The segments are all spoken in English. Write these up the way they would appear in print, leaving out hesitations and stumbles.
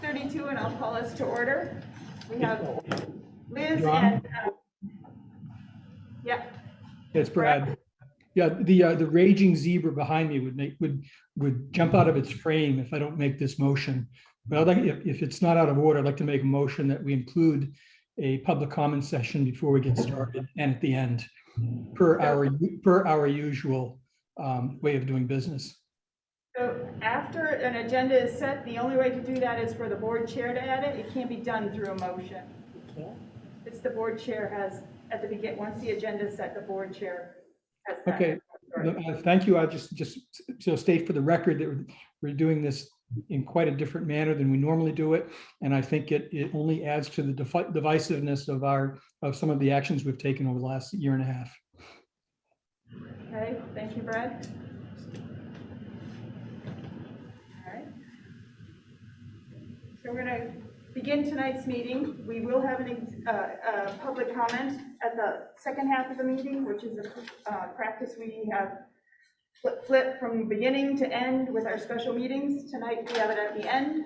6:32, and I'll call us to order. We have Liz John? and yeah. It's Brad. Yeah, the raging zebra behind me would jump out of its frame if I don't make this motion. But I'd like, if it's not out of order, I'd like to make a motion that we include a public comment session before we get started and at the end, per our usual way of doing business. So after an agenda is set, the only way to do that is for the board chair to add it. It can't be done through a motion. It's the board chair has at the beginning. Once the agenda is set, the board chair has that. Okay, thank you. I just so state for the record that we're doing this in quite a different manner than we normally do it, and I think it only adds to the divisiveness of some of the actions we've taken over the last year and a half. Okay, thank you, Brad. All right. So we're going to begin tonight's meeting. We will have a public comment at the second half of the meeting, which is a practice we have flip from beginning to end with our special meetings. Tonight we have it at the end.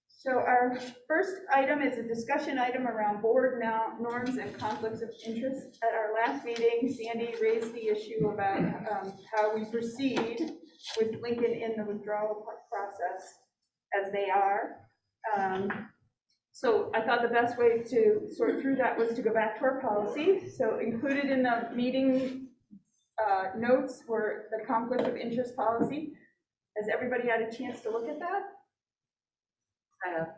So our first item is a discussion item around board norms and conflicts of interest. At our last meeting, Sandy raised the issue about how we proceed with Lincoln in the withdrawal process as they are. So I thought the best way to sort through that was to go back to our policy. So included in the meeting notes were the conflict of interest policy. Has everybody had a chance to look at that? I have.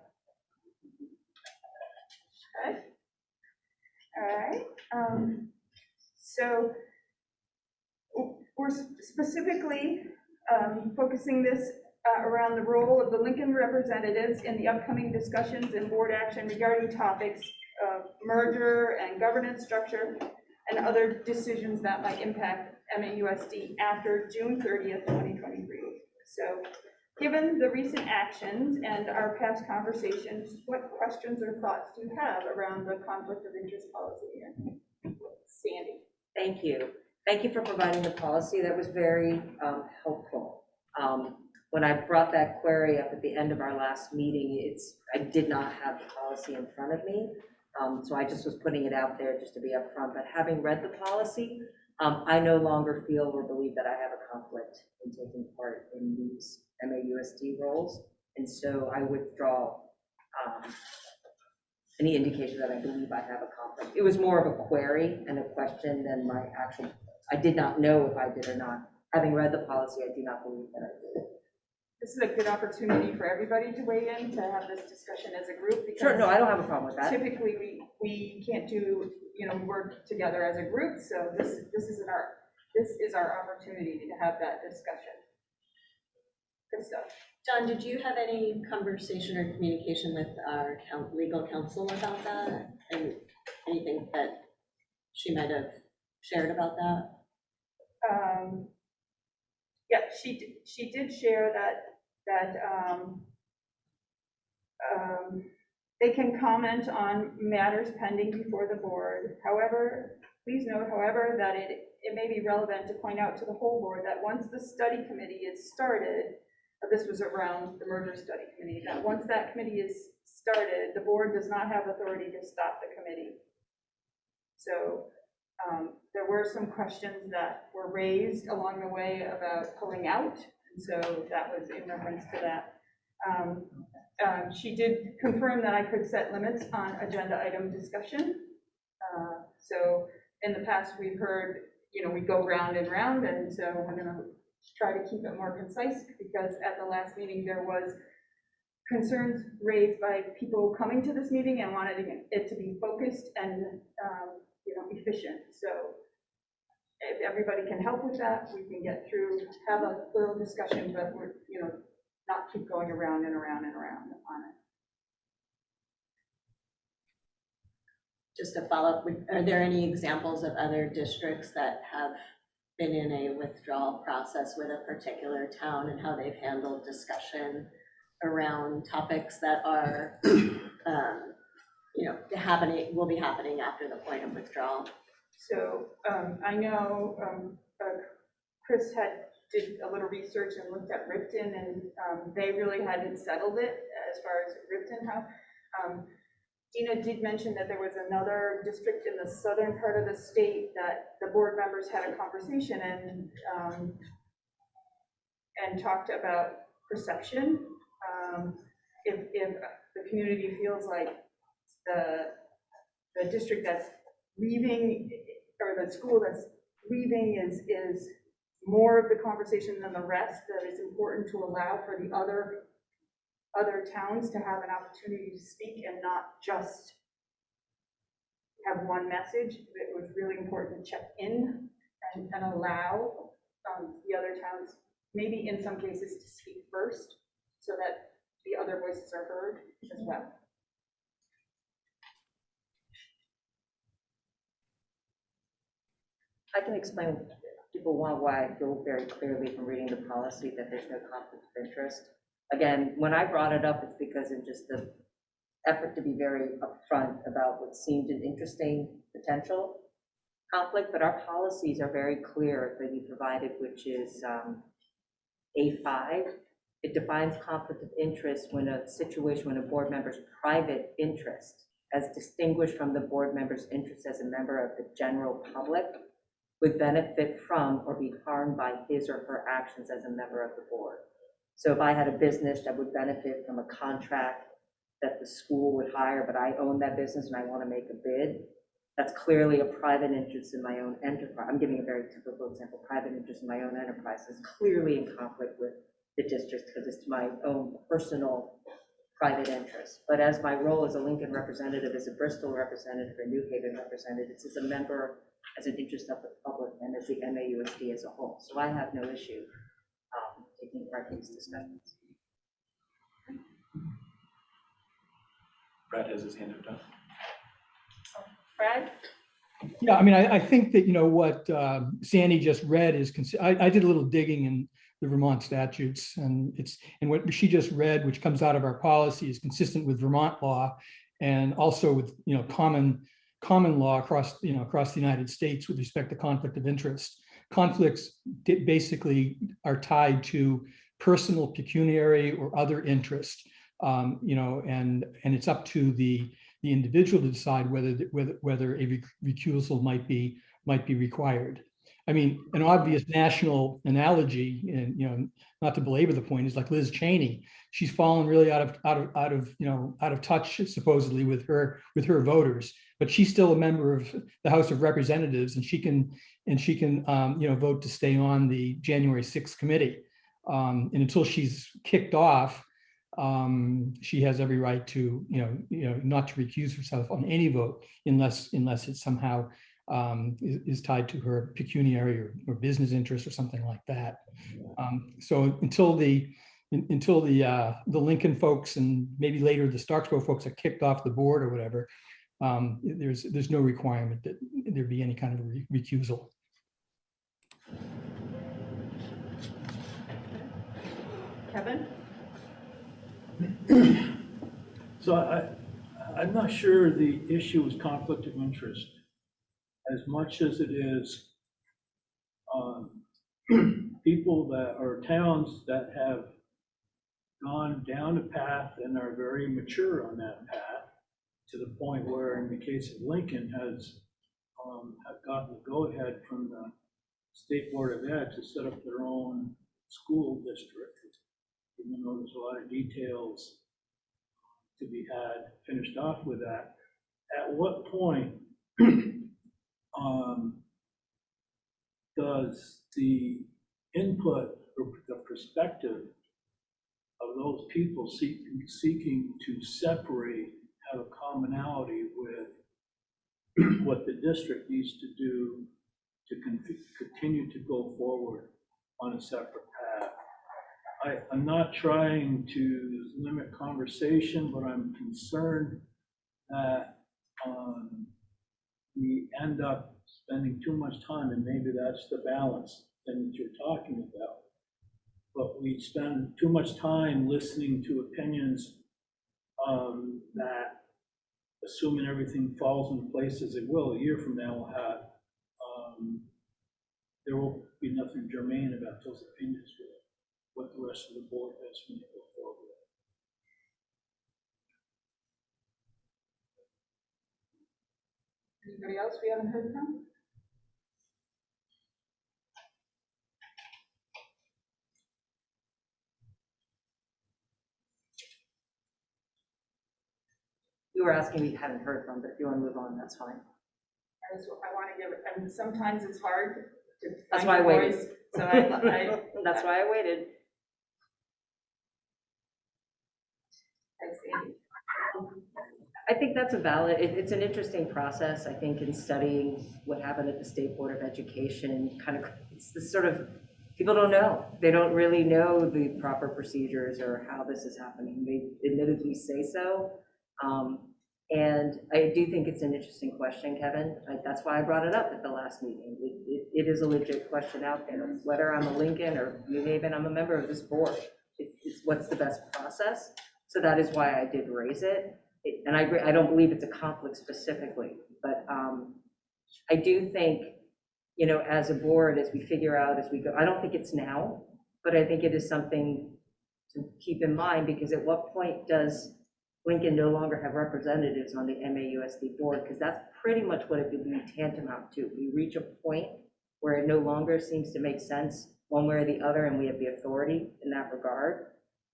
Okay. All right. So we're specifically focusing this around the role of the Lincoln representatives in the upcoming discussions and board action regarding topics of merger and governance structure and other decisions that might impact MAUSD after June 30th, 2023. So given the recent actions and our past conversations, what questions or thoughts do you have around the conflict of interest policy here? Sandy. Thank you. Thank you for providing the policy. That was very helpful. When I brought that query up at the end of our last meeting, I did not have the policy in front of me. So I just was putting it out there just to be upfront. But having read the policy, I no longer feel or believe that I have a conflict in taking part in these MAUSD roles. And so I withdraw any indication that I believe I have a conflict. It was more of a query and a question than my actual, I did not know if I did or not. Having read the policy, I do not believe that I did. This is a good opportunity for everybody to weigh in, to have this discussion as a group. Because sure, no, I don't have a problem with that. Typically, we can't do, work together as a group. So this is our opportunity to have that discussion. Good stuff. John, did you have any conversation or communication with our legal counsel about that, and anything that she might have shared about that? Yeah, she did share that they can comment on matters pending before the board. However, please note, however, that it may be relevant to point out to the whole board that once the study committee is started, this was around the merger study committee, that once that committee is started, the board does not have authority to stop the committee. So there were some questions that were raised along the way about pulling out, and so that was in reference to that. She did confirm that I could set limits on agenda item discussion. So in the past, we've heard, we go round and round, and so we're going to try to keep it more concise, because at the last meeting there was concerns raised by people coming to this meeting and wanted it to be focused and efficient. So if everybody can help with that, we can get through, have a little discussion, but we're not keep going around and around and around on it. Just to follow up, are there any examples of other districts that have been in a withdrawal process with a particular town and how they've handled discussion around topics that are will be happening after the point of withdrawal? So I know Chris did a little research and looked at Ripton, and they really hadn't settled it as far as Ripton House. Dina did mention that there was another district in the southern part of the state that the board members had a conversation and talked about perception. If the community feels like the district that's leaving, or the school that's leaving is more of the conversation than the rest, that it's important to allow for the other towns to have an opportunity to speak and not just have one message. It was really important to check in and allow the other towns, maybe in some cases, to speak first so that the other voices are heard as well. I can explain if people want why I feel very clearly from reading the policy that there's no conflict of interest. Again, when I brought it up, it's because of just the effort to be very upfront about what seemed an interesting potential conflict, but our policies are very clear that you provided, which is A5. It defines conflict of interest when a situation, when a board member's private interest, as distinguished from the board member's interest as a member of the general public, would benefit from or be harmed by his or her actions as a member of the board. So if I had a business that would benefit from a contract that the school would hire, but I own that business and I want to make a bid, that's clearly a private interest in my own enterprise. I'm giving a very typical example. Private interest in my own enterprise is clearly in conflict with the district because it's my own personal private interest. But as my role as a Lincoln representative, as a Bristol representative, or New Haven representative, it's as a member, as an interest of the public, and as the MAUSD as a whole. So I have no issue taking part in these discussions. Brad has his hand up. Brad? Yeah, I mean, I think that, you know, what Sandy just read is, I did a little digging in the Vermont statutes, and what she just read, which comes out of our policy, is consistent with Vermont law and also with, you know, common law across the United States with respect to conflict of interest. Conflicts basically are tied to personal, pecuniary, or other interest, you know, and it's up to the individual to decide whether a recusal might be required. I mean, an obvious national analogy, and, you know, not to belabor the point, is like Liz Cheney. She's fallen really out of touch supposedly with her voters, but she's still a member of the House of Representatives, and she can you know, vote to stay on the January 6th committee. And until she's kicked off, she has every right to not to recuse herself on any vote unless it somehow is tied to her pecuniary or business interest or something like that. So until the Lincoln folks and maybe later the Starksboro folks are kicked off the board or whatever, there's no requirement that there be any kind of recusal. Kevin? So I'm not sure the issue is conflict of interest as much as it is people that are towns that have gone down a path and are very mature on that path to the point where, in the case of Lincoln, have gotten the go-ahead from the State Board of Ed to set up their own school district, even though there's a lot of details to be had finished off with that. At what point does the input or the perspective of those people seeking to separate have a commonality with what the district needs to do to continue to go forward on a separate path? I'm not trying to limit conversation, but I'm concerned that we end up spending too much time, and maybe that's the balance thing that you're talking about. But we spend too much time listening to opinions that, assuming everything falls in place as it will, a year from now we'll have, there will be nothing germane about those opinions with what the rest of the board has when they go forward. Anybody else we haven't heard from? You were asking me, hadn't heard from, but if you want to move on, that's fine. I want to give, and sometimes it's hard to That's find why I your waited. voice. So I That's why I waited. see. I think that's a valid, it's an interesting process, I think, in studying what happened at the State Board of Education, kind of, it's the sort of, people don't know. They don't really know the proper procedures or how this is happening. They admittedly say so. And I do think it's an interesting question, Kevin. That's why I brought it up at the last meeting. It is a legit question out there, whether I'm a Lincoln or New Haven, I'm a member of this board. It's what's the best process. So that is why I did raise it. And I agree, I don't believe it's a conflict specifically, but I do think, you know, as a board, as we figure out, as we go, I don't think it's now, but I think it is something to keep in mind, because at what point does Lincoln no longer have representatives on the MAUSD board? Because that's pretty much what it would be tantamount to. We reach a point where it no longer seems to make sense one way or the other, and we have the authority in that regard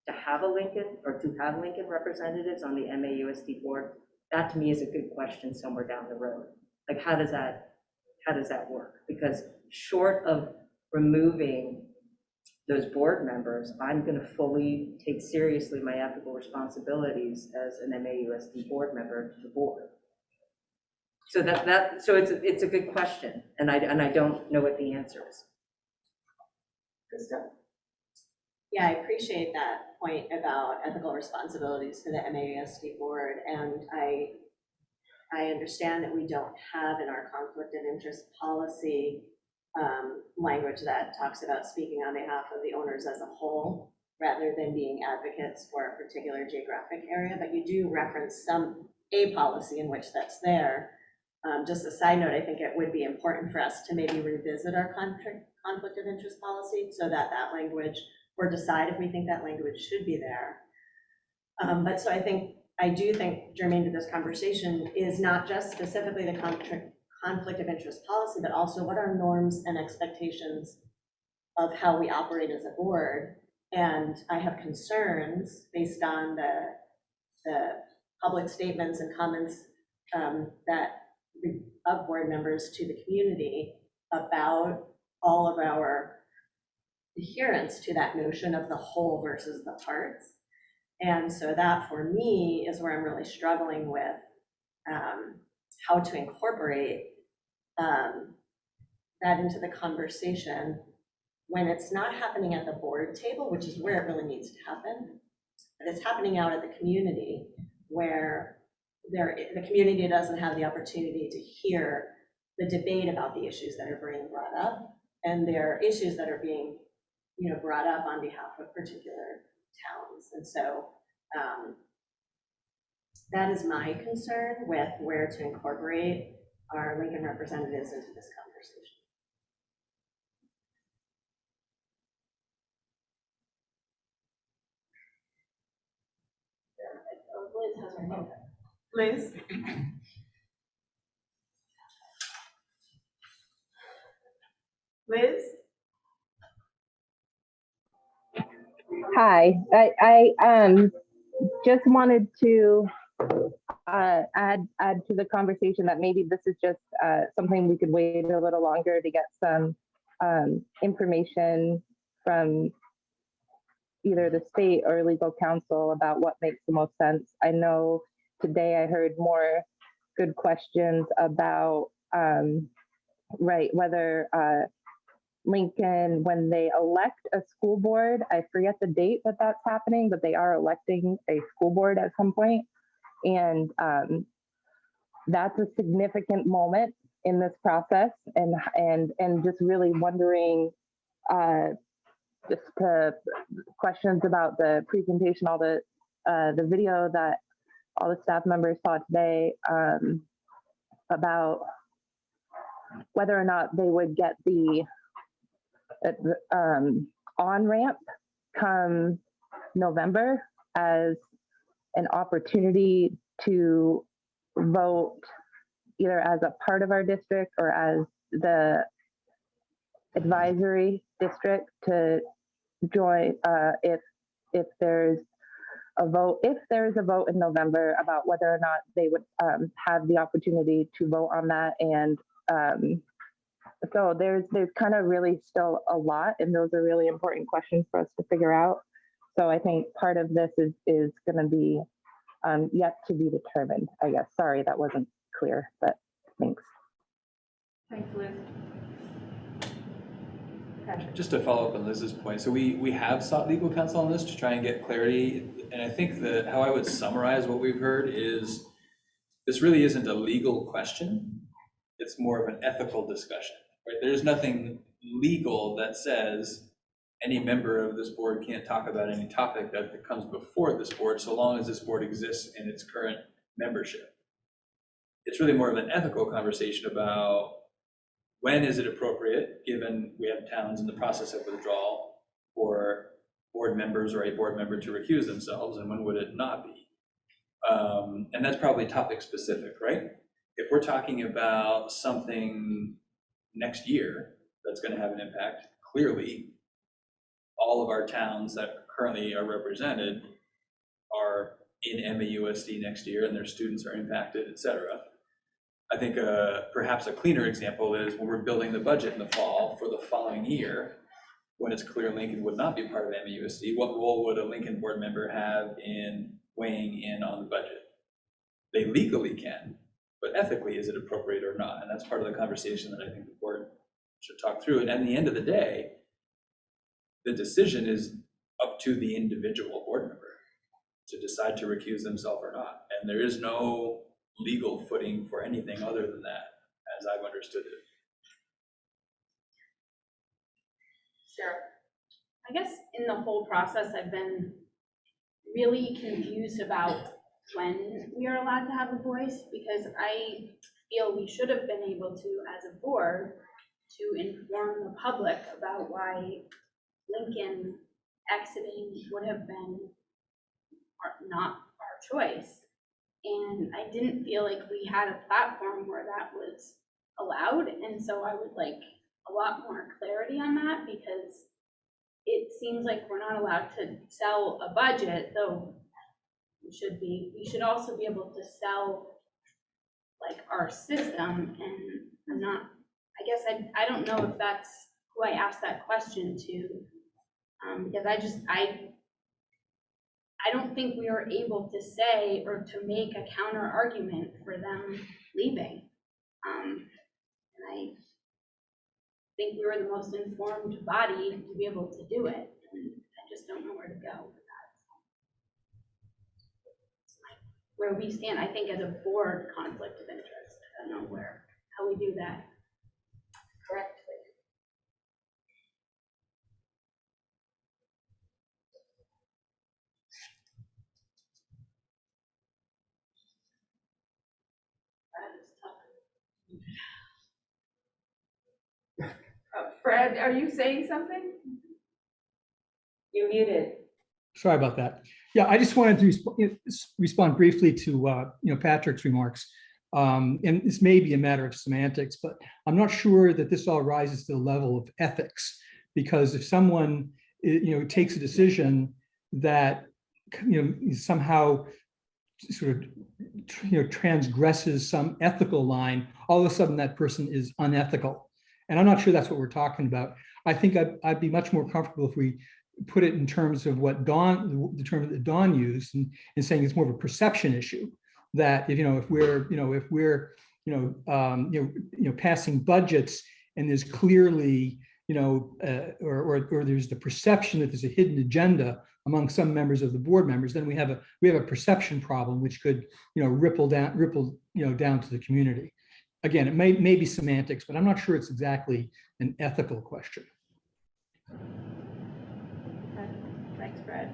to have a Lincoln, or to have Lincoln representatives on the MAUSD board. That to me is a good question somewhere down the road. Like, how does that work? Because short of removing those board members, I'm going to fully take seriously my ethical responsibilities as an MAUSD board member to the board. So so it's a good question, and I don't know what the answer is. Krista? Yeah, I appreciate that point about ethical responsibilities to the MAUSD board, and I understand that we don't have in our conflict of interest policy language that talks about speaking on behalf of the owners as a whole, rather than being advocates for a particular geographic area, but you do reference a policy in which that's there. Just a side note, I think it would be important for us to maybe revisit our conflict of interest policy so that that language, or decide if we think that language should be there. But so I do think germane to this conversation is not just specifically the conflict of interest policy, but also what are norms and expectations of how we operate as a board. And I have concerns based on the public statements and comments of board members to the community about all of our adherence to that notion of the whole versus the parts. And so that for me is where I'm really struggling with how to incorporate that into the conversation when it's not happening at the board table, which is where it really needs to happen, but it's happening out at the community, where the community doesn't have the opportunity to hear the debate about the issues that are being brought up, and there are issues that are being, you know, brought up on behalf of particular towns. And so that is my concern with where to incorporate our Lincoln representatives into this conversation. Liz has her hand up. Liz? Liz? Hi, I just wanted to add to the conversation that maybe this is just something we could wait a little longer to get some information from either the state or legal counsel about what makes the most sense. I know today I heard more good questions about whether Lincoln, when they elect a school board, I forget the date that that's happening, but they are electing a school board at some point. And that's a significant moment in this process, and just really wondering just questions about the presentation, all the video that all the staff members saw today about whether or not they would get the on-ramp come November as an opportunity to vote either as a part of our district or as the advisory district to join if there's a vote, if there's a vote in November about whether or not they would have the opportunity to vote on that. And so there's kind of really still a lot, and those are really important questions for us to figure out. So I think part of this is going to be yet to be determined, I guess. Sorry, that wasn't clear, but thanks. Thanks, Liz. Patrick. Just to follow up on Liz's point, so we have sought legal counsel on this to try and get clarity, and I think that how I would summarize what we've heard is this really isn't a legal question, it's more of an ethical discussion, right? There's nothing legal that says any member of this board can't talk about any topic that comes before this board so long as this board exists in its current membership. It's really more of an ethical conversation about when is it appropriate, given we have towns in the process of withdrawal, for board members or a board member to recuse themselves, and when would it not be? And that's probably topic specific, right? If we're talking about something next year that's going to have an impact, clearly all of our towns that currently are represented are in MAUSD next year and their students are impacted, et cetera. I think perhaps a cleaner example is when we're building the budget in the fall for the following year, when it's clear Lincoln would not be part of MAUSD, what role would a Lincoln board member have in weighing in on the budget? They legally can, but ethically, is it appropriate or not? And that's part of the conversation that I think the board should talk through. And at the end of the day, the decision is up to the individual board member to decide to recuse themselves or not. And there is no legal footing for anything other than that, as I've understood it. Sarah. I guess in the whole process, I've been really confused about when we are allowed to have a voice, because I feel we should have been able to, as a board, to inform the public about why Lincoln exiting would have been not our choice. And I didn't feel like we had a platform where that was allowed. And so I would like a lot more clarity on that, because it seems like we're not allowed to sell a budget, though we should be. We should also be able to sell like our system. And I'm not, I guess I don't know if that's who I asked that question to, because I don't think we were able to say or to make a counter argument for them leaving. And I think we were the most informed body to be able to do it. And I just don't know where to go with that. Where we stand, I think as a board, conflict of interest. I don't know how we do that correctly. Fred, are you saying something? You're muted. Sorry about that. Yeah, I just wanted to respond briefly to Patrick's remarks. And this may be a matter of semantics, but I'm not sure that this all rises to the level of ethics, because if someone takes a decision that somehow sort of transgresses some ethical line, all of a sudden that person is unethical. And I'm not sure that's what we're talking about. I think I'd be much more comfortable if we put it in terms of what the term that Dawn used, and saying it's more of a perception issue. That if we're passing budgets and there's clearly or there's the perception that there's a hidden agenda among some members of the board members, then we have a perception problem which could ripple down to the community. Again, it may be semantics, but I'm not sure it's exactly an ethical question. Okay. Thanks, Fred.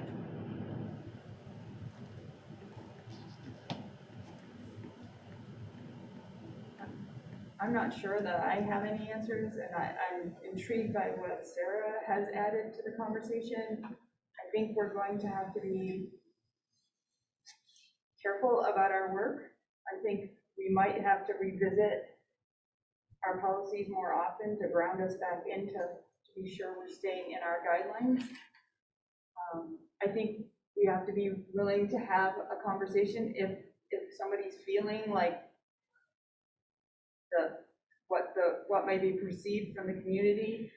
I'm not sure that I have any answers, and I'm intrigued by what Sarah has added to the conversation. I think we're going to have to be careful about our work. I think we might have to revisit our policies more often to ground us back into, to be sure we're staying in our guidelines. I think we have to be willing to have a conversation if somebody's feeling like what may be perceived from the community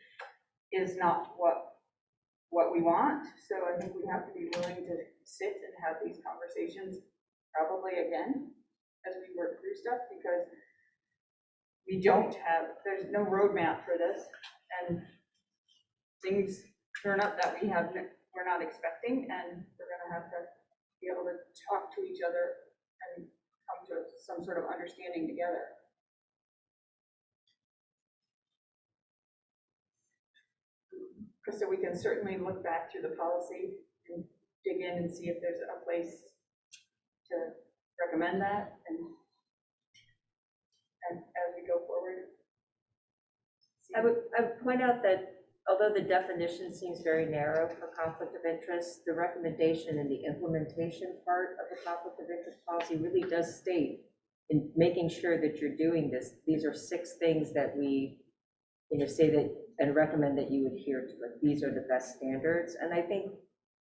is not what we want. So I think we have to be willing to sit and have these conversations probably again as we work through stuff, because there's no roadmap for this, and things turn up that we're not expecting, and we're gonna have to be able to talk to each other and come to some sort of understanding together. So we can certainly look back through the policy and dig in and see if there's a place to recommend that, and as we go forward. I would point out that although the definition seems very narrow for conflict of interest, the recommendation and the implementation part of the conflict of interest policy really does state, in making sure that you're doing this, these are 6 things that we, say that and recommend that you adhere to. Like, these are the best standards. And I think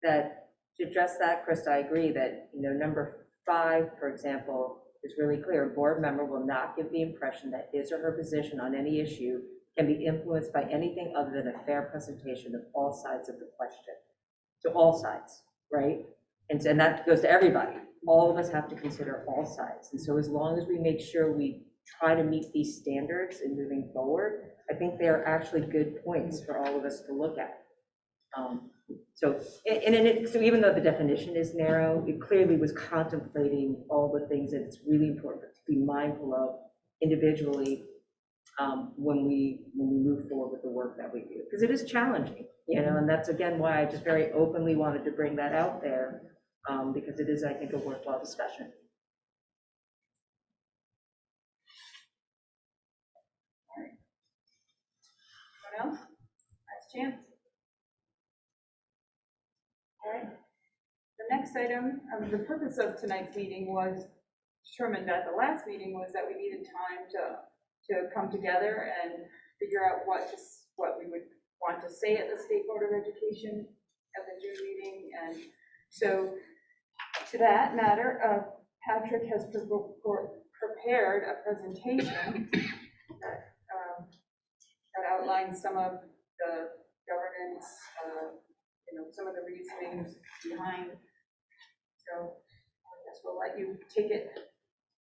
that to address that, Krista, I agree that, number 5, for example, is really clear. A board member will not give the impression that his or her position on any issue can be influenced by anything other than a fair presentation of all sides of the question. To all sides, right? And that goes to everybody. All of us have to consider all sides. And so as long as we make sure we try to meet these standards in moving forward, I think they are actually good points for all of us to look at. So even though the definition is narrow, it clearly was contemplating all the things that it's really important to be mindful of individually when we move forward with the work that we do, because it is challenging, and that's again why I just very openly wanted to bring that out there, because it is, I think, a worthwhile discussion. Anyone else? Last chance. All right. The next item, the purpose of tonight's meeting was determined at the last meeting, was that we needed time to come together and figure out what we would want to say at the State Board of Education at the June meeting. And so to that matter, Patrick has prepared a presentation that outlines some of the governance, some of the reasonings behind. So I guess we'll let you take it.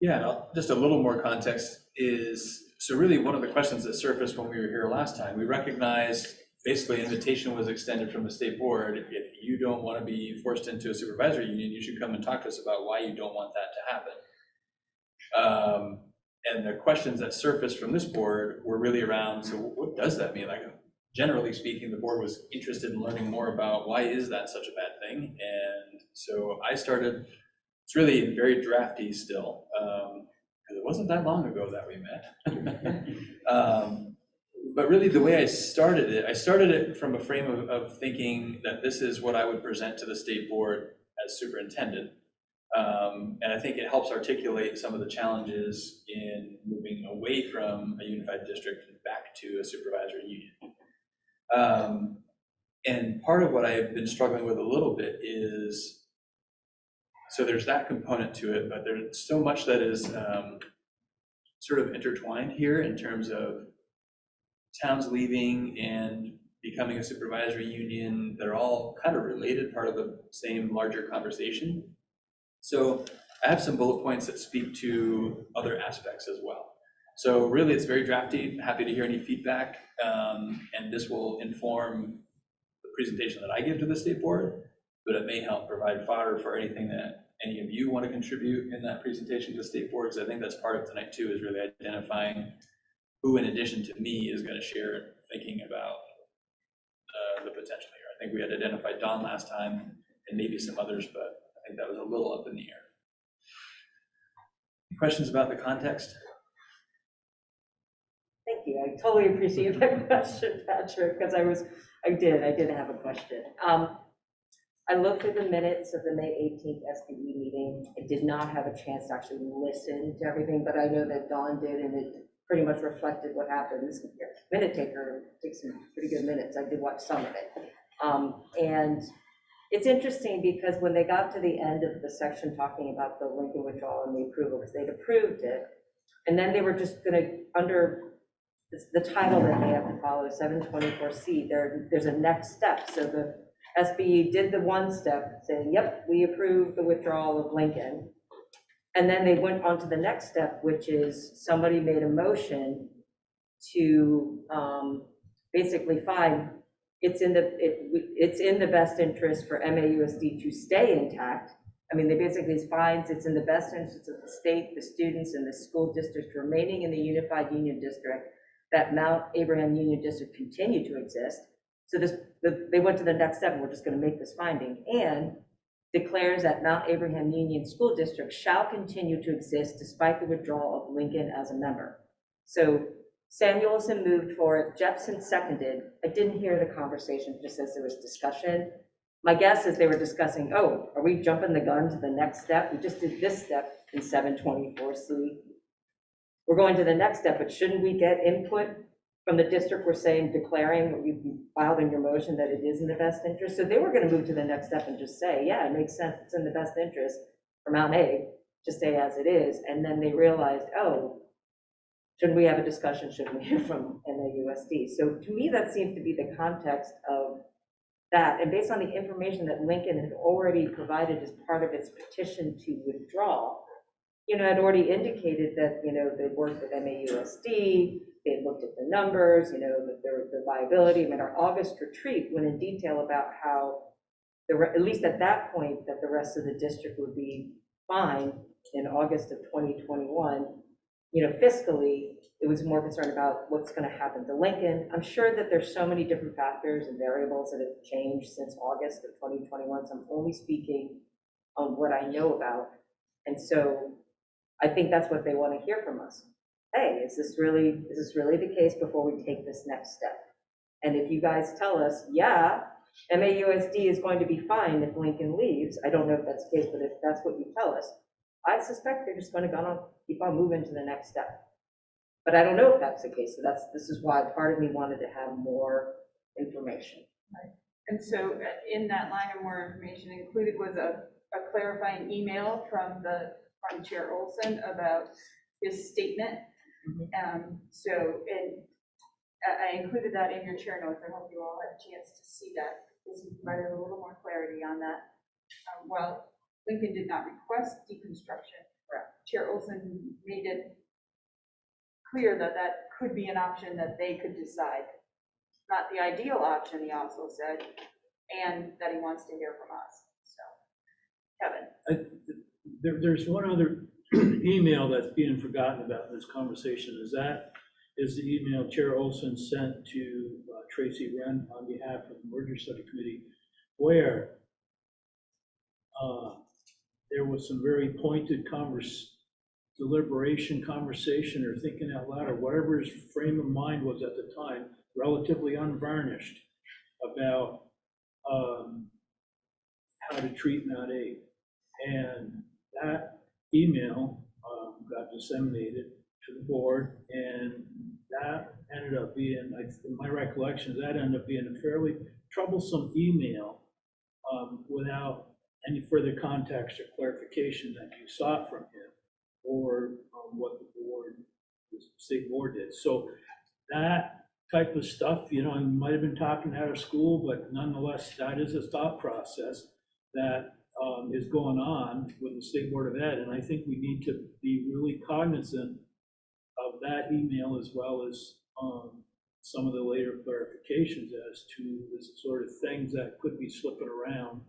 Yeah, just a little more context is, so really one of the questions that surfaced when we were here last time, we recognized basically invitation was extended from the state board. If you don't want to be forced into a supervisory union, you should come and talk to us about why you don't want that to happen. And the questions that surfaced from this board were really around, so what does that mean? Like, generally speaking, the board was interested in learning more about why is that such a bad thing? And so I started, it's really very drafty still, because it wasn't that long ago that we met. But really the way I started it from a frame of thinking that this is what I would present to the state board as superintendent. And I think it helps articulate some of the challenges in moving away from a unified district and back to a supervisory union. And part of what I've been struggling with a little bit is, so there's that component to it, but there's so much that is sort of intertwined here in terms of towns leaving and becoming a supervisory union. They're all kind of related, part of the same larger conversation. So I have some bullet points that speak to other aspects as well. So really it's very drafty, happy to hear any feedback, and this will inform the presentation that I give to the state board, but it may help provide fodder for anything that any of you want to contribute in that presentation to the state board, because I think that's part of tonight too, is really identifying who in addition to me is going to share thinking about the potential here. I think we had identified Don last time and maybe some others, but I think that was a little up in the air. Questions about the context? Thank you. I totally appreciate that question, Patrick, because I did have a question. I looked at the minutes of the May 18th SBE meeting. I did not have a chance to actually listen to everything, but I know that Dawn did, and it pretty much reflected what happened. This minute taker takes some pretty good minutes. I did watch some of it. And it's interesting because when they got to the end of the section talking about the Lincoln withdrawal and the approval, because they'd approved it, and then they were just gonna, under the title that they have to follow, 724C, there's a next step. So the SBE did the one step saying, yep, we approve the withdrawal of Lincoln. And then they went on to the next step, which is somebody made a motion to basically find it's in the best interest for MAUSD to stay intact. I mean, they basically finds it's in the best interest of the state, the students, and the school district remaining in the Unified Union District that Mount Abraham Union District continue to exist. So they went to the next step, and we're just going to make this finding, and declares that Mount Abraham Union School District shall continue to exist despite the withdrawal of Lincoln as a member. So Samuelson moved for it, Jepson seconded. I didn't hear the conversation, just as there was discussion. My guess is they were discussing, oh, are we jumping the gun to the next step? We just did this step in 724C. We're going to the next step, but shouldn't we get input from the district? We're saying, declaring what you filed in your motion that it is in the best interest. So they were going to move to the next step and just say, yeah, it makes sense. It's in the best interest for Mount A to stay as it is. And then they realized, oh, shouldn't we have a discussion? Shouldn't we hear from MAUSD? So to me, that seems to be the context of that. And based on the information that Lincoln had already provided as part of its petition to withdraw, had already indicated that, they'd worked with MAUSD, they had looked at the numbers, the viability. I mean, our August retreat went in detail about how, at least at that point, that the rest of the district would be fine in August of 2021. Fiscally, it was more concerned about what's going to happen to Lincoln. I'm sure that there's so many different factors and variables that have changed since August of 2021, so I'm only speaking on what I know about. And so I think that's what they want to hear from us. Hey, is this really the case before we take this next step? And if you guys tell us, yeah, MAUSD is going to be fine if Lincoln leaves, I don't know if that's the case, but if that's what you tell us, I suspect they're just going to keep on moving to the next step. But I don't know if that's the case. So this is why part of me wanted to have more information. Right. And so in that line of more information included was a clarifying email from Chair Olson about his statement. I included that in your chair notes. I hope you all had a chance to see that, because he provided a little more clarity on that. While Lincoln did not request deconstruction, Chair Olson made it clear that that could be an option that they could decide. Not the ideal option, he also said, and that he wants to hear from us. So, Kevin. There's one other email that's being forgotten about in this conversation. Is the email Chair Olson sent to Tracy Wren on behalf of the Merger Study Committee, where there was some very pointed deliberation, conversation, or thinking out loud, or whatever his frame of mind was at the time, relatively unvarnished, about how to treat Mount A. And that email got disseminated to the board, and that ended up being, in my recollection, that ended up being a fairly troublesome email without any further context or clarification that you sought from him, or what the state board did. So that type of stuff, you might have been talking out of school, but nonetheless, that is a thought process that is going on with the State Board of Ed. And I think we need to be really cognizant of that email, as well as some of the later clarifications as to the sort of things that could be slipping around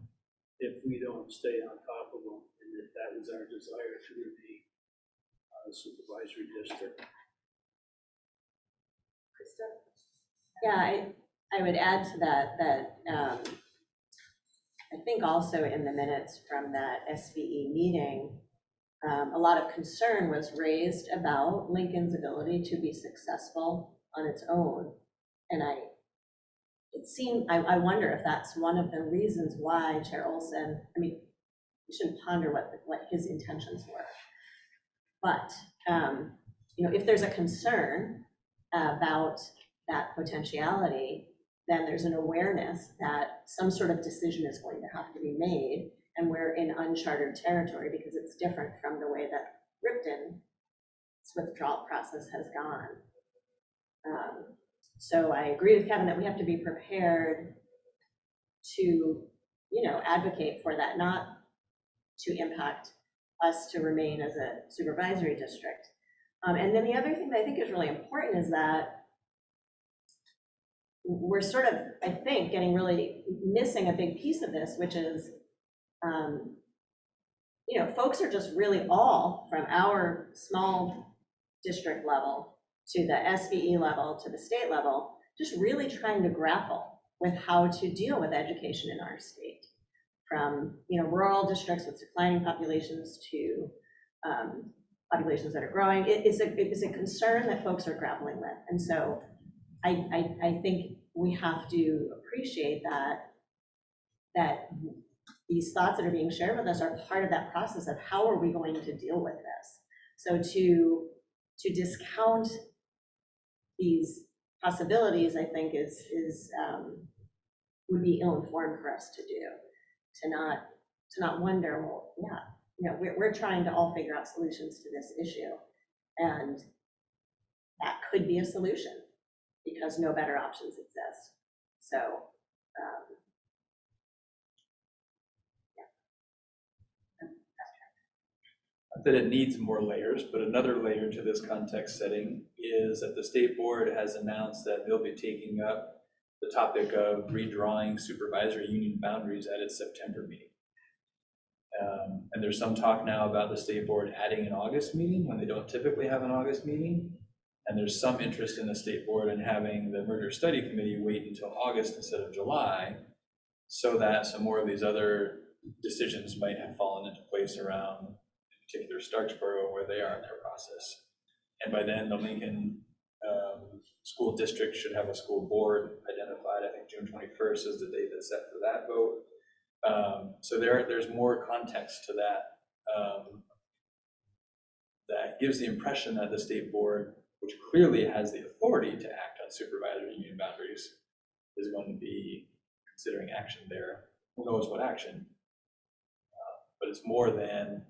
if we don't stay on top of them, and if that is our desire to remain a supervisory district. Krista? Yeah, I would add to that I think also in the minutes from that SVE meeting, a lot of concern was raised about Lincoln's ability to be successful on its own. And I wonder if that's one of the reasons why Chair Olson, we shouldn't ponder what his intentions were. But, if there's a concern about that potentiality, then there's an awareness that some sort of decision is going to have to be made, and we're in uncharted territory because it's different from the way that Ripton's withdrawal process has gone. So I agree with Kevin that we have to be prepared to, advocate for that, not to impact us to remain as a supervisory district. And then the other thing that I think is really important is that we're sort of, I think, getting really missing a big piece of this, which is, folks are just really all from our small district level to the SBE level to the state level, just really trying to grapple with how to deal with education in our state. From rural districts with declining populations to populations that are growing. It's a concern that folks are grappling with. And so I think we have to appreciate that these thoughts that are being shared with us are part of that process of how are we going to deal with this. So to discount these possibilities, I think is would be ill-informed for us to do, to not wonder, well, yeah, we're trying to all figure out solutions to this issue, and that could be a solution because no better options exist. So, Not that it needs more layers, but another layer to this context setting is that the state board has announced that they'll be taking up the topic of redrawing supervisory union boundaries at its September meeting. And there's some talk now about the state board adding an August meeting when they don't typically have an August meeting. And there's some interest in the state board in having the merger study committee wait until August instead of July, so that some more of these other decisions might have fallen into place around, in particular, Starksboro, where they are in their process. And by then, the Lincoln school district should have a school board identified. I think June 21st is the date that's set for that vote. So there's more context to that that gives the impression that the state board, which clearly has the authority to act on supervisory union boundaries, is going to be considering action there. Who knows what action? But it's more than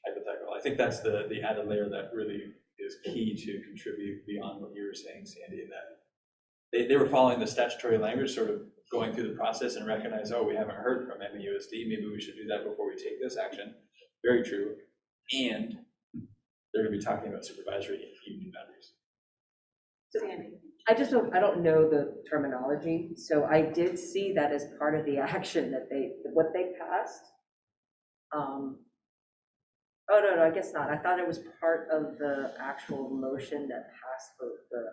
hypothetical. I think that's the added layer that really is key to contribute beyond what you were saying, Sandy, that they were following the statutory language, sort of going through the process and recognize, oh, we haven't heard from MAUSD, maybe we should do that before we take this action. Very true. And they're going to be talking about supervisory union boundaries. I don't know the terminology, so I did see that as part of the action that what they passed. Oh, no, I guess not. I thought it was part of the actual motion that passed for the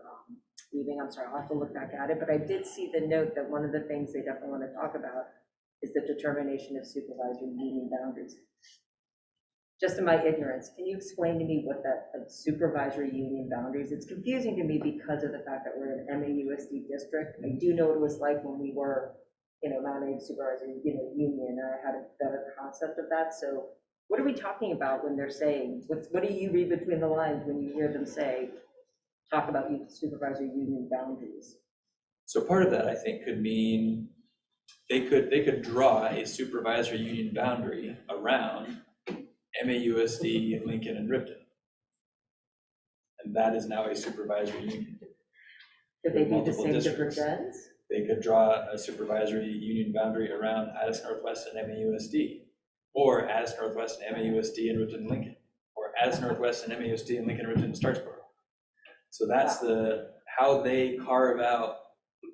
meeting. I'm sorry, I'll have to look back at it, but I did see the note that one of the things they definitely want to talk about is the determination of supervisory union boundaries. Just in my ignorance, can you explain to me what that supervisory union boundaries? It's confusing to me because of the fact that we're an MAUSD district. I do know what it was like when we were, not a supervisory, union, and I had a better concept of that. So what are we talking about when they're saying, what do you read between the lines when you hear them say, talk about supervisory union boundaries? So part of that, I think, could mean they could draw a supervisory union boundary around MAUSD, Lincoln, and Ripton. And that is now a supervisory union. Could they be the Multiple same districts. different ends? They could draw a supervisory union boundary around Addis Northwest and MAUSD, or Addis Northwest and MAUSD and Ripton and Lincoln, or Addis Northwest and MAUSD and Lincoln, Ripton, and Starksboro. So that's how they carve out.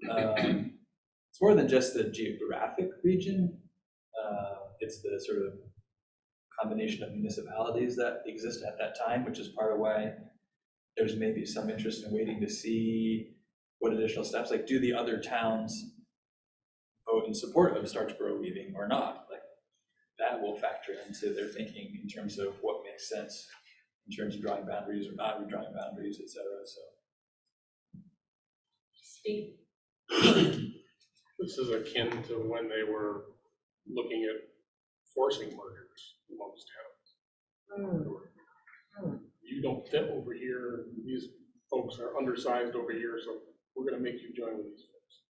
It's more than just the geographic region. It's the sort of combination of municipalities that exist at that time, which is part of why there's maybe some interest in waiting to see what additional steps, like do the other towns vote in support of Starksboro leaving or not? Like that will factor into their thinking in terms of what makes sense in terms of drawing boundaries or not redrawing boundaries, et cetera. So. Steve? This is akin to when they were looking at forcing mergers. amongst towns. You don't fit over here, these folks are undersized over here, so we're gonna make you join with these folks.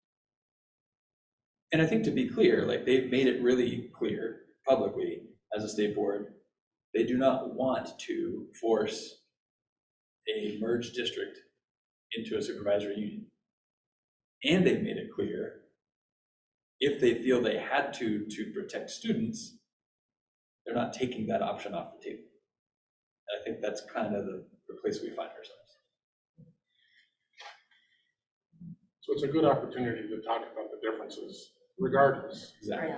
And I think to be clear, like they've made it really clear publicly as a state board, they do not want to force a merged district into a supervisory union. And they've made it clear, if they feel they had to protect students, they're not taking that option off the table. I think that's kind of the place we find ourselves. So it's a good opportunity to talk about the differences regardless. Exactly.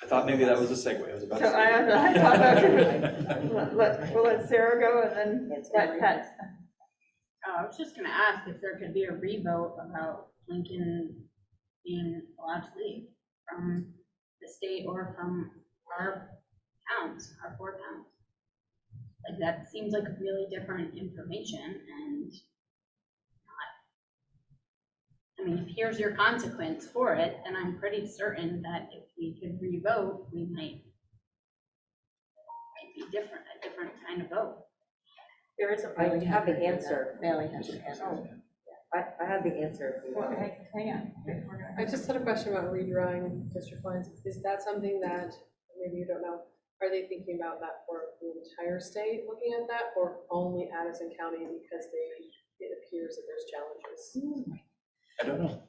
I thought maybe that was a segue. I was about to So say. I thought that we'll let Sarah go and then let Pat. I was just gonna ask if there could be a revote about Lincoln being allowed to leave from the state or from our towns, our 4 towns. Like, that seems like really different information and not, I mean, if here's your consequence for it, then I'm pretty certain that if we could revote, we might be different, a different kind of vote. There is a. I have the answer. Bailey has an answer. Oh, I have the answer. well, hang on. I just had a question about redrawing district lines. Is that something that, maybe you don't know, are they thinking about that for the entire state, looking at that, or only Addison County because it appears that there's challenges? I don't know.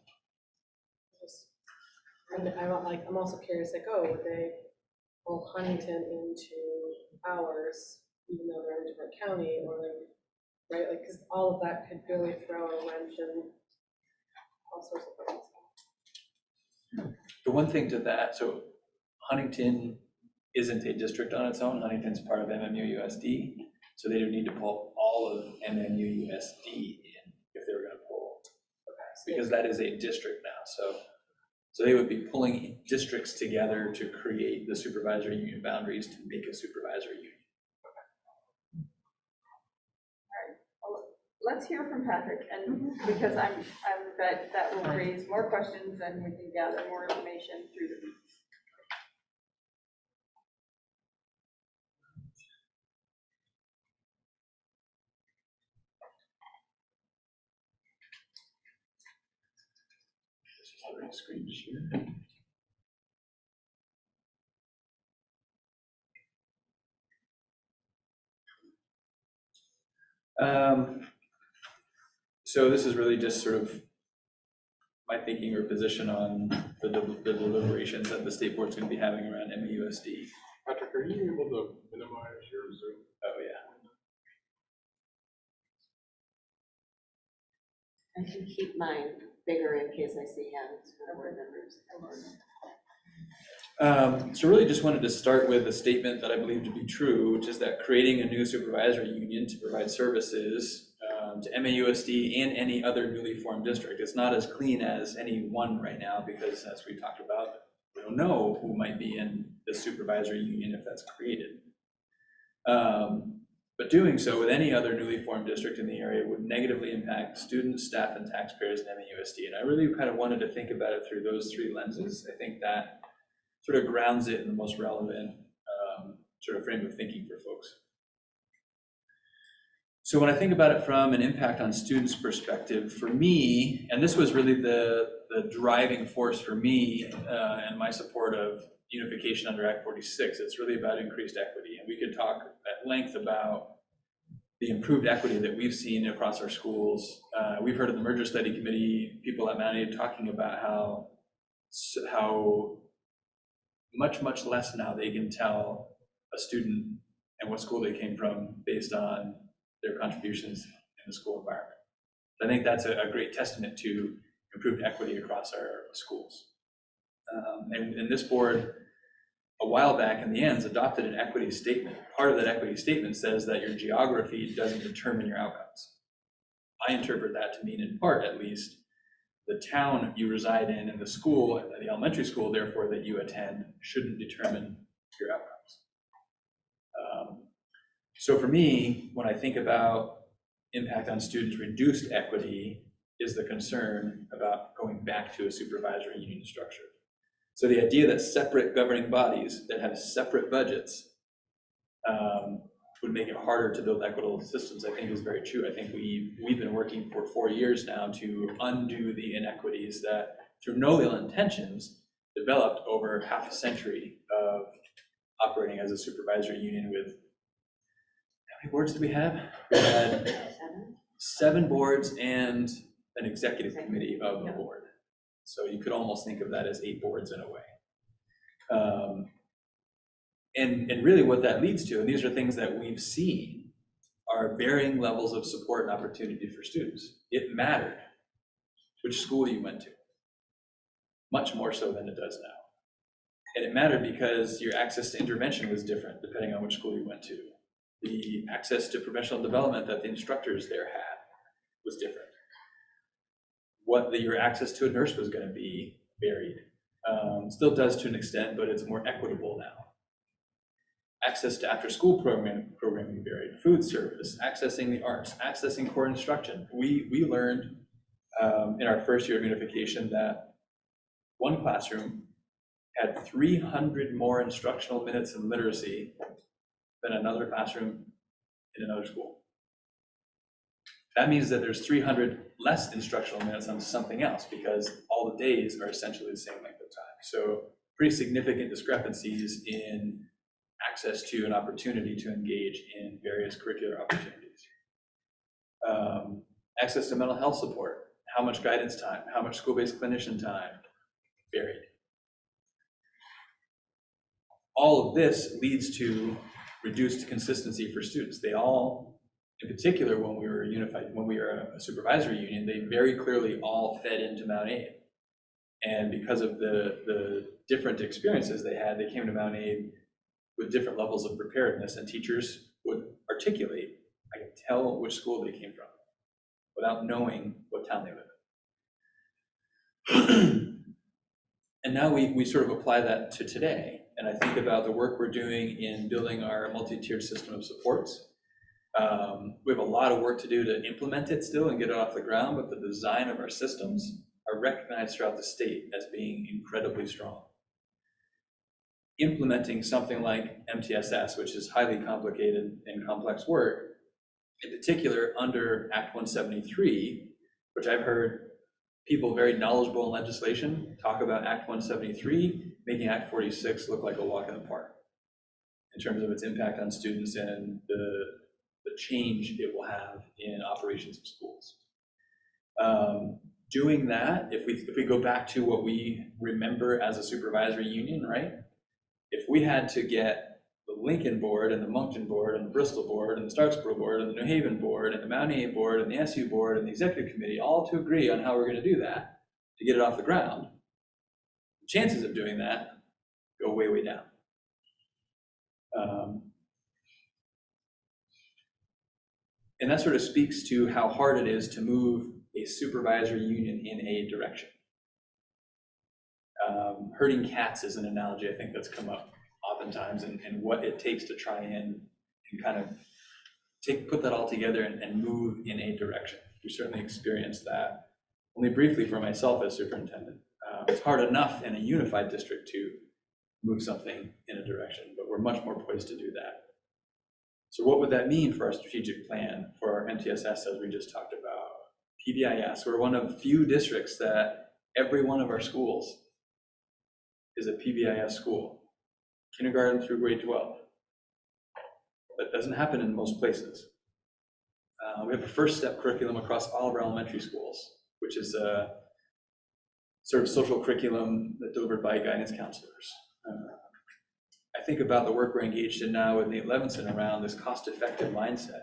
I'm also curious, like, oh, would they pull Huntington into ours, even though they're in a different county, or like, right, like, because all of that could really throw a wrench in all sorts of things. The one thing to that, so Huntington isn't a district on its own. Huntington's part of MAUSD, so they don't need to pull all of MAUSD in if they were going to pull, because that is a district now. So they would be pulling districts together to create the supervisory union boundaries to make a supervisory union. Let's hear from Patrick, and because I'm bet that will raise more questions and we can gather more information through the week. This is the right screen to share. So this is really just sort of my thinking or position on the deliberations that the state board's going to be having around MAUSD. Patrick, are you able to minimize your Zoom? Oh, yeah. I can keep mine bigger in case I see hands for board members. So really just wanted to start with a statement that I believe to be true, which is that creating a new supervisory union to provide services to MAUSD and any other newly formed district. It's not as clean as any one right now because, as we talked about, we don't know who might be in the supervisory union if that's created. But doing so with any other newly formed district in the area would negatively impact students, staff, and taxpayers in MAUSD. And I really kind of wanted to think about it through those 3 lenses. I think that sort of grounds it in the most relevant sort of frame of thinking for folks. So when I think about it from an impact on students' perspective, for me, and this was really the driving force for me and my support of unification under Act 46, it's really about increased equity. And we could talk at length about the improved equity that we've seen across our schools. We've heard of the merger study committee, people at Mount Aid talking about how much less now they can tell a student and what school they came from based on their contributions in the school environment. I think that's a great testament to improved equity across our schools. And this board, a while back in the ends, adopted an equity statement. Part of that equity statement says that your geography doesn't determine your outcomes. I interpret that to mean, in part at least, the town you reside in and the school, the elementary school, therefore, that you attend, shouldn't determine your outcomes. So for me, when I think about impact on students, reduced equity is the concern about going back to a supervisory union structure. So the idea that separate governing bodies that have separate budgets would make it harder to build equitable systems, I think is very true. I think we've been working for 4 years now to undo the inequities that, through no ill intentions, developed over half a century of operating as a supervisory union with, how many boards did we have? We had 7 boards and an executive committee of the board. So you could almost think of that as 8 boards in a way. And really what that leads to, and these are things that we've seen, are varying levels of support and opportunity for students. It mattered which school you went to, much more so than it does now. And it mattered because your access to intervention was different depending on which school you went to. The access to professional development that the instructors there had was different. Your access to a nurse was going to be varied. Still does to an extent, but it's more equitable now. Access to after-school programming varied, food service, accessing the arts, accessing core instruction. We learned in our first year of unification that one classroom had 300 more instructional minutes in literacy than another classroom in another school. That means that there's 300 less instructional minutes on something else because all the days are essentially the same length of time. So pretty significant discrepancies in access to an opportunity to engage in various curricular opportunities. Access to mental health support, how much guidance time, how much school-based clinician time, varied. All of this leads to reduced consistency for students. They all, in particular, when we were unified, when we were a supervisory union, they very clearly all fed into Mount Aid. And because of the different experiences they had, they came to Mount Aid with different levels of preparedness, and teachers would articulate, I can tell which school they came from without knowing what town they live in. And now we sort of apply that to today. And I think about the work we're doing in building our multi-tiered system of supports. We have a lot of work to do to implement it still and get it off the ground, but the design of our systems are recognized throughout the state as being incredibly strong. Implementing something like MTSS, which is highly complicated and complex work, in particular under Act 173, which I've heard people very knowledgeable in legislation talk about Act 173, making Act 46 look like a walk in the park in terms of its impact on students and the change it will have in operations of schools. Doing that, if we go back to what we remember as a supervisory union, right? If we had to get the Lincoln board and the Moncton board and the Bristol board and the Starksboro board and the New Haven board and the Mount Aid board and the SU board and the executive committee all to agree on how we're going to do that to get it off the ground, the chances of doing that go way, way down. And that sort of speaks to how hard it is to move a supervisory union in a direction. Herding cats is an analogy I think that's come up oftentimes, and what it takes to try and kind of put that all together and move in a direction. We certainly experienced that only briefly for myself as superintendent. It's hard enough in a unified district to move something in a direction, but we're much more poised to do that. So what would that mean for our strategic plan for our MTSS, as we just talked about? PBIS, we're one of few districts that every one of our schools is a PBIS school, kindergarten through grade 12. That doesn't happen in most places. We have a first step curriculum across all of our elementary schools, which is a sort of social curriculum that's delivered by guidance counselors. I think about the work we're engaged in now with Nate Levinson around this cost-effective mindset.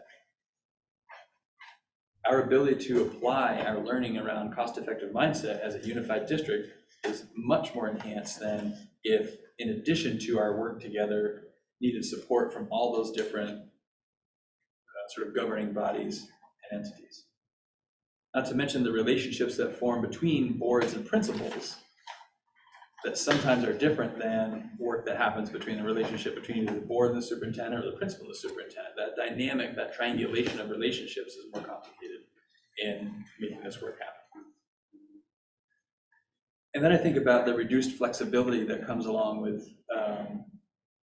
Our ability to apply our learning around cost-effective mindset as a unified district is much more enhanced than if, in addition to our work together, needed support from all those different sort of governing bodies and entities. Not to mention the relationships that form between boards and principals that sometimes are different than work that happens between the relationship between either the board and the superintendent or the principal and the superintendent. That dynamic, that triangulation of relationships is more complicated in making this work happen. And then I think about the reduced flexibility that comes along with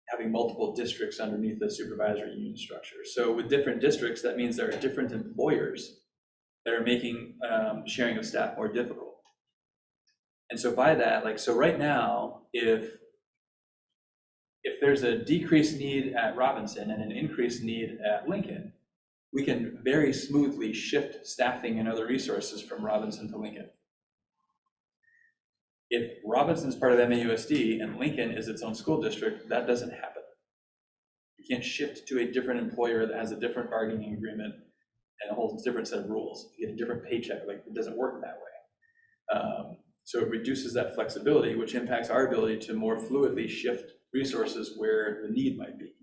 having multiple districts underneath the supervisory union structure. So with different districts, that means there are different employers that are making sharing of staff more difficult. And so by that, like, so right now, if there's a decreased need at Robinson and an increased need at Lincoln, we can very smoothly shift staffing and other resources from Robinson to Lincoln. If Robinson's part of MAUSD and Lincoln is its own school district, that doesn't happen. You can't shift to a different employer that has a different bargaining agreement and a whole different set of rules. You get a different paycheck, like it doesn't work that way. So it reduces that flexibility, which impacts our ability to more fluidly shift resources where the need might be.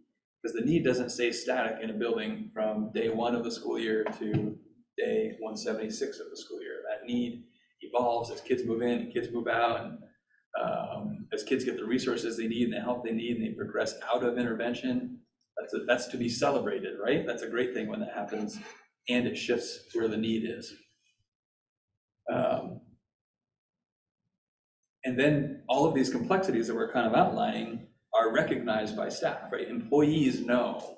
Because the need doesn't stay static in a building from day 1 of the school year to day 176 of the school year. That need evolves as kids move in and kids move out, and as kids get the resources they need and the help they need and they progress out of intervention. That's to be celebrated, right? That's a great thing when that happens, and it shifts where the need is. And then all of these complexities that we're kind of outlining are recognized by staff, right? Employees know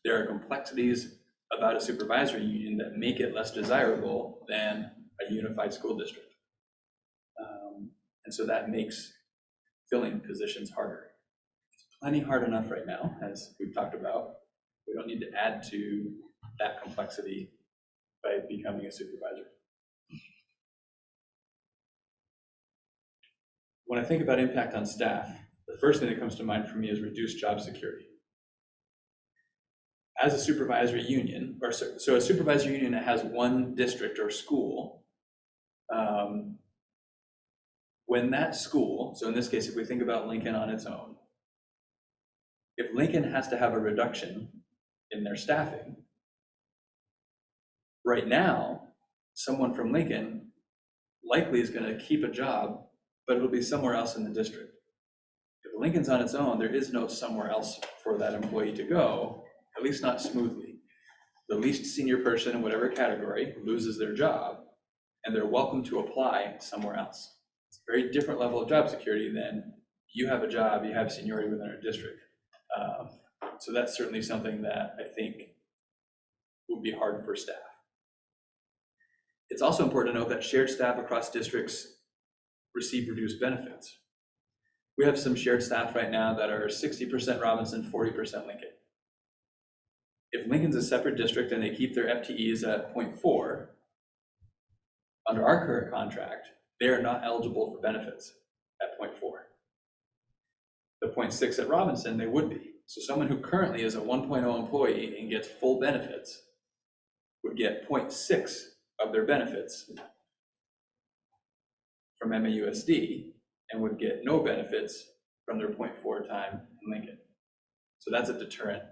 there are complexities about a supervisory union that make it less desirable than a unified school district. And so that makes filling positions harder. It's plenty hard enough right now, as we've talked about. We don't need to add to that complexity by becoming a supervisor. When I think about impact on staff, the first thing that comes to mind for me is reduced job security. As a supervisory union, or so a supervisory union that has one district or school, when that school, so in this case, if we think about Lincoln on its own, if Lincoln has to have a reduction in their staffing, right now, someone from Lincoln likely is going to keep a job, but it'll be somewhere else in the district. If Lincoln's on its own, there is no somewhere else for that employee to go, at least not smoothly. The least senior person in whatever category loses their job, and they're welcome to apply somewhere else. It's a very different level of job security than you have a job, you have seniority within our district. So that's certainly something that I think would be hard for staff. It's also important to note that shared staff across districts receive reduced benefits. We have some shared staff right now that are 60% Robinson, 40% Lincoln. If Lincoln's a separate district and they keep their FTEs at 0.4, under our current contract, they are not eligible for benefits at 0.4. The 0.6 at Robinson, they would be. So someone who currently is a 1.0 employee and gets full benefits would get 0.6 of their benefits from MAUSD and would get no benefits from their 0.4 time in Lincoln. So that's a deterrent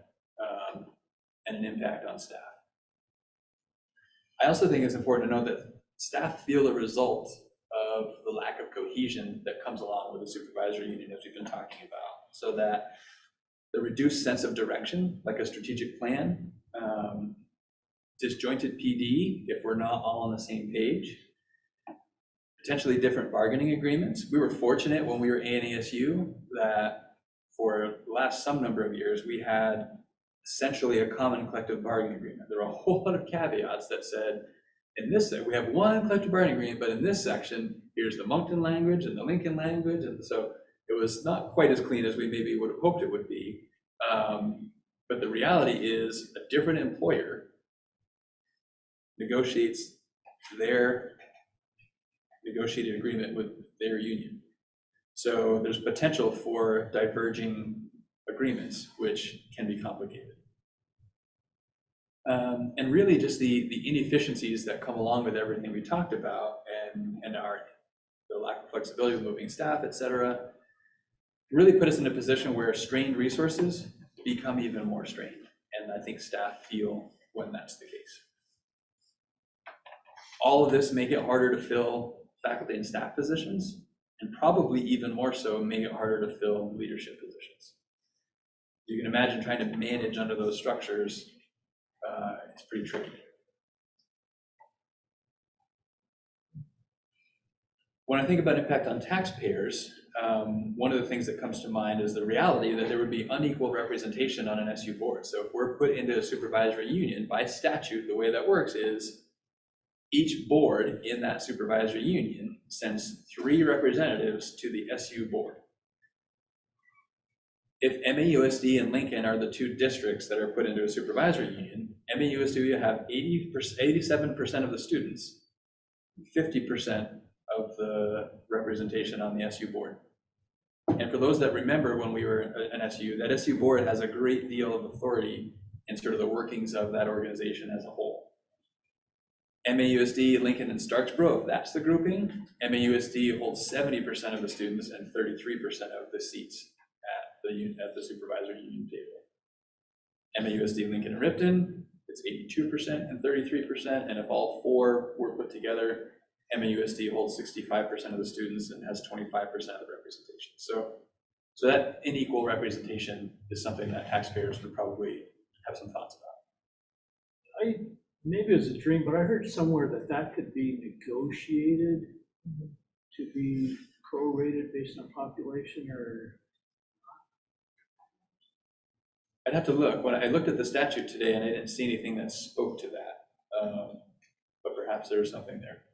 and an impact on staff. I also think it's important to note that staff feel the result of the lack of cohesion that comes along with the supervisory union, as we've been talking about. So that the reduced sense of direction, like a strategic plan, disjointed PD if we're not all on the same page, potentially different bargaining agreements. We were fortunate when we were ANASU that for the last some number of years, we had essentially a common collective bargaining agreement. There were a whole lot of caveats that said, in this, we have one collective bargaining agreement, but in this section, here's the Moncton language and the Lincoln language. And so it was not quite as clean as we maybe would have hoped it would be. But the reality is a different employer negotiates their negotiated agreement with their union. So there's potential for diverging agreements, which can be complicated. And really just the inefficiencies that come along with everything we talked about and the lack of flexibility of moving staff, et cetera, really put us in a position where strained resources become even more strained. And I think staff feel when that's the case. All of this make it harder to fill faculty and staff positions, and probably even more so make it harder to fill leadership positions. You can imagine trying to manage under those structures, it's pretty tricky. when I think about impact on taxpayers, one of the things that comes to mind is the reality that there would be unequal representation on an SU board. So if we're put into a supervisory union, by statute, the way that works is each board in that supervisory union sends 3 representatives to the SU board. If MAUSD and Lincoln are the 2 districts that are put into a supervisory union, MAUSD will have 87% of the students, 50% of the representation on the SU board. And for those that remember when we were an SU, that SU board has a great deal of authority in sort of the workings of that organization as a whole. MAUSD, Lincoln, and Starks Grove, that's the grouping. MAUSD holds 70% of the students and 33% of the seats at the supervisory union table. MAUSD, Lincoln, and Ripton, it's 82% and 33%, and if all 4 were put together, MAUSD holds 65% of the students and has 25% of the representation. So that unequal representation is something that taxpayers would probably have some thoughts about. Maybe it was a dream, but I heard somewhere that could be negotiated to be prorated based on population, or? I'd have to look. When I looked at the statute today, and I didn't see anything that spoke to that, but perhaps there's something there.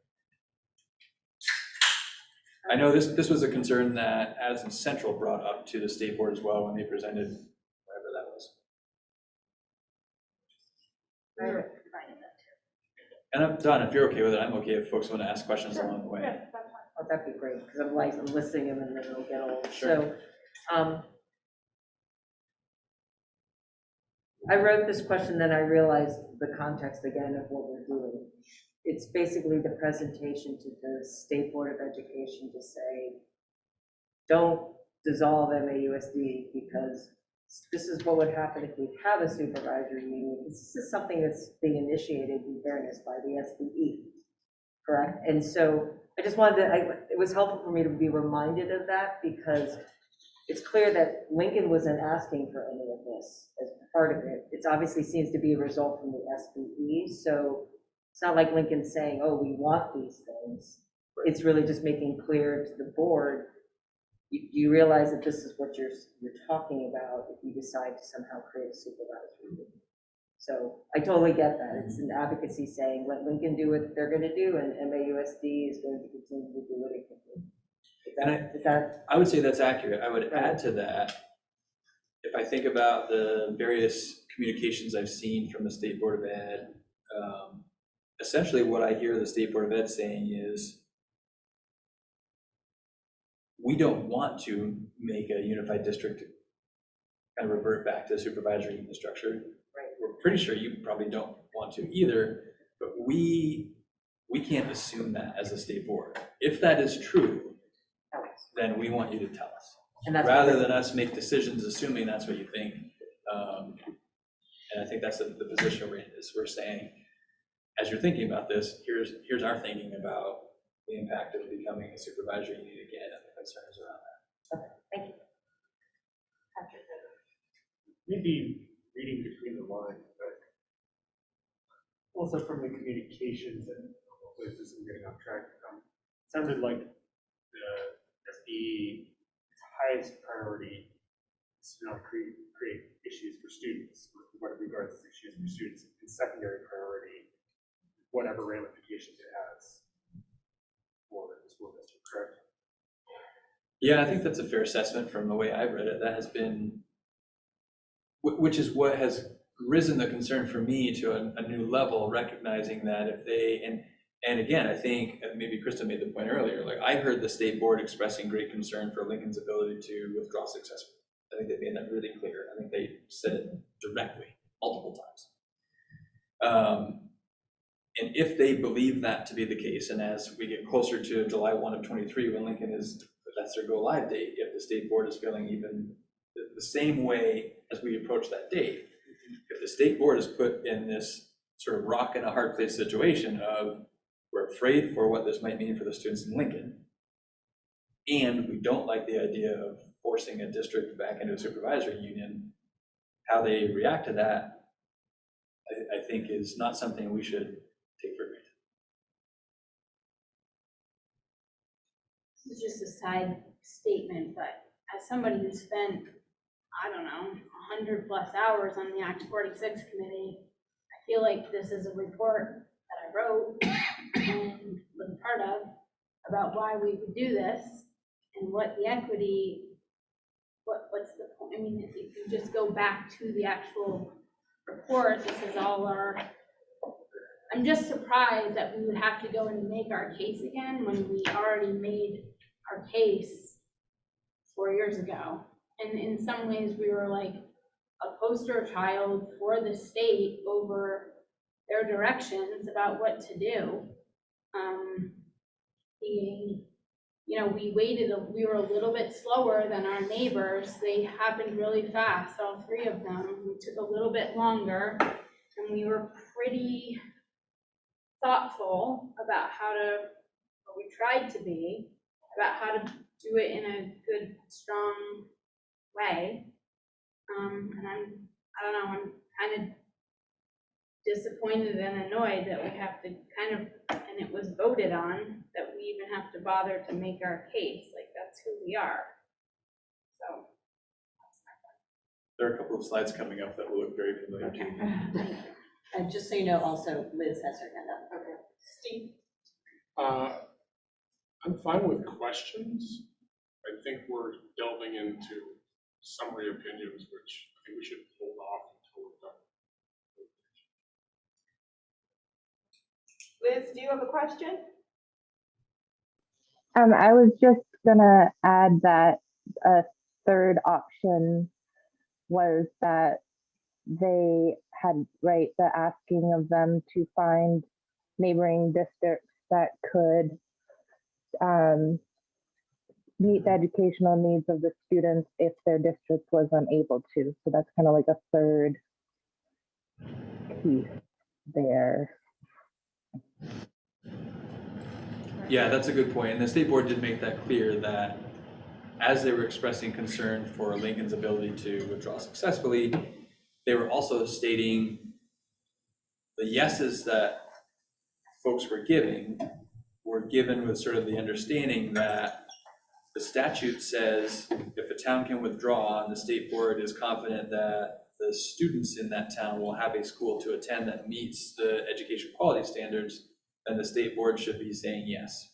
I know this was a concern that Addison Central brought up to the state board as well when they presented whatever that was. And I'm done. If you're okay with it, I'm okay if folks want to ask questions along the way. Oh, that'd be great, because I'm listing them and then it'll get old. Sure. So, I wrote this question, then I realized the context again of what we're doing. It's basically the presentation to the State Board of Education to say, don't dissolve MAUSD because this is what would happen if we have a supervisory union. This is something that's being initiated in fairness by the SBE, correct? And so I just wanted to, it was helpful for me to be reminded of that because it's clear that Lincoln wasn't asking for any of this as part of it. It obviously seems to be a result from the SBE. So it's not like Lincoln's saying, oh, we want these things. It's really just making clear to the board, you realize that this is what you're talking about if you decide to somehow create a supervisory union. So I totally get that. It's an advocacy saying, let Lincoln do what they're going to do, and MAUSD is going to continue to do what it can do. I would say that's accurate. I would add to that, if I think about the various communications I've seen from the State Board of Ed, essentially what I hear the State Board of Ed saying is, we don't want to make a unified district kind of revert back to the supervisory union structure. Right. We're pretty sure you probably don't want to either, but we can't assume that as a state board. If that is true, then we want you to tell us, and that's rather than us make decisions assuming that's what you think. And I think that's the position we're in, is we're saying, as you're thinking about this, here's our thinking about the impact of becoming a supervisory union again and the concerns around that. Okay, thank you. Maybe reading between the lines, but also from the communications and places I'm getting off track. Sounded like the highest priority is to not create issues for students, with what regards to issues for students, and secondary priority, whatever ramifications it has for the school district, correct? Yeah, I think that's a fair assessment from the way I've read it. That has been, which is what has risen the concern for me to a new level, recognizing that if they, and again, I think maybe Krista made the point earlier, like I heard the state board expressing great concern for Lincoln's ability to withdraw successfully. I think they made that really clear. I think they said it directly, multiple times. And if they believe that to be the case, and as we get closer to July 1 of 23, when Lincoln that's their go live date, if the state board is feeling even the same way as we approach that date, if the state board is put in this sort of rock and a hard place situation of, we're afraid for what this might mean for the students in Lincoln, and we don't like the idea of forcing a district back into a supervisory union, how they react to that, I think is not something we should take for granted. it's just a side statement, but as somebody who spent, I don't know, 100+ hours on the Act 46 committee, I feel like this is a report that I wrote and was part of about why we would do this and what the equity, what's the point? I mean, if you just go back to the actual report, this is all our, I'm just surprised that we would have to go and make our case again when we already made our case 4 years ago. And in some ways, we were like a poster child for the state over their directions about what to do. Being, you know, we were a little bit slower than our neighbors. They happened really fast, all three of them. We took a little bit longer, and we were pretty thoughtful about how to, or we tried to be, about how to do it in a good, strong way. And I don't know, I'm kind of disappointed and annoyed that we have to kind of, and it was voted on, that we even have to bother to make our case, like that's who we are. So. There are a couple of slides coming up that will look very familiar to you. And just so you know, also Liz has her hand up. Okay. Steve? I'm fine with questions. I think we're delving into summary opinions, which I think we should hold off until we're done. Liz, do you have a question? I was just gonna add that a third option was that they had, right, the asking of them to find neighboring districts that could meet the educational needs of the students if their district was unable to. So that's kind of like a third piece there. Yeah, that's a good point. And the state board did make that clear that as they were expressing concern for Lincoln's ability to withdraw successfully, they were also stating the yeses that folks were given with sort of the understanding that the statute says if a town can withdraw and the state board is confident that the students in that town will have a school to attend that meets the education quality standards, then the state board should be saying yes.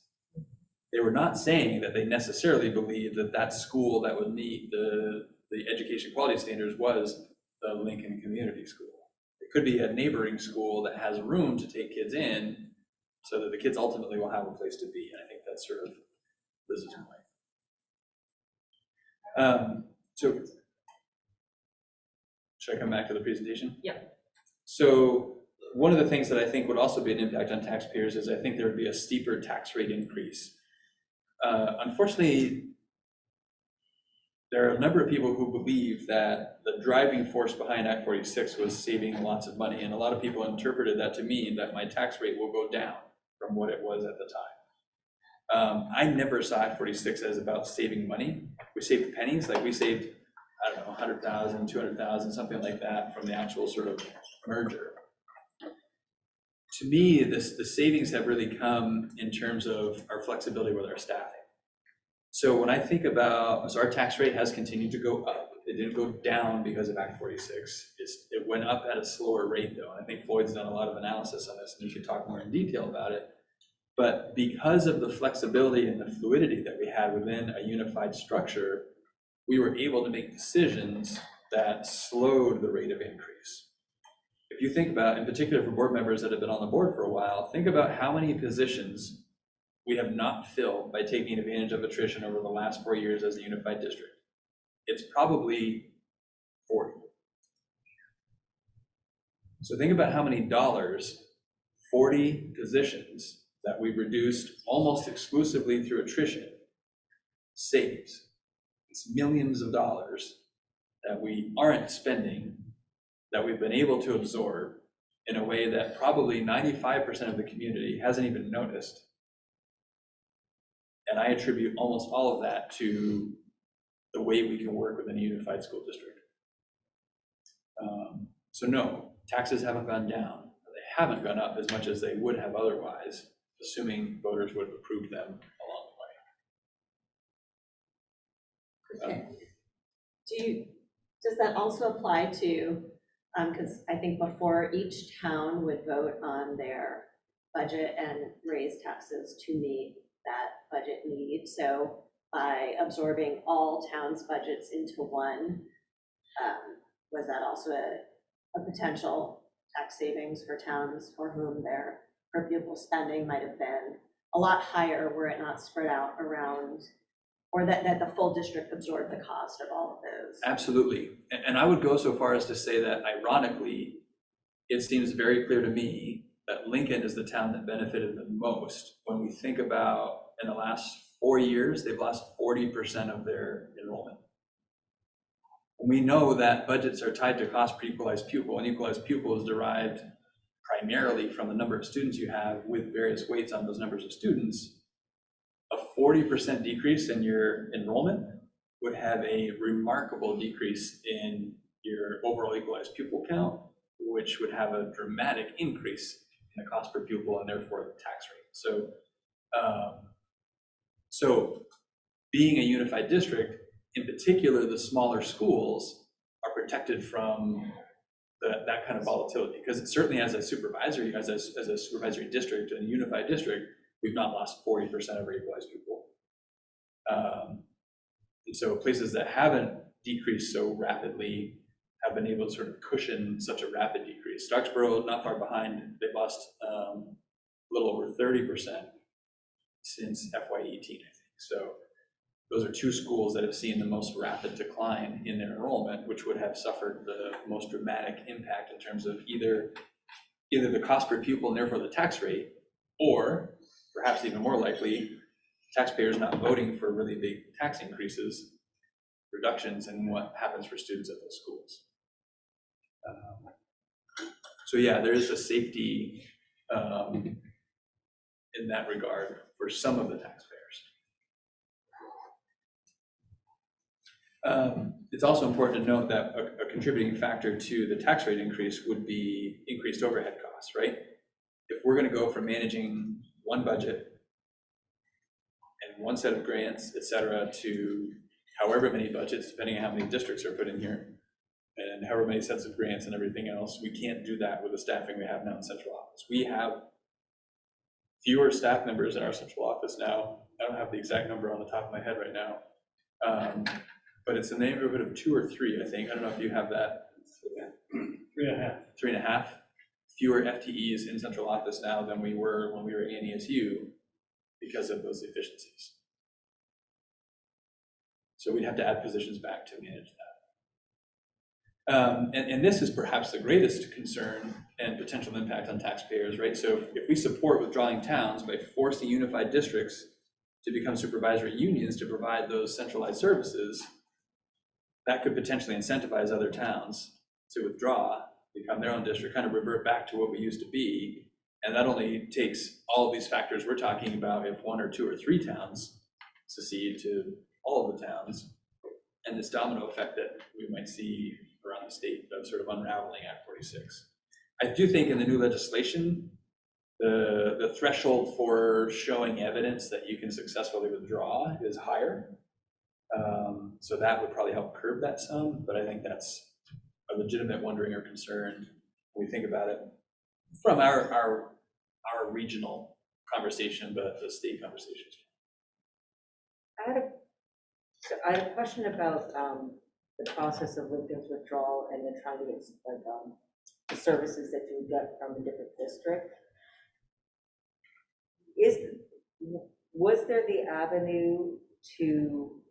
They were not saying that they necessarily believed that that school that would meet the education quality standards was the Lincoln Community School. It could be a neighboring school that has room to take kids in so that the kids ultimately will have a place to be. And I think that's sort of Liz's point. So should I come back to the presentation? Yeah. So one of the things that I think would also be an impact on taxpayers is I think there would be a steeper tax rate increase. Unfortunately, there are a number of people who believe that the driving force behind Act 46 was saving lots of money, and a lot of people interpreted that to mean that my tax rate will go down from what it was at the time. I never saw Act 46 as about saving money. We saved pennies, like we saved, I don't know, 100,000, 200,000, something like that from the actual sort of merger. To me, the savings have really come in terms of our flexibility with our staffing. So when I think about, so our tax rate has continued to go up. It didn't go down because of Act 46. It went up at a slower rate though. And I think Floyd's done a lot of analysis on this and he could talk more in detail about it. But because of the flexibility and the fluidity that we had within a unified structure, we were able to make decisions that slowed the rate of increase. If you think about, in particular for board members that have been on the board for a while, think about how many positions we have not filled by taking advantage of attrition over the last 4 years as a unified district. It's probably 40. So think about how many dollars 40 positions that we've reduced almost exclusively through attrition saves. It's millions of dollars that we aren't spending, that we've been able to absorb in a way that probably 95% of the community hasn't even noticed. And I attribute almost all of that to the way we can work within a unified school district. So no, taxes haven't gone down. They haven't gone up as much as they would have otherwise, assuming voters would have approved them along Okay. Does that also apply to, because I think before each town would vote on their budget and raise taxes to meet that budget need. So by absorbing all towns' budgets into one, was that also a potential tax savings for towns for whom their per pupil spending might have been a lot higher were it not spread out around, or that the full district absorbed the cost of all of those? Absolutely. And I would go so far as to say that ironically, it seems very clear to me that Lincoln is the town that benefited the most. When we think about in the last 4 years, they've lost 40% of their enrollment. We know that budgets are tied to cost per equalized pupil, and equalized pupil is derived primarily from the number of students you have with various weights on those numbers of students. A 40% decrease in your enrollment would have a remarkable decrease in your overall equalized pupil count, which would have a dramatic increase in the cost per pupil and therefore the tax rate. So being a unified district, in particular, the smaller schools are protected from that kind of volatility, because it certainly as a supervisory district and a unified district, we've not lost 40% of our equalized pupil. And so places that haven't decreased so rapidly have been able to sort of cushion such a rapid decrease. Starksboro, not far behind, they've lost a little over 30% since FY18, I think. So those are two schools that have seen the most rapid decline in their enrollment, which would have suffered the most dramatic impact in terms of either the cost per pupil and therefore the tax rate, or perhaps even more likely, taxpayers not voting for really big tax increases, reductions in what happens for students at those schools. So yeah, there is a safety in that regard for some of the taxpayers. It's also important to note that a contributing factor to the tax rate increase would be increased overhead costs, right? If we're going to go from managing one budget and one set of grants, et cetera, to however many budgets, depending on how many districts are put in here, and however many sets of grants and everything else, we can't do that with the staffing we have now in central office. We have fewer staff members in our central office now. I don't have the exact number on the top of my head right now. But it's in the neighborhood of 2 or 3, I think. I don't know if you have that. 3.5. 3.5 fewer FTEs in central office now than we were when we were at NESU because of those efficiencies. So we'd have to add positions back to manage that. And this is perhaps the greatest concern and potential impact on taxpayers, right? So if we support withdrawing towns by forcing unified districts to become supervisory unions to provide those centralized services, that could potentially incentivize other towns to withdraw, become their own district, kind of revert back to what we used to be. And that only takes all of these factors we're talking about if 1 or 2 or 3 towns secede to all of the towns, and this domino effect that we might see around the state of sort of unraveling Act 46. I do think in the new legislation, the threshold for showing evidence that you can successfully withdraw is higher. So that would probably help curb that some, but I think that's a legitimate wondering or concern when we think about it from our regional conversation, but the state conversations. I had a question about the process of Lincoln's withdrawal and then trying to get the services that you get from a different district. Was there the avenue to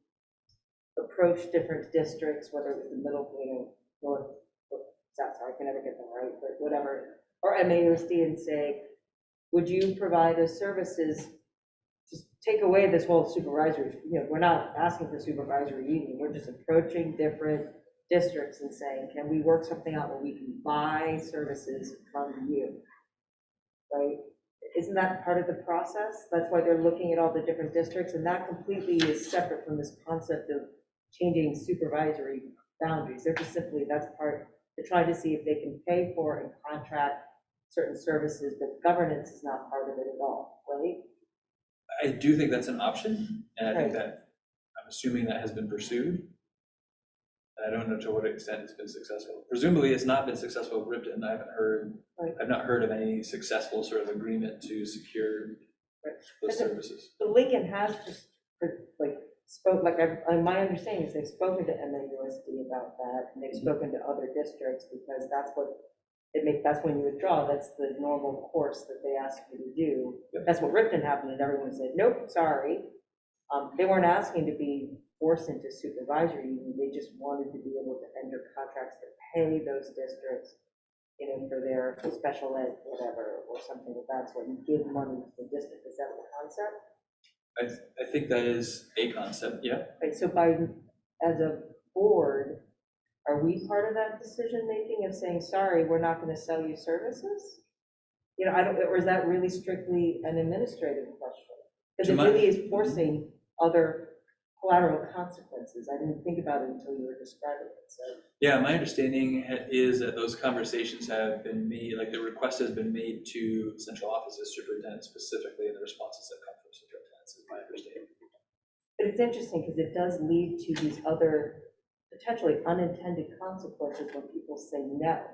approach different districts, whether it was the middle, north, south, sorry, I can never get them right, but whatever, or MAUSD, and say, would you provide those services? Just take away this whole supervisory, we're not asking for supervisory union, we're just approaching different districts and saying, can we work something out where we can buy services from you, right? Isn't that part of the process? That's why they're looking at all the different districts, and that completely is separate from this concept of changing supervisory boundaries. They're just simply, that's part, they're trying to see if they can pay for and contract certain services, but governance is not part of it at all, right? I do think that's an option, and I think that I'm assuming that has been pursued. And I don't know to what extent it's been successful. Presumably, it's not been successful with Ripton. I've not heard of any successful sort of agreement to secure those services. The Lincoln has just, like, my understanding is they've spoken to MAUSD about that, and they've spoken to other districts, because that's when you withdraw, that's the normal course that they ask you to do. Yep. That's what Ripton happened, and everyone said, nope, sorry. They weren't asking to be forced into supervisory union, they just wanted to be able to enter contracts to pay those districts, you know, for their special ed, whatever, or something of that sort, and give money to the district. Is that the concept? I think that is a concept, yeah. Right, so as a board, are we part of that decision-making of saying, sorry, we're not gonna sell you services? You know, or is that really strictly an administrative question? Because it really is forcing other collateral consequences. I didn't think about it until you were describing it, so. Yeah, my understanding is that those conversations have been made, like the request has been made to central offices, superintendent specifically, and the responses that come from superintendents is my understanding. But it's interesting because it does lead to these other potentially unintended consequences when people say no,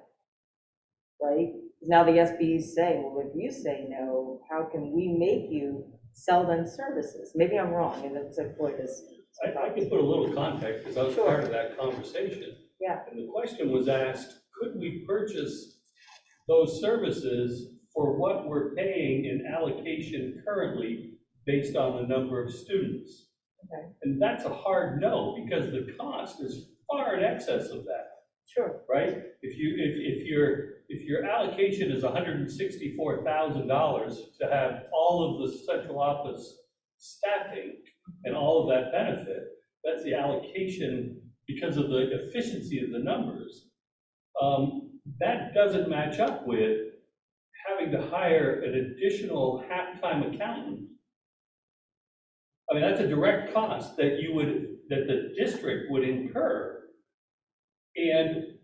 right? Now the SB is saying, well, if you say no, how can we make you sell them services? Maybe I'm wrong, and that's a point is. I can put a little context, because I was part of that conversation. Yeah. And the question was asked, could we purchase those services for what we're paying in allocation currently based on the number of students? Okay. And that's a hard no, because the cost is far in excess of that. Sure. Right? If your allocation is $164,000 to have all of the central office staffing and all of that benefit, that's the allocation because of the efficiency of the numbers. That doesn't match up with having to hire an additional half-time accountant. I mean, that's a direct cost that the district would incur. And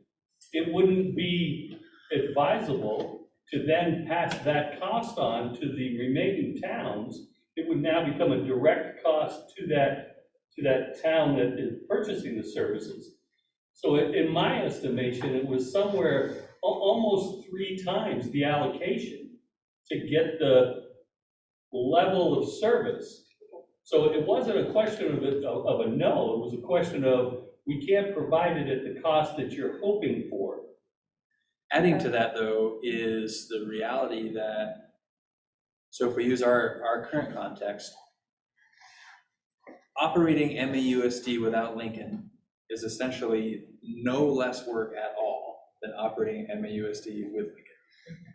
it wouldn't be advisable to then pass that cost on to the remaining towns. It would now become a direct cost to that town that is purchasing the services. So in my estimation, it was somewhere almost 3 times the allocation to get the level of service. So it wasn't a question of a no, it was a question of, we can't provide it at the cost that you're hoping for. Adding to that, though, is the reality that, so if we use our current context, operating MAUSD without Lincoln is essentially no less work at all than operating MAUSD with Lincoln.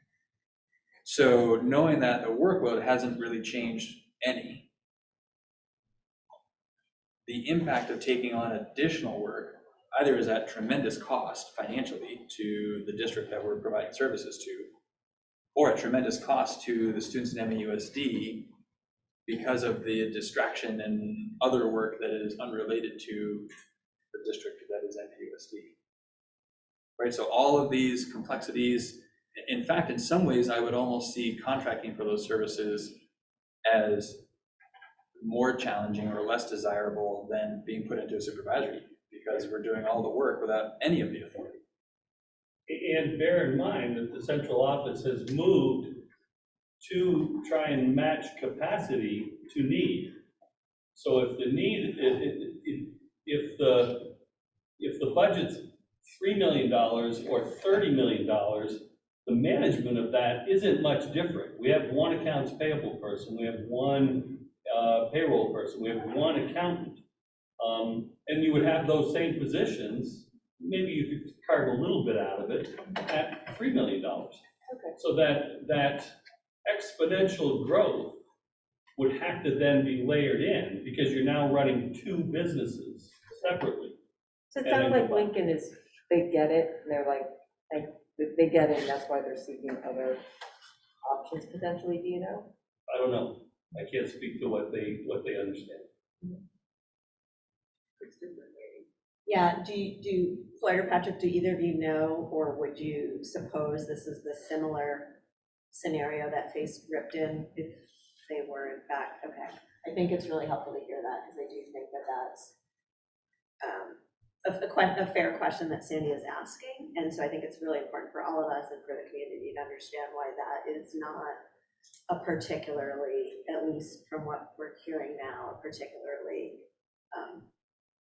So knowing that the workload hasn't really changed any, the impact of taking on additional work either is at tremendous cost financially to the district that we're providing services to, or at tremendous cost to the students in MAUSD because of the distraction and other work that is unrelated to the district that is MAUSD. Right, so all of these complexities, in fact, in some ways, I would almost see contracting for those services as more challenging or less desirable than being put into a supervisory, because we're doing all the work without any of the authority. And bear in mind that the central office has moved to try and match capacity to need. So if the need, if the budget's $3 million or $30 million, the management of that isn't much different. We have one accounts payable person, we have one payroll person, we have one accountant. And you would have those same positions, maybe you could carve a little bit out of it at $3 million. Okay. So that exponential growth would have to then be layered in, because you're now running 2 businesses separately. So it sounds like Lincoln is, they get it, and they're like, they get it, and that's why they're seeking other options potentially, do you know? I don't know. I can't speak to what they understand. Yeah, do Floyd or Patrick, do either of you know, or would you suppose this is the similar scenario that faced Ripton if they were in fact, okay. I think it's really helpful to hear that, because I do think that that's a fair question that Sandy is asking. And so I think it's really important for all of us and for the community to understand why that is not a particularly, at least from what we're hearing now, a particularly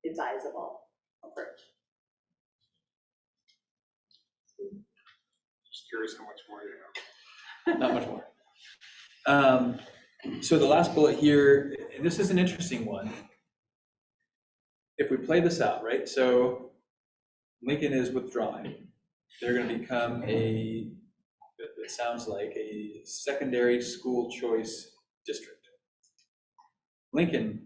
advisable approach. Just curious how much more you have. Not much more. So the last bullet here, and this is an interesting one. If we play this out, right? So Lincoln is withdrawing. They're going to become it sounds like a secondary school choice district. Lincoln,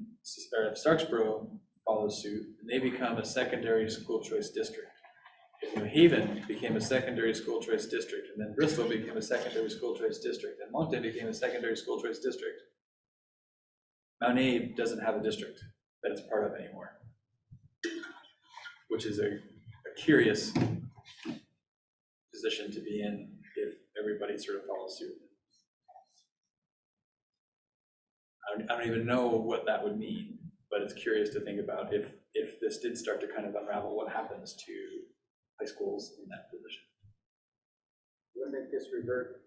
or Starksboro follows suit, and they become a secondary school choice district. If New Haven became a secondary school choice district, and then Bristol became a secondary school choice district, and Moncton became a secondary school choice district, Mount Abe doesn't have a district that it's part of anymore, which is a curious position to be in if everybody sort of follows suit. I don't even know what that would mean, but it's curious to think about if this did start to kind of unravel, what happens to high schools in that position. Wouldn't this revert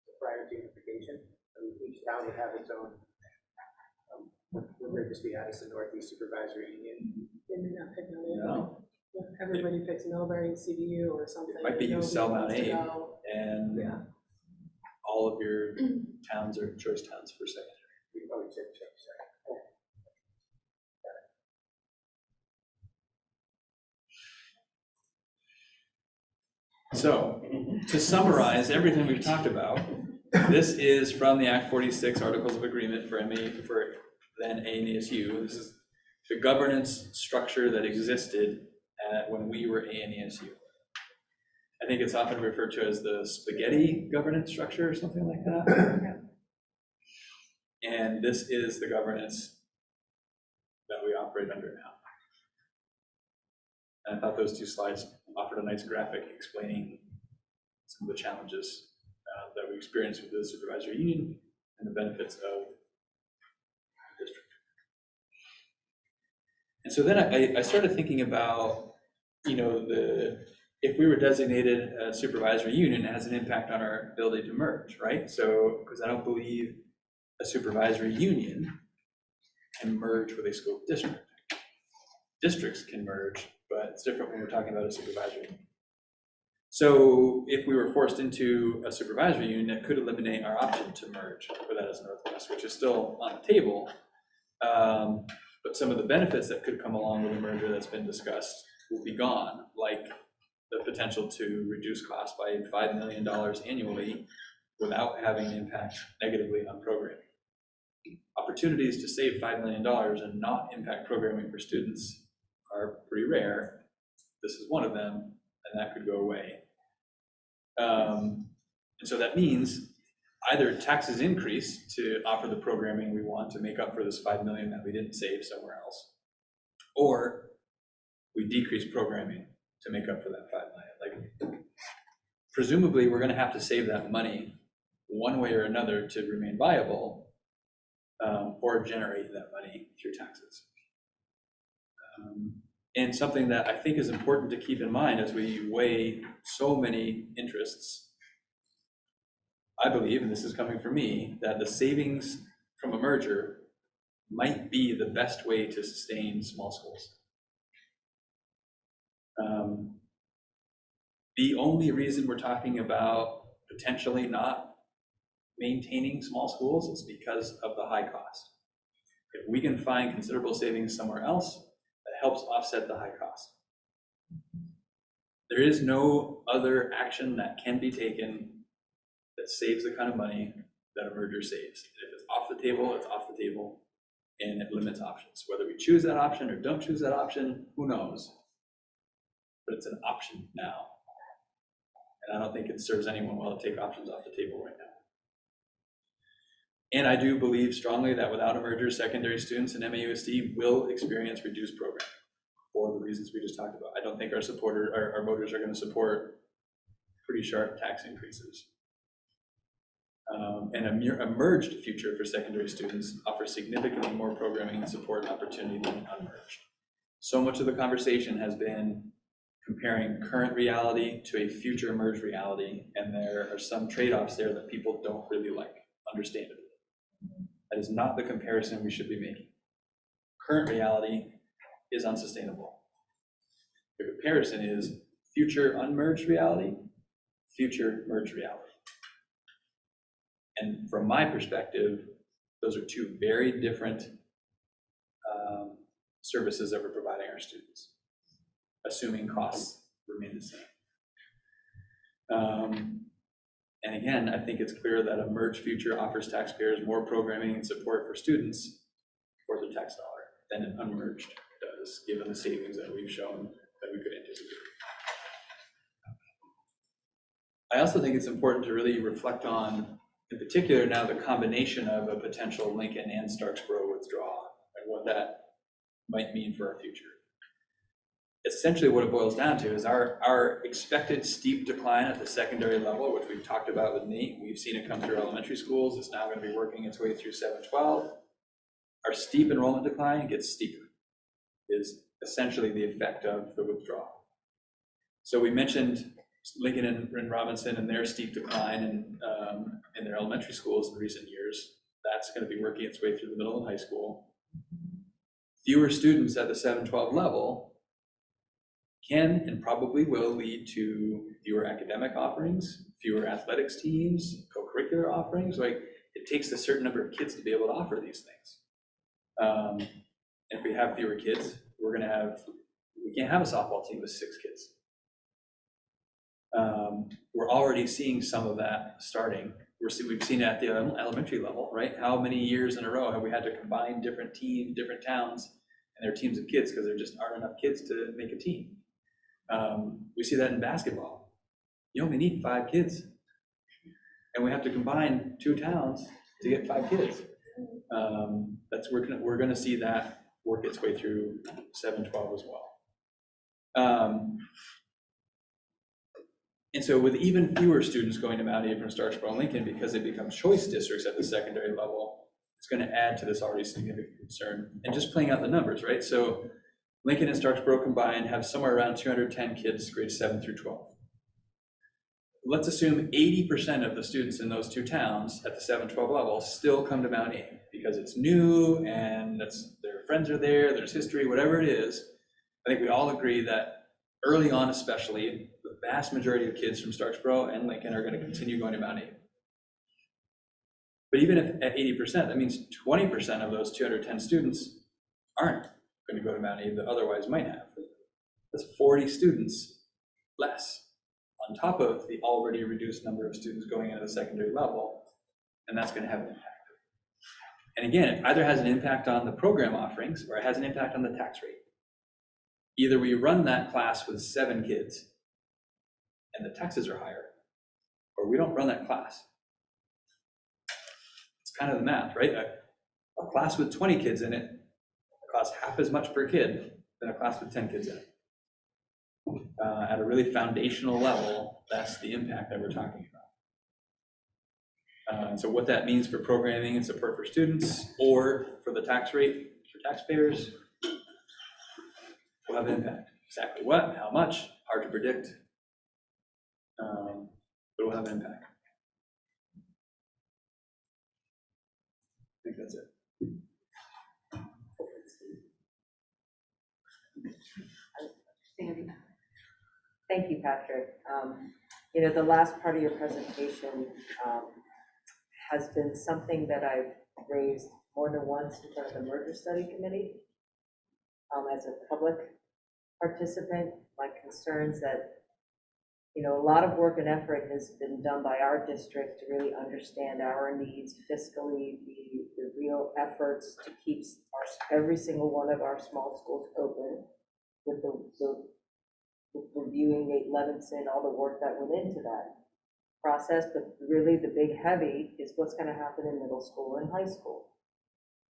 to prior to unification? I mean, each town would have its own, wouldn't there just be Addison Northeast Supervisory Union? They may not pick Mount Abe. No, Yeah, everybody picks Millbury and CDU or something. it might be you Nobody sell Mount wants to Abe, go. and Yeah. all of your towns are choice towns for secondary. We probably check, sorry. So, to summarize everything we've talked about, this is from the Act 46 Articles of Agreement for then ANESU. This is the governance structure that existed when we were ANESU. I think it's often referred to as the spaghetti governance structure or something like that. And this is the governance that we operate under now. And I thought those two slides offered a nice graphic explaining some of the challenges that we experience with the supervisory union and the benefits of the district. And so then I started thinking about, if we were designated a supervisory union, it has an impact on our ability to merge, right? So, because I don't believe a supervisory union can merge with a school district. Districts can merge, but it's different when we're talking about a supervisory union. So if we were forced into a supervisory union, that could eliminate our option to merge with Addison Northwest, which is still on the table. But some of the benefits that could come along with a merger that's been discussed will be gone, like the potential to reduce costs by $5 million annually without having an impact negatively on programming. Opportunities to save $5 million and not impact programming for students are pretty rare. This is one of them, and that could go away. And so that means either taxes increase to offer the programming we want to make up for this $5 million that we didn't save somewhere else, or we decrease programming to make up for that $5 million. Like, presumably, we're going to have to save that money one way or another to remain viable, or generate that money through taxes. And something that I think is important to keep in mind as we weigh so many interests, I believe, and this is coming from me, that the savings from a merger might be the best way to sustain small schools. The only reason we're talking about potentially not maintaining small schools is because of the high cost. If we can find considerable savings somewhere else, that helps offset the high cost. There is no other action that can be taken that saves the kind of money that a merger saves. If it's off the table, it's off the table, and it limits options. Whether we choose that option or don't choose that option, who knows? But it's an option now. And I don't think it serves anyone well to take options off the table right now. And I do believe strongly that without a merger, secondary students in MAUSD will experience reduced programming for the reasons we just talked about. I don't think our voters are going to support pretty sharp tax increases. And a merged future for secondary students offers significantly more programming and support opportunity than unmerged. So much of the conversation has been comparing current reality to a future emerged reality, and there are some trade-offs there that people don't really like, understandably. That is not the comparison we should be making. Current reality is unsustainable. The comparison is future unmerged reality, future merged reality. And from my perspective, those are two very different services that we're providing our students, assuming costs remain the same. And again, I think it's clear that a merged future offers taxpayers more programming and support for students for the tax dollar than an unmerged does, given the savings that we've shown that we could anticipate. I also think it's important to really reflect on, in particular now, the combination of a potential Lincoln and Starksboro withdrawal and what that might mean for our future. Essentially what it boils down to is our expected steep decline at the secondary level, which we've talked about with Nate. We've seen it come through elementary schools. It's now going to be working its way through 7-12. Our steep enrollment decline gets steeper, is essentially the effect of the withdrawal. So we mentioned Lincoln and Robinson and their steep decline in their elementary schools in recent years. That's going to be working its way through the middle of high school. Fewer students at the 7-12 level can and probably will lead to fewer academic offerings, fewer athletics teams, co-curricular offerings. Like, it takes a certain number of kids to be able to offer these things. And if we have fewer kids, we can't have a softball team with 6 kids. We're already seeing some of that starting. We've seen it at the elementary level, right? How many years in a row have we had to combine different teams, different towns, and their teams of kids because there just aren't enough kids to make a team? We see that in basketball. You only need 5 kids, and we have to combine 2 towns to get 5 kids. We're going to see that work its way through 7-12 as well. And so with even fewer students going to Mount Abram, Starksboro, and Lincoln, because they become choice districts at the secondary level, it's going to add to this already significant concern. And just playing out the numbers, right? So Lincoln and Starksboro combined have somewhere around 210 kids grades 7 through 12. Let's assume 80% of the students in those 2 towns at the 7-12 level still come to Mount Aim because it's new and their friends are there, there's history, whatever it is. I think we all agree that early on especially, the vast majority of kids from Starksboro and Lincoln are going to continue going to Mount Aim. But even if at 80%, that means 20% of those 210 students aren't going to go to Mount Aim that otherwise might have. That's 40 students less on top of the already reduced number of students going into the secondary level, and that's going to have an impact. And again, it either has an impact on the program offerings or it has an impact on the tax rate. Either we run that class with 7 kids and the taxes are higher, or we don't run that class. It's kind of the math, right? A class with 20 kids in it costs half as much per kid than a class with 10 kids in it. At a really foundational level, that's the impact that we're talking about. And so what that means for programming and support for students or for the tax rate for taxpayers will have an impact. Exactly what, how much, hard to predict, but it will have an impact. I think that's it. Sandy. Thank you, Patrick. The last part of your presentation has been something that I've raised more than once in front of the merger study committee. As a public participant, my concerns that, a lot of work and effort has been done by our district to really understand our needs fiscally, the real efforts to keep every single one of our small schools open, with the reviewing Nate Levinson, all the work that went into that process, but really the big heavy is what's going to happen in middle school and high school.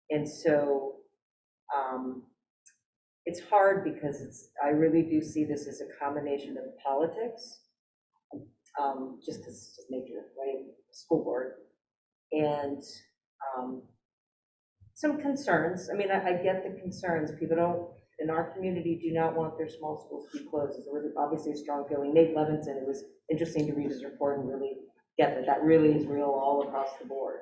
And so it's hard because I really do see this as a combination of politics, just because it's just nature, right? School board, and some concerns. I mean, I get the concerns. People don't, in our community do not want their small schools to be closed. It's really obviously a strong feeling. Nate Levinson, it was interesting to read his report and really get that really is real all across the board.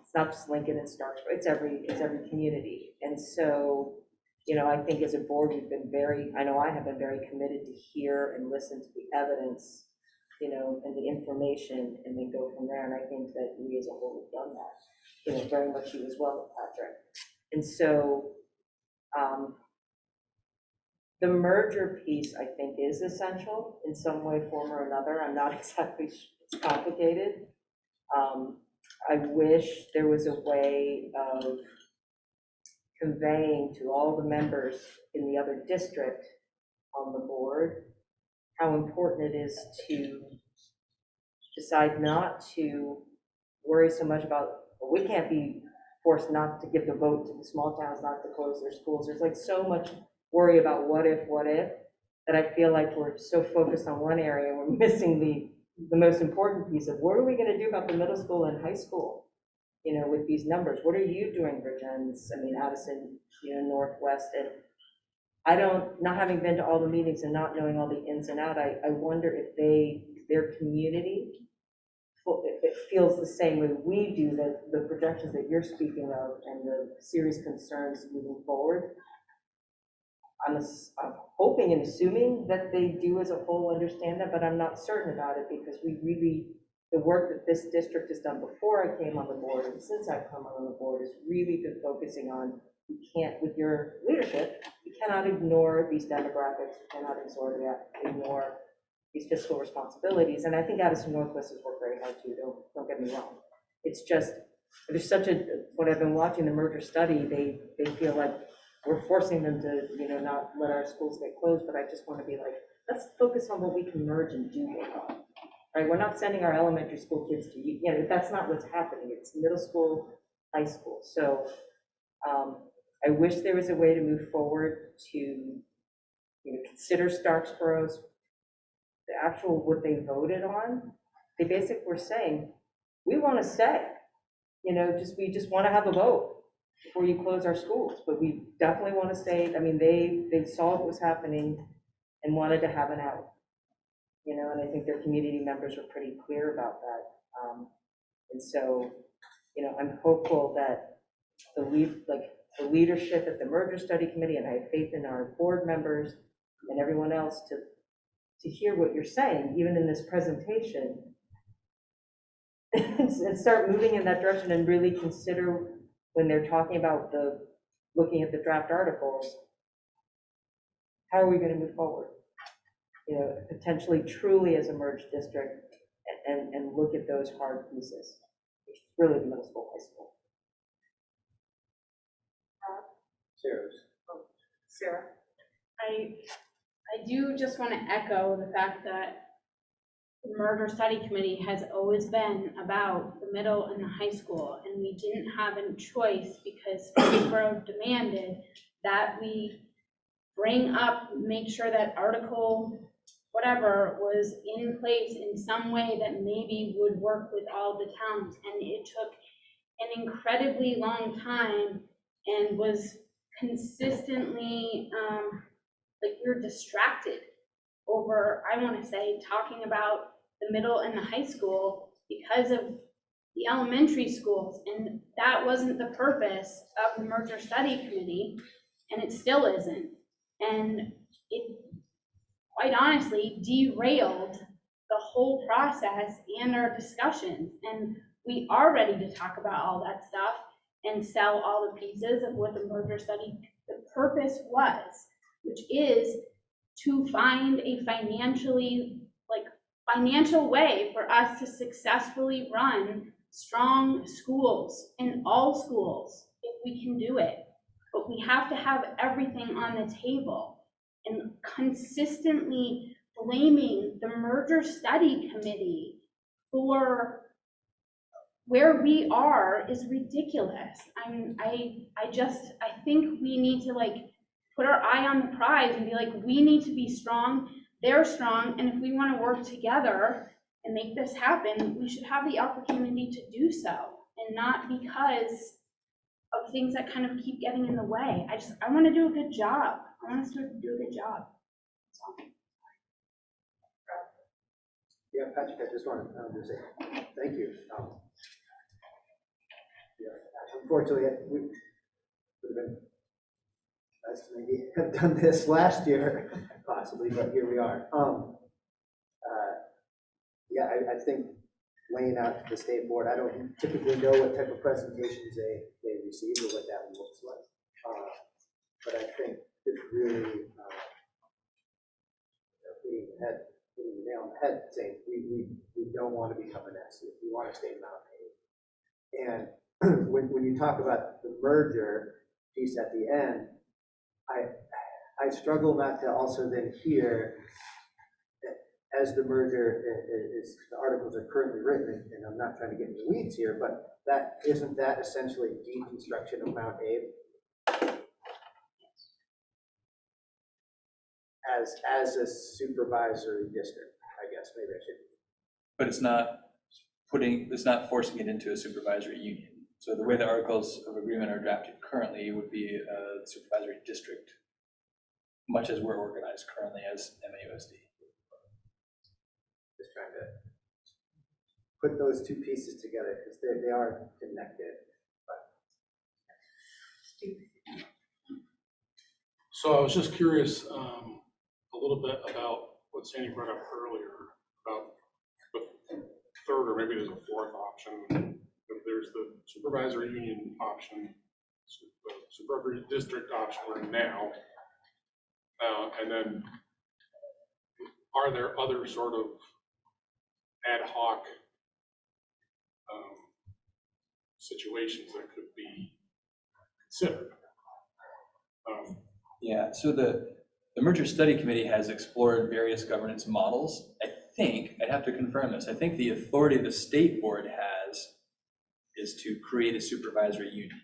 It's not just Lincoln and Starksboro, it's every community. And so, you know, I think as a board, we've been I know I have been very committed to hear and listen to the evidence, you know, and the information, and then go from there. And I think that we as a whole have done that, you know, very much you as well, Patrick. And so, the merger piece, I think, is essential in some way, form, or another. I'm not exactly sure. It's complicated. I wish there was a way of conveying to all the members in the other district on the board how important it is to decide not to worry so much about, well, we can't be forced not to give the vote to the small towns not to close their schools. There's like so much worry about what if, that I feel like we're so focused on one area, we're missing the most important piece of what are we going to do about the middle school and high school, you know, with these numbers. What are you doing, Virgins? I mean, Addison, you know, Northwest, and not having been to all the meetings and not knowing all the ins and outs, I wonder if their community, if it feels the same way we do, that the projections that you're speaking of and the serious concerns moving forward. I'm hoping and assuming that they do as a whole understand that, but I'm not certain about it, because the work that this district has done before I came on the board and since I've come on the board has really been focusing on, with your leadership, you cannot ignore these demographics, you cannot ignore these fiscal responsibilities. And I think Addison Northwest has worked very hard too, don't get me wrong. It's just, there's when I've been watching the merger study, they feel like we're forcing them to, you know, not let our schools get closed, but I just want to be like, let's focus on what we can merge and do well. Right? We're not sending our elementary school kids to, you know, that's not what's happening. It's middle school, high school. So I wish there was a way to move forward to, you know, consider Starksboro's, the actual, what they voted on. They basically were saying, we want to stay, you know, we just want to have a vote before you close our schools, but we definitely want to stay. I mean, they saw what was happening and wanted to have an out, you know, and I think their community members were pretty clear about that. And so, you know, I'm hopeful that the leadership at the merger study committee, and I have faith in our board members and everyone else to hear what you're saying, even in this presentation, and start moving in that direction and really consider, when they're talking about looking at the draft articles, how are we going to move forward? You know, potentially truly as a merged district, and look at those hard pieces, which is really the middle school, high school. Sarah. I do just want to echo the fact that the merger study committee has always been about the middle and the high school, and we didn't have a choice because Foxborough demanded that we bring up, make sure that article whatever was in place in some way that maybe would work with all the towns. And it took an incredibly long time and was consistently, like, we were distracted over, I want to say, talking about the middle and the high school because of the elementary schools. And that wasn't the purpose of the merger study committee, and it still isn't. And it, quite honestly, derailed the whole process and our discussions. And we are ready to talk about all that stuff and sell all the pieces of what the merger study, the purpose was, which is to find a financial way for us to successfully run strong schools in all schools if we can do it. But we have to have everything on the table, and consistently blaming the merger study committee for where we are is ridiculous. I mean, I think we need to, like, put our eye on the prize and be like, we need to be strong, they're strong, and if we want to work together and make this happen, we should have the opportunity to do so, and not because of things that kind of keep getting in the way. I want to do a good job. I want us to do a good job. So. Yeah, Patrick, I just wanted to say thank you. Yeah, unfortunately, we would have been nice to maybe have done this last year, possibly, but here we are. Yeah, I think laying out to the state board, I don't typically know what type of presentations they receive or what that looks like. But I think it's really hitting the nail on the head, saying we don't want to become an SU. We want to stay Mount A. And when you talk about the merger piece at the end, I struggle not to also then hear, as the merger is, the articles are currently written, and I'm not trying to get into the weeds here, but isn't that essentially deconstruction of Mount Abe as a supervisory district? I guess maybe I should. But it's not forcing it into a supervisory union. So the way the articles of agreement are drafted currently would be a supervisory district, much as we're organized currently as MAUSD. Just trying to put those two pieces together because they are connected. So I was just curious a little bit about what Sandy brought up earlier about the third, or maybe there's a fourth option. There's the supervisory union option, the supervisory district option we're in now, and then are there other sort of ad hoc situations that could be considered? Yeah, so the merger study committee has explored various governance models. I think, I'd have to confirm this, I think the authority the state board has is to create a supervisory union.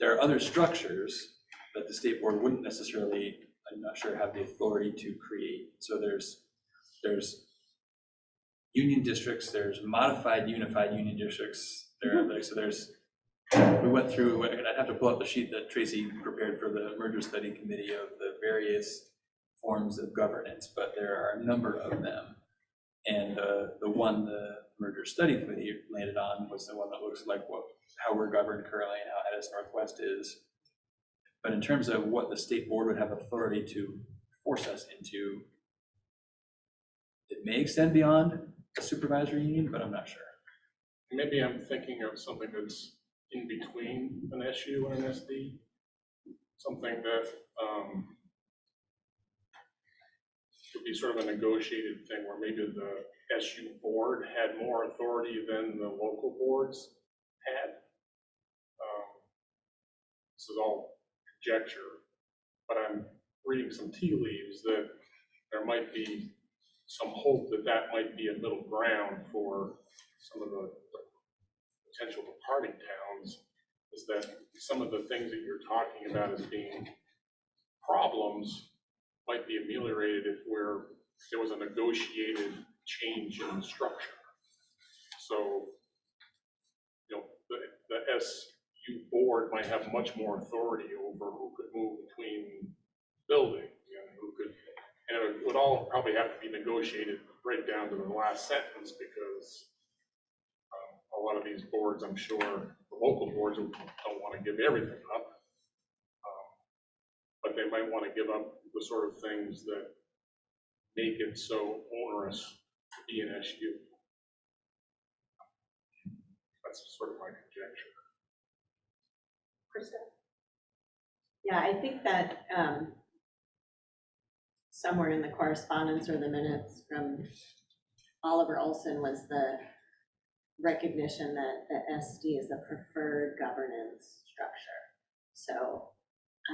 There are other structures that the state board wouldn't necessarily, I'm not sure, have the authority to create. So there's union districts, there's modified unified union districts. We went through, and I'd have to pull up the sheet that Tracy prepared for the merger study committee of the various forms of governance, but there are a number of them. And the one the merger study committee landed on was the one that looks like how we're governed currently and how Addis Northwest is. But in terms of what the state board would have authority to force us into, it may extend beyond a supervisory union, but I'm not sure. Maybe I'm thinking of something that's in between an SU and an SD, something that would be sort of a negotiated thing where maybe the SU board had more authority than the local boards had. This is all conjecture, but I'm reading some tea leaves that there might be some hope that that might be a middle ground for some of the potential departing towns, is that some of the things that you're talking about as being problems might be ameliorated if there was a negotiated change in structure. So, the SU board might have much more authority over who could move between buildings and it would all probably have to be negotiated right down to the last sentence, because a lot of these boards, I'm sure, the local boards don't want to give everything up, but they might want to give up the sort of things that make it so onerous to be an SU. That's sort of my conjecture. Krista? Yeah, I think that somewhere in the correspondence or the minutes from Oliver Olson was the recognition that the SD is the preferred governance structure. So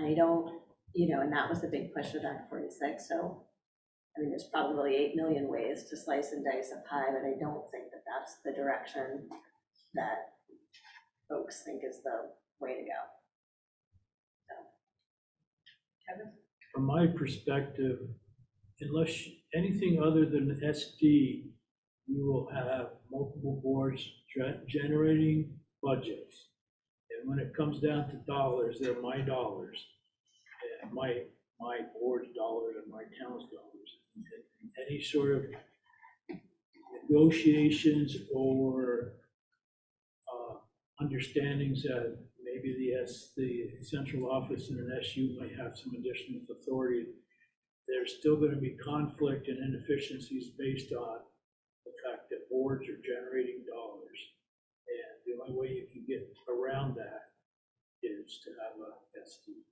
I don't, and that was the big push with Act 46. So, I mean, there's probably 8 million ways to slice and dice a pie, but I don't think that that's the direction that folks think is the way to go. So, Kevin? From my perspective, unless anything other than SD, you will have multiple boards generating budgets. And when it comes down to dollars, they're my dollars, and my board's dollars and my town's dollars. Any sort of negotiations or understandings that maybe the central office in an SU might have some additional authority, there's still going to be conflict and inefficiencies based on the fact that boards are generating dollars. And the only way you can get around that is to have a SD.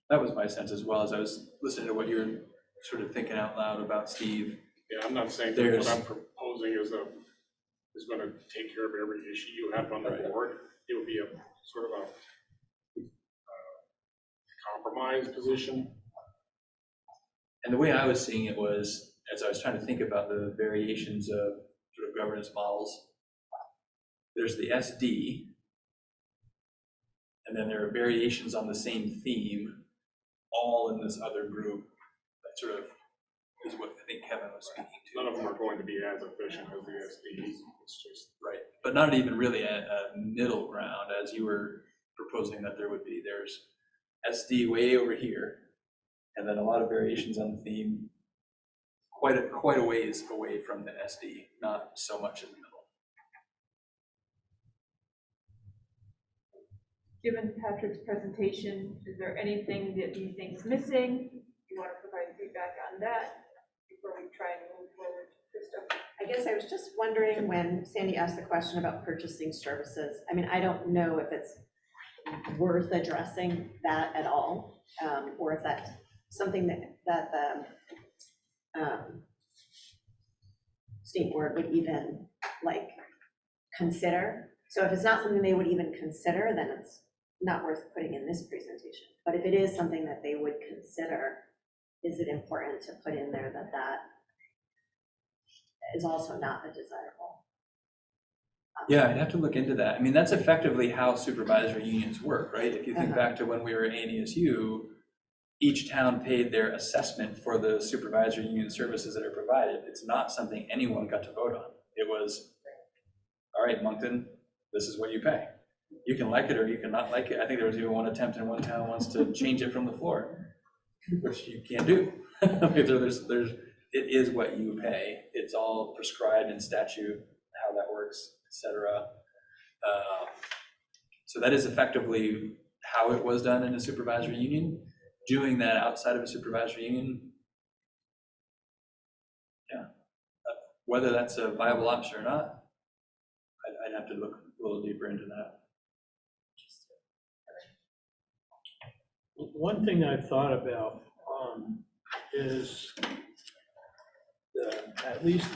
That was my sense as well, as I was listening to what you're sort of thinking out loud about, Steve. Yeah, I'm not saying that There's- what I'm proposing is gonna take care of every issue you have on the Right. board. It would be a sort of a compromise position. And the way I was seeing it was, as I was trying to think about the variations of sort of governance models, there's the SD, and then there are variations on the same theme, all in this other group. That sort of is what I think Kevin was speaking to. None of them are going to be as efficient as the SDs. It's just, Right, but not even really a middle ground, as you were proposing that there would be. There's SD way over here, and then a lot of variations on the theme, quite a ways away from the SD, not so much in the middle. Given Patrick's presentation, is there anything that you think is missing? You want to provide feedback on that before we try and move forward? Krista? I guess I was just wondering when Sandy asked the question about purchasing services. I mean, I don't know if it's worth addressing that at all, or if that's something that the state board would even like consider. So if it's not something they would even consider, then it's not worth putting in this presentation. But if it is something that they would consider, is it important to put in there that that is also not a desirable option? Yeah, I'd have to look into that. I mean, that's effectively how supervisory unions work, right? If you think back to when we were at ANESU, each town paid their assessment for the supervisory union services that are provided. It's not something anyone got to vote on. It was, all right, Moncton, this is what you pay. You can like it or you can not like it. I think there was even one attempt in one town once to change it from the floor, which you can't do. It is what you pay. It's all prescribed in statute, how that works, et cetera. So that is effectively how it was done in a supervisory union. Doing that outside of a supervisory union, yeah. Whether that's a viable option or not, I'd have to look a little deeper into that. One thing that I've thought about is at least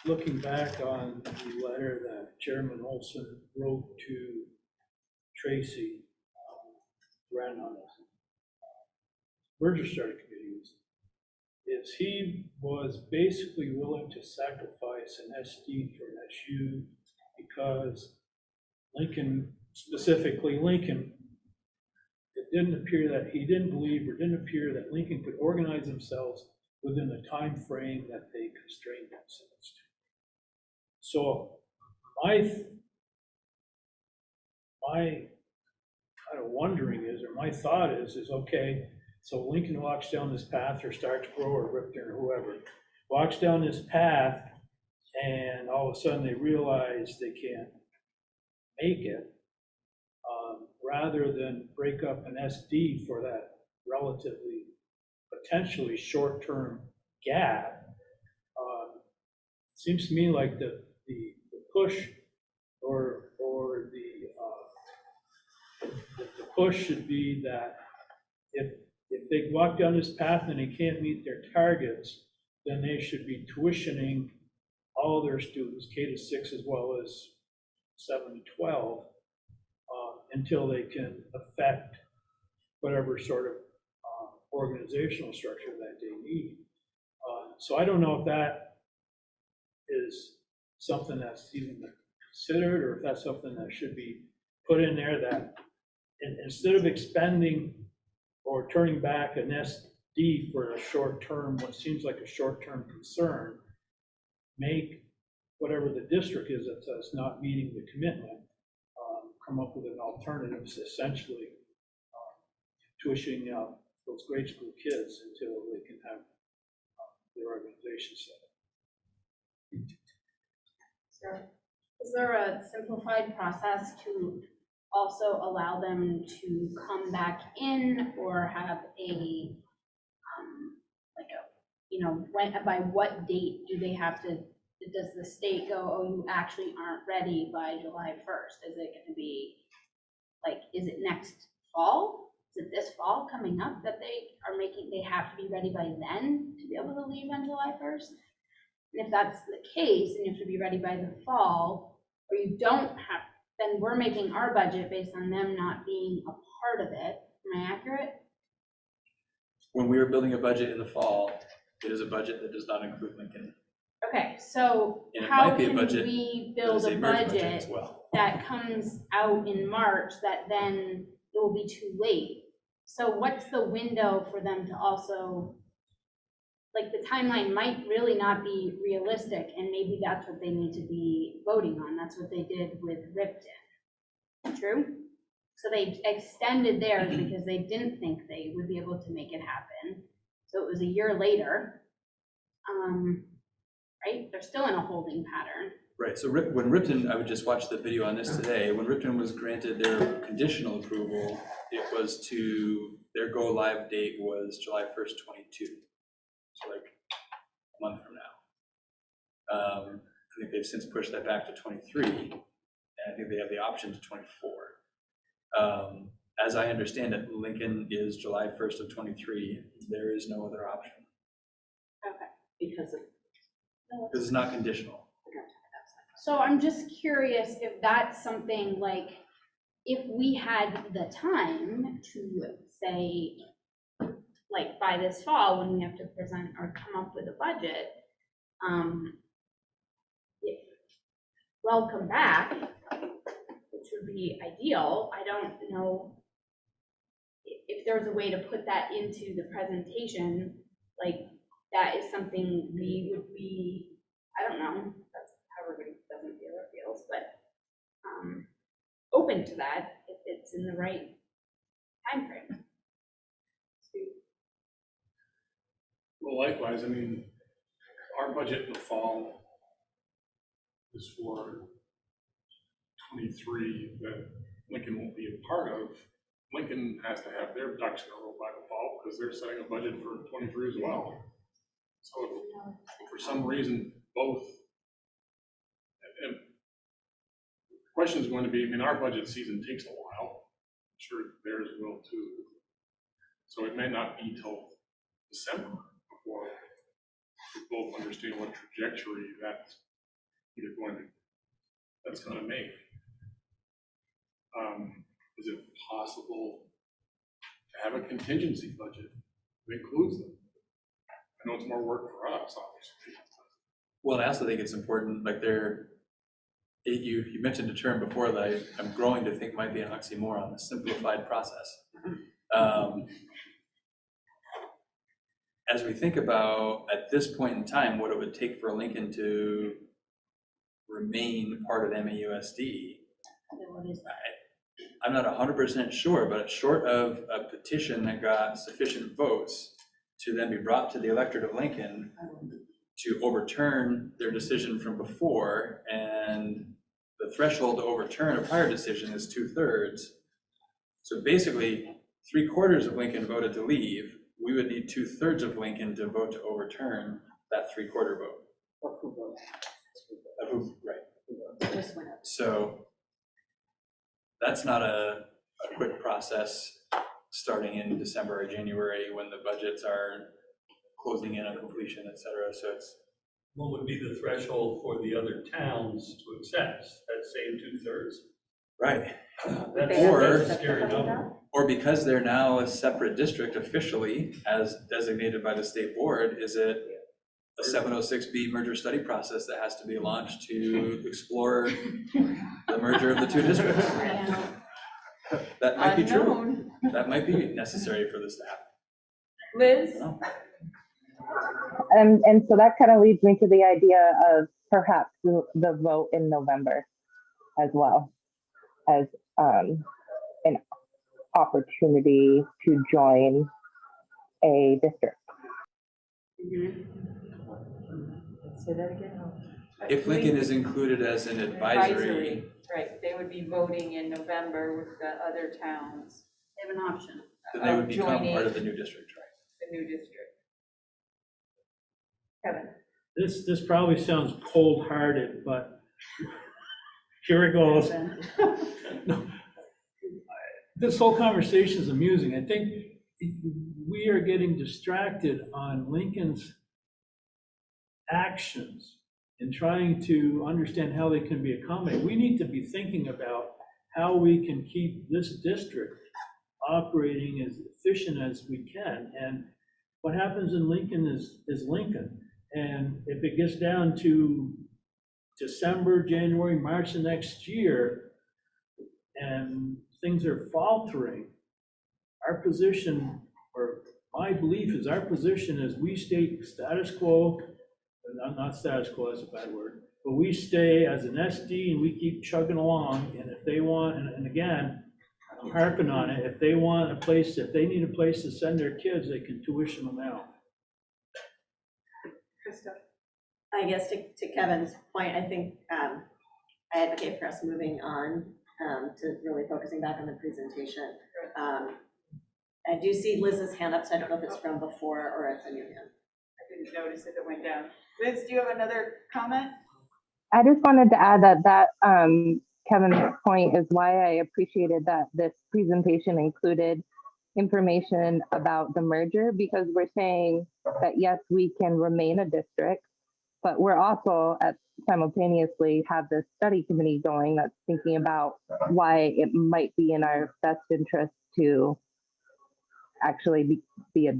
looking back on the letter that Chairman Olson wrote to Tracy Wren on this merger study committee, is he was basically willing to sacrifice an SD for an SU because Lincoln, specifically Lincoln, it didn't appear that he didn't believe or didn't appear that Lincoln could organize themselves within the time frame that they constrained themselves to. So my kind of wondering is, or my thought is okay, so Lincoln walks down this path, or Starks Pro or Ripton or whoever, walks down this path, and all of a sudden they realize they can't make it. Rather than break up an SD for that relatively, potentially short-term gap, seems to me like the push or the push should be that if they walk down this path and they can't meet their targets, then they should be tuitioning all their students, K to 6 as well as 7 to 12, until they can affect whatever sort of organizational structure that they need. So I don't know if that is something that's even considered, or if that's something that should be put in there, that instead of expending or turning back an SD for a short term, what seems like a short term concern, make whatever the district is that's not meeting the commitment, come up with an alternative, essentially tuitioning out those grade school kids until they can have their organization set up. Is there a simplified process to also allow them to come back in, or have a, like a, you know, by what date do they have to, does the state go, oh, you actually aren't ready by July 1st? Is it gonna be, like, is it next fall? Is it this fall coming up that they have to be ready by then to be able to leave on July 1st? And if that's the case, and you have to be ready by the fall, or you don't have, then we're making our budget based on them not being a part of it. Am I accurate? When we are building a budget in the fall, it is a budget that does not include Lincoln. Okay, so And it how might be a can budget we that build is a merge as budget well. that comes out in March that then it will be too late? So what's the window for them to also, like, the timeline might really not be realistic, and maybe that's what they need to be voting on. That's what they did with Ripton. True? So they extended theirs because they didn't think they would be able to make it happen. So it was a year later. Right? They're still in a holding pattern. Right, so when Ripton, I would just watch the video on this today, when Ripton was granted their conditional approval, it was to, their go live date was July 1st, 22. So like a month from now. I think they've since pushed that back to 23, and I think they have the option to 24. As I understand it, Lincoln is July 1st of 23. There is no other option. Okay. Because This is not conditional. So I'm just curious if that's something, like, if we had the time to say, like, by this fall, when we have to present or come up with a budget, welcome back, which would be ideal. I don't know if there's a way to put that into the presentation, like, that is something we would be, I don't know, that's how everybody doesn't feel or feels, but open to that if it's in the right timeframe. Well, likewise, I mean, our budget in the fall is for 23 that Lincoln won't be a part of. Lincoln has to have their ducks in a row by the fall because they're setting a budget for 23 as well. So if for some reason both, and the question is going to be, I mean, our budget season takes a while. I'm sure theirs will too. So it may not be till December before we both understand what trajectory that's going to make. Is it possible to have a contingency budget that includes them? I know it's more work for us, obviously. Well, I also think it's important, like you mentioned a term before that I'm growing to think might be an oxymoron, the simplified process. As we think about, at this point in time, what it would take for Lincoln to remain part of MAUSD, I'm not 100% sure, but short of a petition that got sufficient votes to then be brought to the electorate of Lincoln to overturn their decision from before, and the threshold to overturn a prior decision is 2/3. So basically, 3/4 of Lincoln voted to leave. We would need 2/3 of Lincoln to vote to overturn that 3/4 vote. Right. So that's not a quick process starting in December or January when the budgets are closing in on completion, et cetera. So it's. What would be the threshold for the other towns to accept that same 2/3? Right. That's a scary number. Or because they're now a separate district officially, as designated by the state board, is it a 706B merger study process that has to be launched to explore the merger of the two districts? That might be true. That might be necessary for this to happen. Liz? And so that kind of leads me to the idea of perhaps the vote in November as well as an opportunity to join a district. Say that again? If Lincoln is included as an advisory, Right, they would be voting in November with the other towns. They have an option. then they would become Joining part of the new district, right? the new district. Kevin? This probably sounds cold-hearted, but here it goes. No, this whole conversation is amusing. I think we are getting distracted on Lincoln's actions and trying to understand how they can be accommodated. We need to be thinking about how we can keep this district operating as efficient as we can. And what happens in Lincoln is Lincoln. And if it gets down to December, January, March of next year, and things are faltering, our position, or my belief is our position is we stay status quo, not status quo, that's a bad word, but we stay as an SD and we keep chugging along. And if they want, and again, I'm harping on it, if they want a place, if they need a place to send their kids, they can tuition them out. I guess to Kevin's point, I think I advocate for us moving on to really focusing back on the presentation. I do see Liz's hand up, so I don't know if it's from before or it's a new hand. I didn't notice if it went down. Liz, do you have another comment? I just wanted to add that Kevin's point is why I appreciated that this presentation included information about the merger, because we're saying that yes, we can remain a district, but we're also simultaneously have this study committee going that's thinking about why it might be in our best interest to actually be a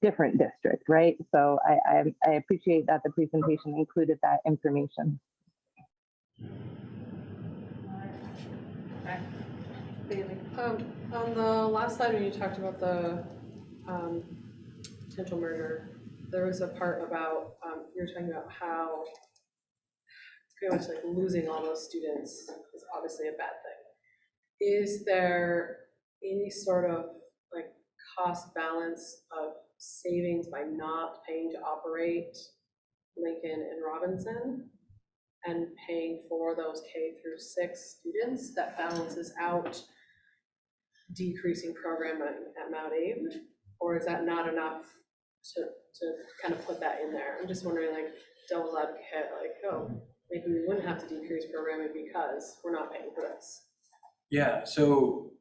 different district, right? So I appreciate that the presentation included that information. Okay. Bailey? On the last slide, when you talked about the potential merger, there was a part about, you were talking about how pretty much like losing all those students is obviously a bad thing. Is there any sort of like cost balance of savings by not paying to operate Lincoln and Robinson and paying for those K-6 students that balances out decreasing program at MAUSD? Or is that not enough to kind of put that in there? I'm just wondering, like, devil's advocate, like, oh, maybe we wouldn't have to decrease programming because we're not paying for this. Yeah, so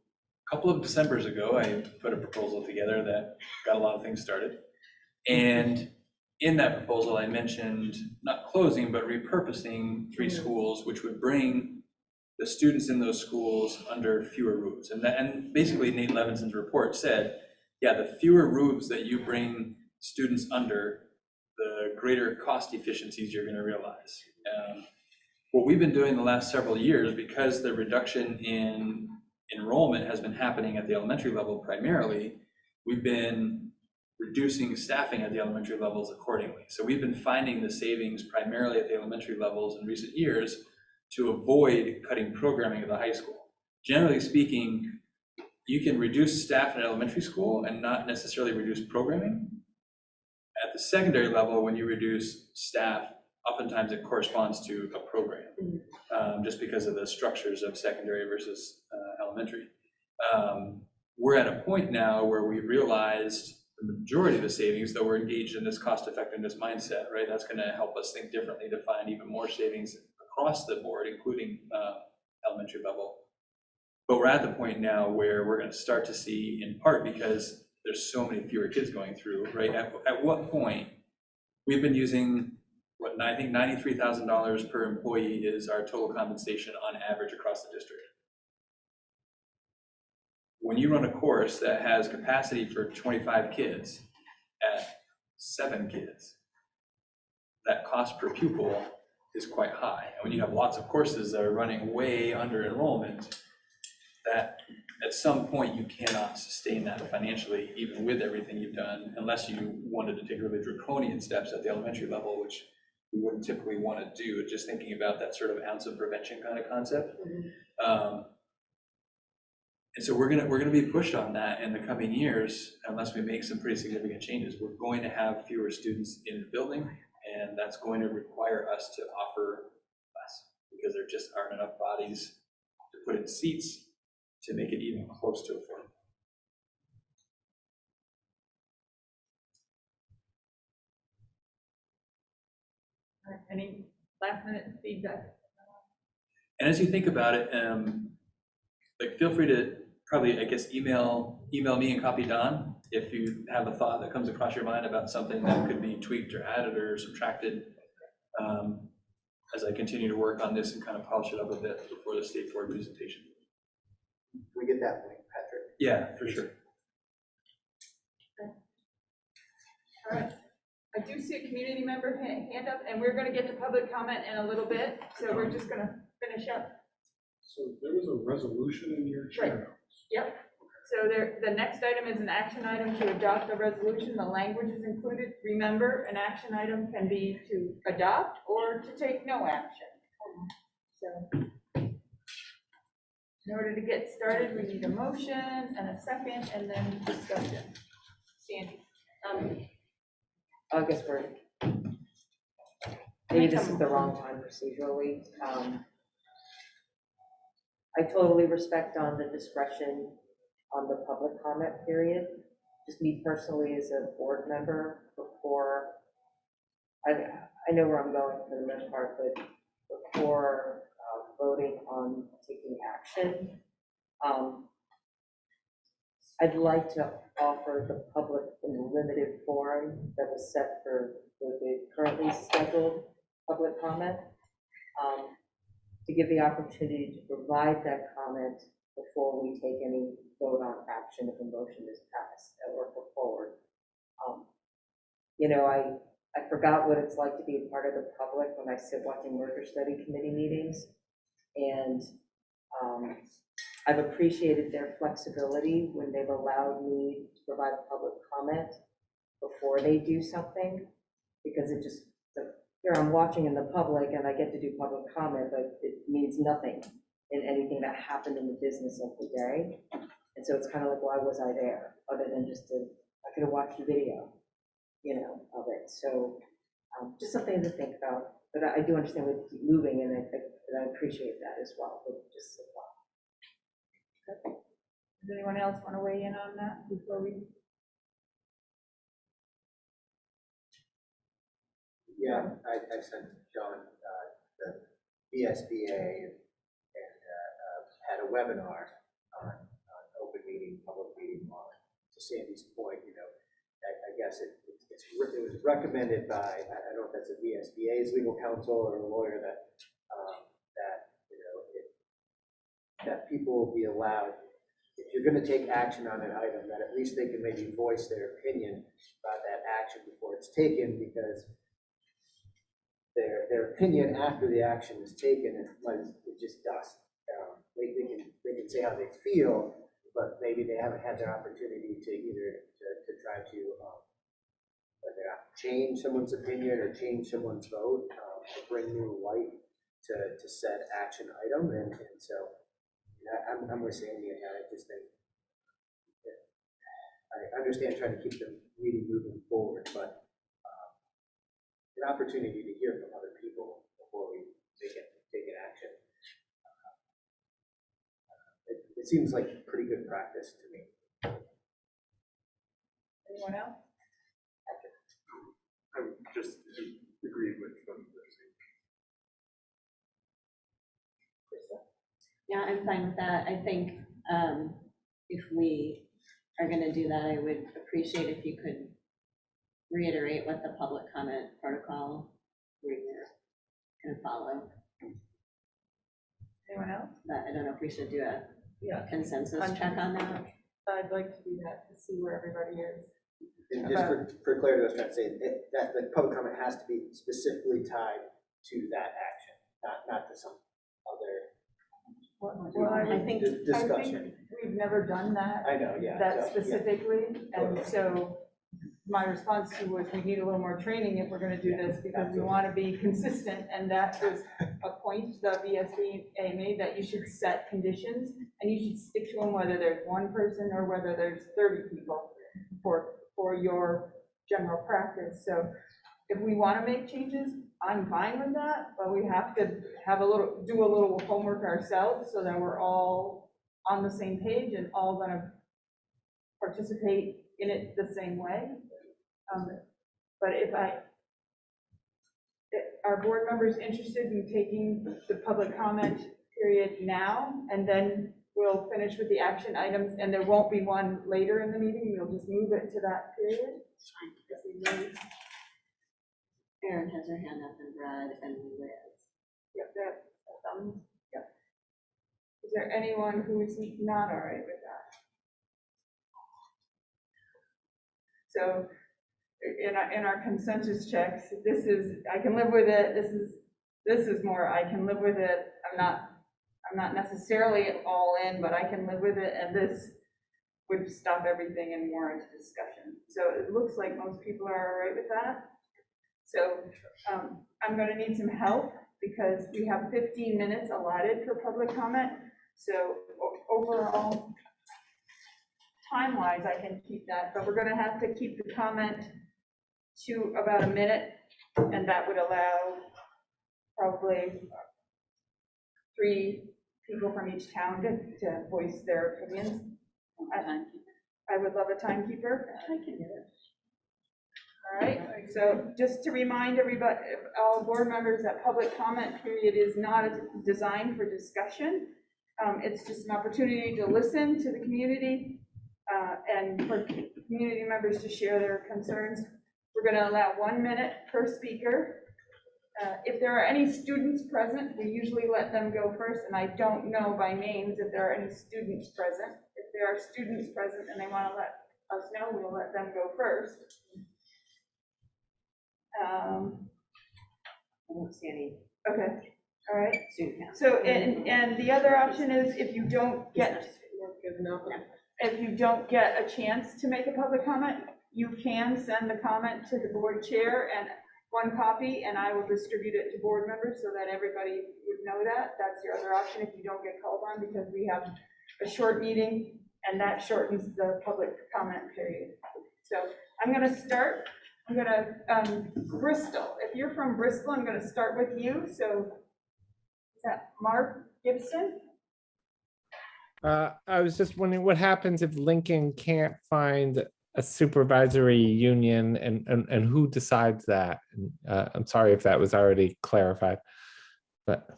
a couple of Decembers ago, I put a proposal together that got a lot of things started. And in that proposal, I mentioned not closing, but repurposing 3 schools, which would bring the students in those schools under fewer roofs. And basically Nate Levinson's report said, yeah, the fewer roofs that you bring students under, the greater cost efficiencies you're going to realize. What we've been doing the last several years, because the reduction in enrollment has been happening at the elementary level primarily, we've been reducing staffing at the elementary levels accordingly. So we've been finding the savings primarily at the elementary levels in recent years to avoid cutting programming at the high school. Generally speaking, you can reduce staff in elementary school and not necessarily reduce programming. At the secondary level, when you reduce staff, oftentimes it corresponds to a program, just because of the structures of secondary versus elementary. We're at a point now where we've realized the majority of the savings, though we're engaged in this cost effectiveness mindset, right? That's going to help us think differently to find even more savings across the board, including elementary level. But we're at the point now where we're going to start to see, in part because there's so many fewer kids going through, right? At what point, we've been using, I think $93,000 per employee is our total compensation on average across the district. When you run a course that has capacity for 25 kids at 7 kids, that cost per pupil is quite high. And when you have lots of courses that are running way under enrollment, that at some point you cannot sustain that financially, even with everything you've done, unless you wanted to take really draconian steps at the elementary level, which we wouldn't typically want to do, just thinking about that sort of ounce of prevention kind of concept. And so we're gonna be pushed on that in the coming years, unless we make some pretty significant changes. We're going to have fewer students in the building, and that's going to require us to offer less, because there just aren't enough bodies to put in seats to make it even close to affordable. Any last minute feedback? And as you think about it, like feel free to probably, I guess, email me and copy Don if you have a thought that comes across your mind about something that could be tweaked or added or subtracted, as I continue to work on this and kind of polish it up a bit before the state board presentation. Can we get that link, Patrick? Yeah, for sure. All right. I do see a community member hand up, and we're going to get to public comment in a little bit, so we're just going to finish up. So there was a resolution in your chair notes. Yep. So the next item is an action item to adopt the resolution. The language is included. Remember, an action item can be to adopt or to take no action. So in order to get started, we need a motion and a second, and then discussion. Sandy. I guess maybe this is the wrong time procedurally. I totally respect on the discretion on the public comment period. Just me personally as a board member, before, I know where I'm going for the most part, but before voting on taking action, I'd like to offer the public in a limited forum that was set for the currently scheduled public comment, to give the opportunity to provide that comment before we take any vote on action if a motion is passed or put forward. You know, I forgot what it's like to be a part of the public when I sit watching merger study committee meetings, and I've appreciated their flexibility when they've allowed me to provide public comment before they do something, because it just, here I'm watching in the public and I get to do public comment, but it means nothing in anything that happened in the business of the day. And so it's kind of like, why was I there? Other than just I could have watched a video, you know, of it. So just something to think about. But I do understand we keep moving, and I appreciate that as well, but just a thought. Okay. Does anyone else want to weigh in on that before we? Yeah, I sent John the VSBA and had a webinar on open meeting, public meeting law. To Sandy's point, you know, I guess it was recommended by, I don't know if that's a VSBA's legal counsel or a lawyer that you know, that people will be allowed, if you're going to take action on an item, that at least they can maybe voice their opinion about that action before it's taken, because their opinion after the action is taken is just dust. They can say how they feel, but maybe they haven't had their opportunity to either to try to whether change someone's opinion or change someone's vote, or bring new light to said action item. And so I'm with Sandy on that. I just think I understand trying to keep the meeting moving forward, but an opportunity to hear from other people before we take an action. It seems like pretty good practice to me. Anyone else? I'm just agreed with them. Yeah, I'm fine with that. I think if we are going to do that, I would appreciate if you could reiterate what the public comment protocol we're going to follow. Anyone else? But I don't know if we should do a consensus I'm- check on that. I'd like to do that to see where everybody is. And just for clarity, I was trying to say that the public comment has to be specifically tied to that action, not to some other Well, I think, Discussion. we've never done that, I know, yeah. that so, yeah. specifically, and Okay. so my response to you was, we need a little more training if we're gonna do this, because we want to be consistent, and that was a point the VSBA made, that you should set conditions, and you should stick to them, whether there's one person or whether there's 30 people for your general practice. So if we want to make changes, I'm fine with that, but we have to do a little homework ourselves so that we're all on the same page and all gonna participate in it the same way. But if our board members interested in taking the public comment period now, and then we'll finish with the action items, and there won't be one later in the meeting, we'll just move it to that period. Erin has her hand up, and Brad and Liz. Yep, yep. Is there anyone who is not all right with that? So in our consensus checks, this is, I can live with it, this is more, I can live with it, I'm not necessarily all in, but I can live with it, and this would stop everything and warrant discussion. So it looks like most people are all right with that. So I'm going to need some help, because we have 15 minutes allotted for public comment. So overall, time-wise, I can keep that, but we're going to have to keep the comment to about a minute, and that would allow probably 3 people from each town to voice their opinions. I would love a timekeeper. I can do it. All right, so just to remind everybody, all board members, that public comment period is not designed for discussion. It's just an opportunity to listen to the community and for community members to share their concerns. We're going to allow 1 minute per speaker. If there are any students present, we usually let them go first, and I don't know by names if there are any students present. If there are students present and they want to let us know, we'll let them go first. I don't see any. Okay, all right. So, and the other option is, if you don't get a chance to make a public comment, you can send the comment to the board chair and 1 copy, and I will distribute it to board members so that everybody would know that. That's your other option if you don't get called on, because we have a short meeting, and that shortens the public comment period. So I'm going to start. I'm going to, Bristol. If you're from Bristol, I'm going to start with you. So is that Mark Gibson? I was just wondering what happens if Lincoln can't find a supervisory union, and who decides that? I'm sorry if that was already clarified, but.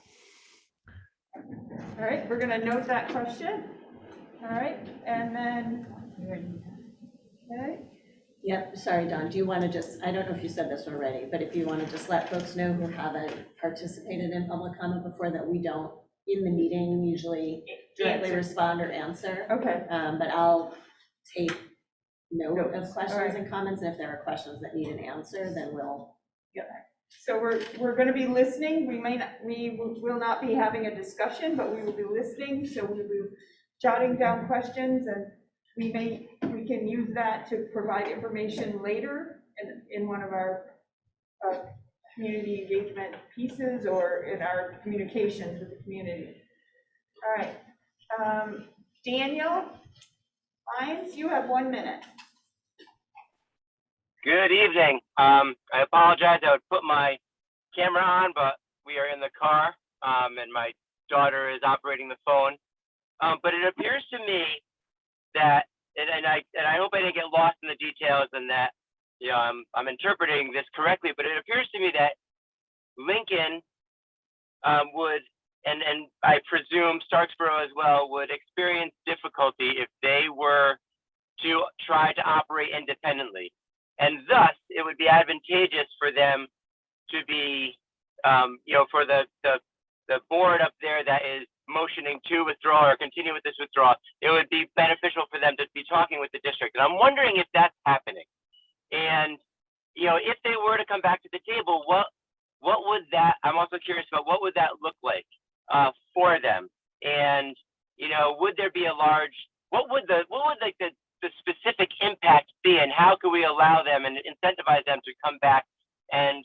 All right, we're going to note that question. All right, and then, okay. Yep, sorry, Don, do you want to just, I don't know if you said this already, but if you want to just let folks know who haven't participated in public comment before, that we don't, in the meeting, usually directly respond or answer. Okay. But I'll take note of questions right. and comments, and if there are questions that need an answer, then we'll. Yeah. So we're going to be listening. We will not be having a discussion, but we will be listening. So we'll be jotting down questions, and we can use that to provide information later in one of our community engagement pieces or in our communications with the community. All right, Daniel Lyons, you have 1 minute. Good evening. I apologize. I would put my camera on, but we are in the car, and my daughter is operating the phone. But it appears to me that, and I hope I didn't get lost in the details, and that I'm interpreting this correctly. But it appears to me that Lincoln would, and I presume Starksboro as well, would experience difficulty if they were to try to operate independently. And thus, it would be advantageous for them to be, for the board up there that is motioning to withdraw or continue with this withdrawal, it would be beneficial for them to be talking with the district. And I'm wondering if that's happening. And, if they were to come back to the table, what would that, I'm also curious about what would that look like for them? And, would there be a large, what would like the specific impact be, and how could we allow them and incentivize them to come back and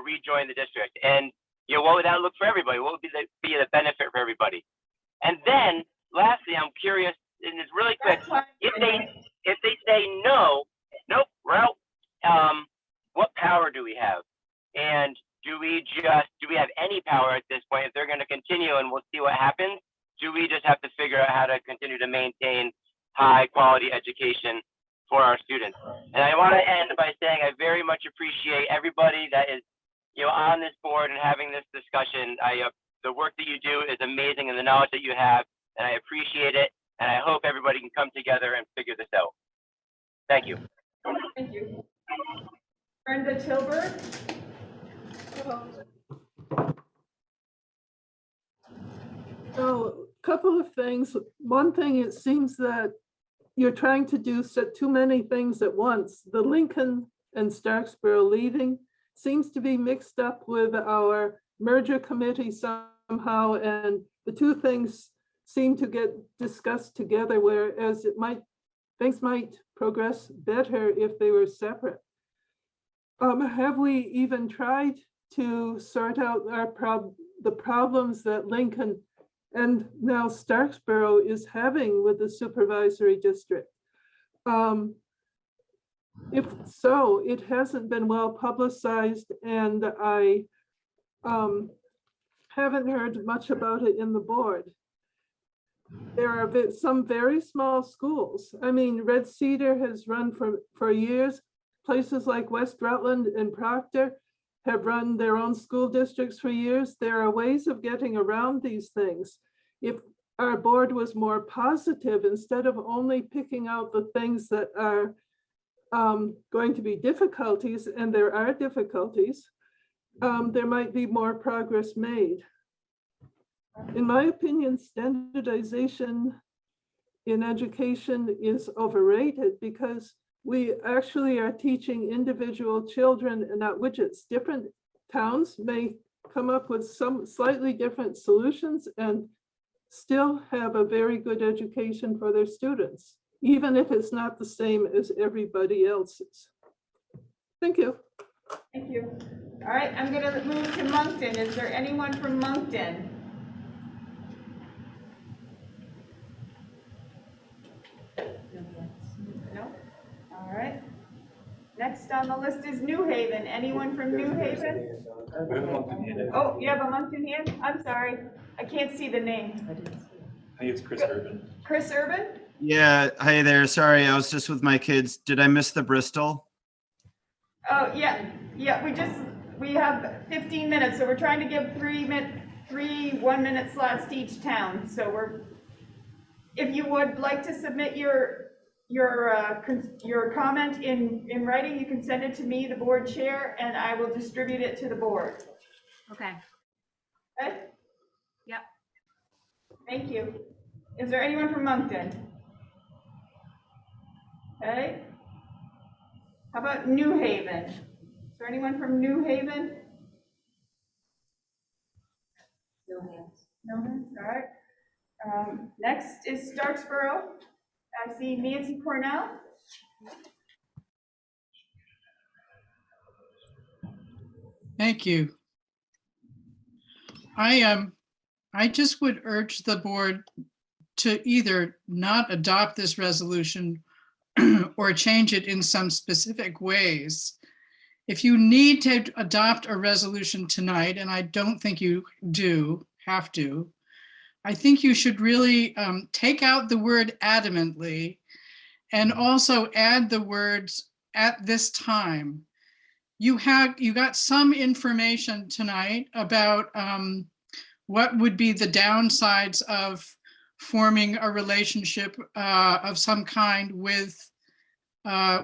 rejoin the district? And, what would that look for everybody? What would be the benefit for everybody? And then lastly, I'm curious, and it's really quick, if they say no, nope, we're out, what power do we have? And do we have any power at this point? If they're going to continue and we'll see what happens, do we just have to figure out how to continue to maintain high quality education for our students? And I want to end by saying I very much appreciate everybody that is, on this board and having this discussion. The work that you do is amazing, and the knowledge that you have, and I appreciate it. And I hope everybody can come together and figure this out. Thank you. Thank you. Brenda Tilburg. So, a couple of things. One thing, it seems that you're trying to do too many things at once. The Lincoln and Starksboro leaving seems to be mixed up with our merger committee somehow, and the two things seem to get discussed together, whereas things might progress better if they were separate. Have we even tried to sort out the problems that Lincoln and now Starksboro is having with the supervisory district? If so, it hasn't been well publicized, and I haven't heard much about it in the board. There are some very small schools. I mean, Red Cedar has run for years. Places like West Rutland and Proctor have run their own school districts for years. There are ways of getting around these things. If our board was more positive, instead of only picking out the things that are going to be difficulties, and there are difficulties, there might be more progress made. In my opinion, standardization in education is overrated because we actually are teaching individual children and not widgets. Different towns may come up with some slightly different solutions and still have a very good education for their students, even if it's not the same as everybody else's. Thank you. Thank you. All right, I'm going to move to Moncton. Is there anyone from Moncton? No? All right. Next on the list is New Haven. Anyone from New Haven? Oh, you have a Moncton hand? I'm sorry. I can't see the name. I think it's Chris Urban. Chris Urban? Yeah, hi there. Sorry, I was just with my kids. Did I miss the Bristol? Oh, yeah. We have 15 minutes, so we're trying to give three 1-minute slots to each town. So if you would like to submit your comment in writing, you can send it to me, the board chair, and I will distribute it to the board. Okay. Okay? Yep. Thank you. Is there anyone from Moncton? Okay. How about New Haven? Is there anyone from New Haven? No hands. No hands, all right. Next is Starksboro. I see Nancy Cornell. Thank you. I just would urge the board to either not adopt this resolution or change it in some specific ways. If you need to adopt a resolution tonight, and I don't think you have to, I think you should really take out the word adamantly and also add the words at this time. You got some information tonight about what would be the downsides of forming a relationship of some kind with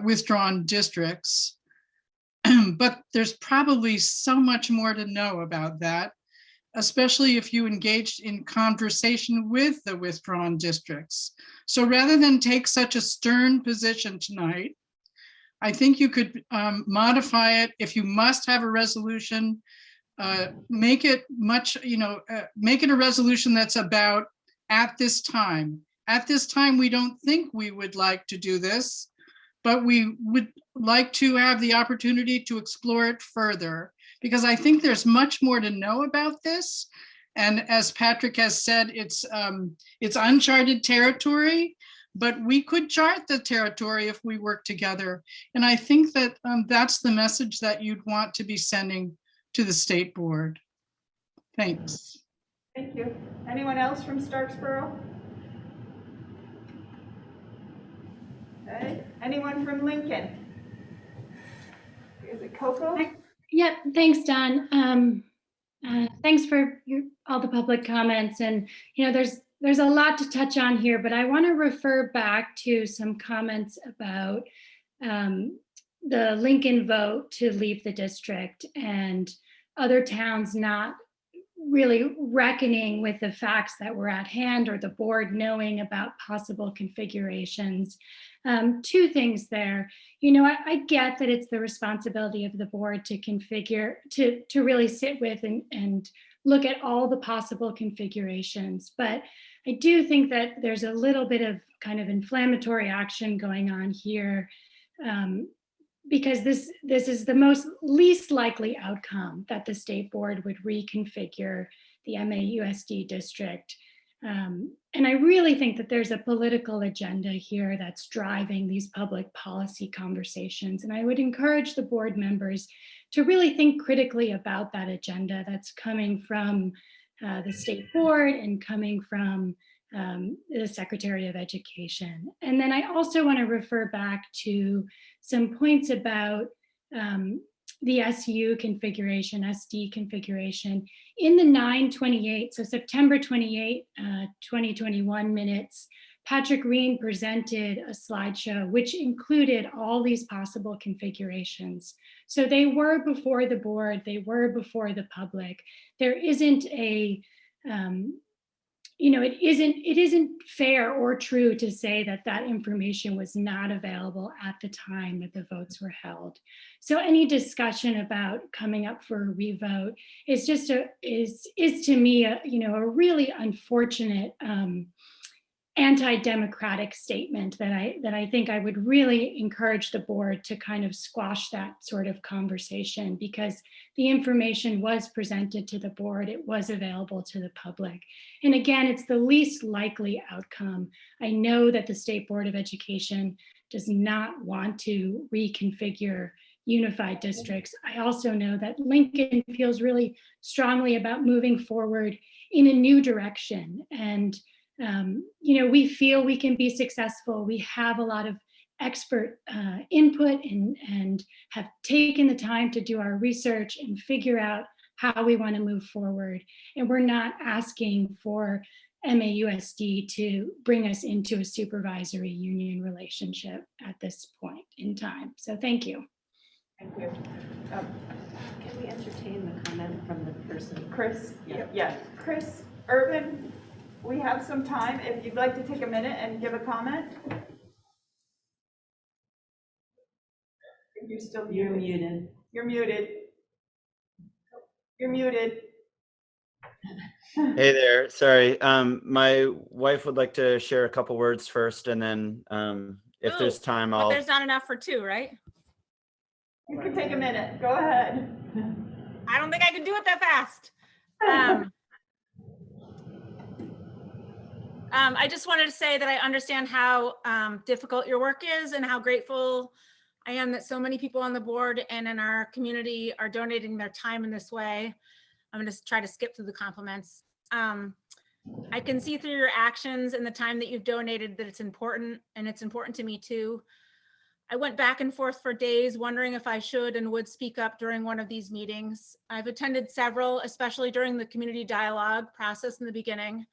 withdrawn districts. But there's probably so much more to know about that, especially if you engaged in conversation with the withdrawn districts. So rather than take such a stern position tonight, I think you could modify it. If you must have a resolution, make it much, make it a resolution that's about at this time. At this time, we don't think we would like to do this, but we would like to have the opportunity to explore it further, because I think there's much more to know about this. And as Patrick has said, it's uncharted territory, but we could chart the territory if we work together. And I think that that's the message that you'd want to be sending to the state board. Thanks. Thank you. Anyone else from Starksboro? Okay. Anyone from Lincoln? Is it Coco? Yep, thanks, Don. Thanks for all the public comments. And, there's a lot to touch on here, but I want to refer back to some comments about the Lincoln vote to leave the district and other towns not really reckoning with the facts that were at hand, or the board knowing about possible configurations. Two things there. I get that it's the responsibility of the board to configure, to really sit with and look at all the possible configurations. But I do think that there's a little bit of kind of inflammatory action going on here, because this is the least likely outcome, that the state board would reconfigure the MAUSD district. And I really think that there's a political agenda here that's driving these public policy conversations. And I would encourage the board members to really think critically about that agenda that's coming from the state board and coming from the Secretary of Education. And then I also want to refer back to some points about the SU configuration, SD configuration. In the 9/28, so September 28, 2021 minutes, Patrick Reen presented a slideshow which included all these possible configurations. So they were before the board, they were before the public. There isn't a, it isn't fair or true to say that that information was not available at the time that the votes were held. So any discussion about coming up for a revote is just is to me a really unfortunate anti-democratic statement that I think I would really encourage the board to kind of squash that sort of conversation, because the information was presented to the board, it was available to the public. And again, it's the least likely outcome. I know that the State Board of Education does not want to reconfigure unified districts. I also know that Lincoln feels really strongly about moving forward in a new direction. And we feel we can be successful. We have a lot of expert input and have taken the time to do our research and figure out how we want to move forward. And we're not asking for MAUSD to bring us into a supervisory union relationship at this point in time. So thank you. Thank you. Can we entertain the comment from the person? Chris? Yeah. Chris Urban, we have some time if you'd like to take a minute and give a comment. You're still muted. You're muted. You're muted. Hey there, sorry. My wife would like to share a couple words first, and then if there's time, But there's not enough for two, right? You can take a minute. Go ahead. I don't think I can do it that fast. I just wanted to say that I understand how difficult your work is and how grateful I am that so many people on the board and in our community are donating their time in this way. I'm going to try to skip through the compliments. I can see through your actions and the time that you've donated that it's important, and it's important to me too. I went back and forth for days wondering if I should and would speak up during one of these meetings. I've attended several, especially during the community dialogue process in the beginning.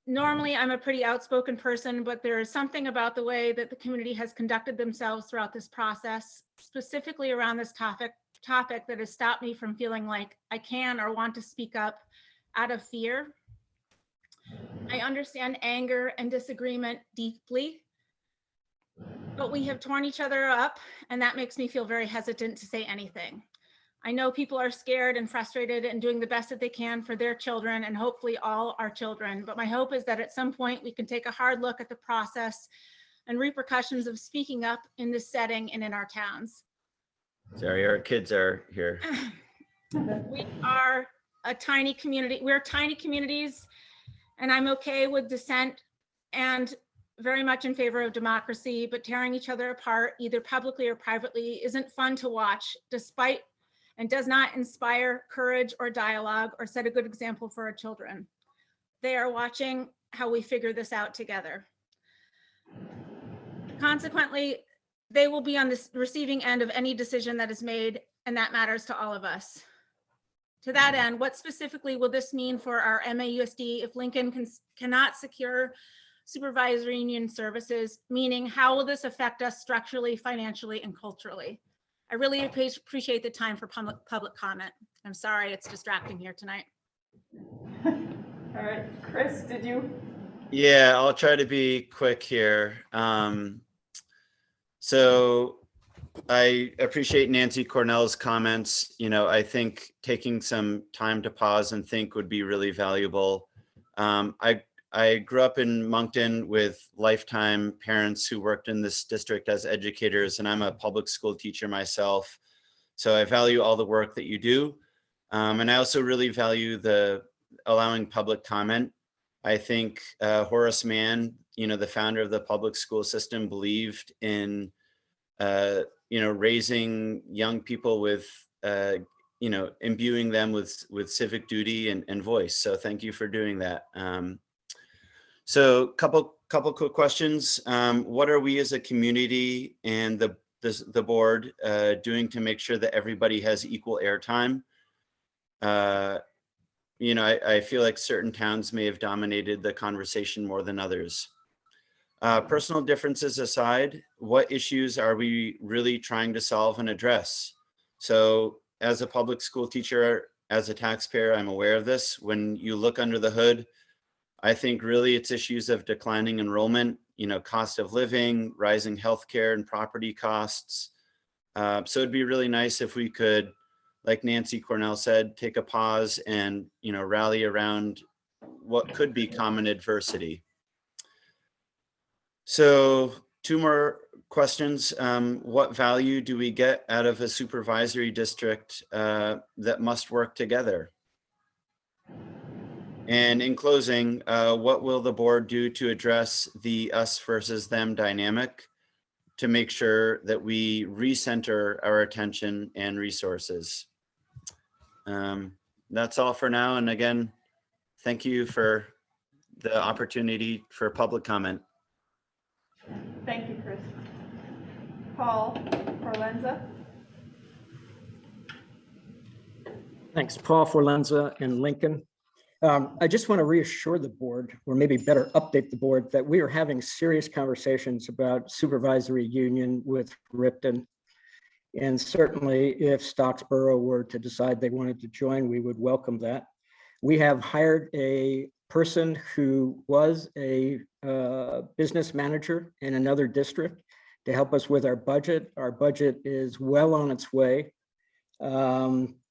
Normally I'm a pretty outspoken person, but there is something about the way that the community has conducted themselves throughout this process, specifically around this topic that has stopped me from feeling like I can or want to speak up out of fear. I understand anger and disagreement deeply, but we have torn each other up, and that makes me feel very hesitant to say anything. I know people are scared and frustrated and doing the best that they can for their children and hopefully all our children. But my hope is that at some point we can take a hard look at the process and repercussions of speaking up in this setting and in our towns. Sorry, our kids are here. We are a tiny community. We're tiny communities, and I'm okay with dissent and very much in favor of democracy, but tearing each other apart, either publicly or privately, isn't fun to watch, despite and does not inspire courage or dialogue or set a good example for our children. They are watching how we figure this out together. Consequently, they will be on the receiving end of any decision that is made, and that matters to all of us. To that end, what specifically will this mean for our MAUSD if Lincoln cannot secure supervisory union services? Meaning, how will this affect us structurally, financially, and culturally? I really appreciate the time for public comment. I'm sorry it's distracting here tonight. All right, Chris, did you? Yeah, I'll try to be quick here. So I appreciate Nancy Cornell's comments. You know, I think taking some time to pause and think would be really valuable. I grew up in Moncton with lifetime parents who worked in this district as educators, and I'm a public school teacher myself. So I value all the work that you do. And I also really value the allowing public comment. I think Horace Mann, you know, the founder of the public school system, believed in, you know, raising young people with, you know, imbuing them with civic duty and voice. So thank you for doing that. So couple quick questions. What are we as a community and the board doing to make sure that everybody has equal airtime? You know, I feel like certain towns may have dominated the conversation more than others. Personal differences aside, what issues are we really trying to solve and address? So as a public school teacher, as a taxpayer, I'm aware of this. When you look under the hood, I think really it's issues of declining enrollment, you know, cost of living, rising healthcare and property costs. So it'd be really nice if we could, like Nancy Cornell said, take a pause and, you know, rally around what could be common adversity. So 2 more questions. What value do we get out of a supervisory district that must work together? And in closing, what will the board do to address the us versus them dynamic to make sure that we recenter our attention and resources? That's all for now. And again, thank you for the opportunity for public comment. Thank you, Chris. Paul Forlenza. Thanks, Paul Forlenza in Lincoln. I just want to reassure the board, or maybe better update the board, that we are having serious conversations about supervisory union with Ripton. And certainly if Stocksboro were to decide they wanted to join, we would welcome that. We have hired a person who was a business manager in another district to help us with our budget. Our budget is well on its way.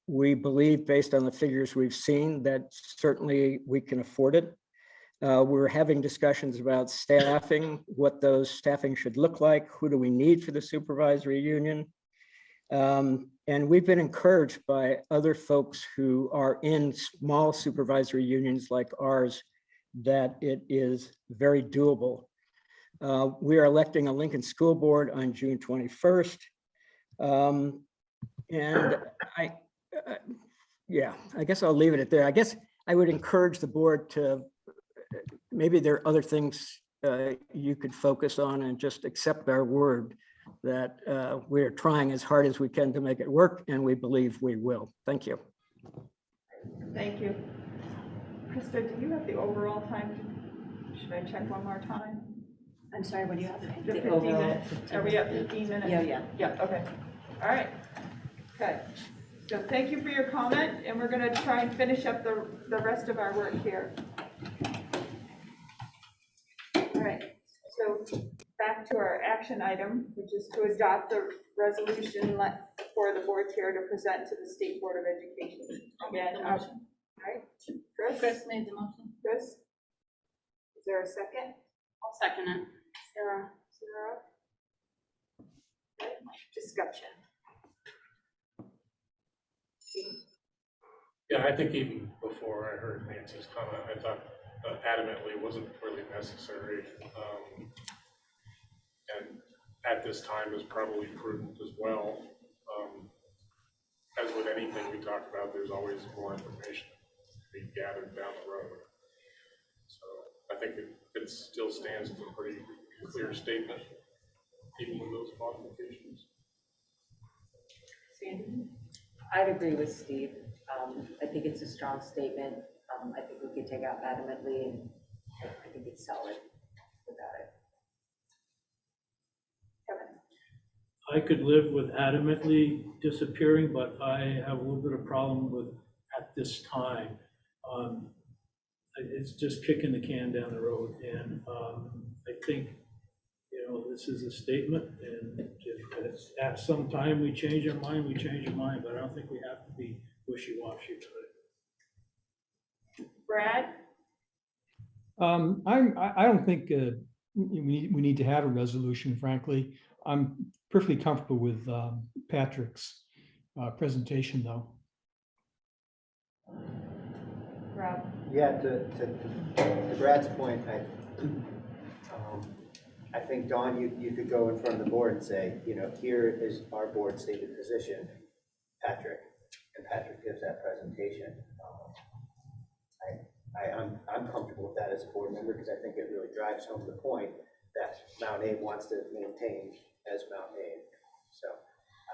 We believe, based on the figures we've seen, that certainly we can afford it. We're having discussions about staffing, what those staffing should look like, who do we need for the supervisory union. And we've been encouraged by other folks who are in small supervisory unions like ours that it is very doable. We are electing a Lincoln School Board on June 21st. And yeah, I guess I'll leave it at there. I guess I would encourage the board to, maybe there are other things you could focus on and just accept our word that we're trying as hard as we can to make it work, and we believe we will. Thank you. Thank you. Krista, do you have the overall time? Should I check one more time? I'm sorry, what do you have? The 15 minutes. Are we at 15 minutes? Yeah. Yeah, okay. All right. Okay. So thank you for your comment, and we're going to try and finish up the rest of our work here. All right. So back to our action item, which is to adopt the resolution for the board chair to present to the State Board of Education. Again, all right, Chris made the motion. Chris? Is there a second? I'll second it. Sarah? Okay, discussion. Yeah, I think even before I heard Nancy's comment, I thought adamantly wasn't really necessary. And at this time is probably prudent as well. As with anything we talk about, there's always more information to be gathered down the road. So I think it still stands as a pretty clear statement, even with those modifications. Sandy? I'd agree with Steve. I think it's a strong statement. I think we could take out adamantly, and I think it's solid without it. I could live with adamantly disappearing, but I have a little bit of problem with at this time. It's just kicking the can down the road, and I think, you know, this is a statement, and if it's at some time we change our mind, we change our mind, but I don't think we have to be wishy-washy about it. Brad? I don't think we need to have a resolution, frankly. I'm perfectly comfortable with Patrick's presentation, though. Rob? Yeah, to Brad's point, I think, Dawn, you could go in front of the board and say, you know, here is our board stated position, Patrick, and Patrick gives that presentation. I'm comfortable with that as a board member, because I think it really drives home the point that Mount Abe wants to maintain as Mount Abe. So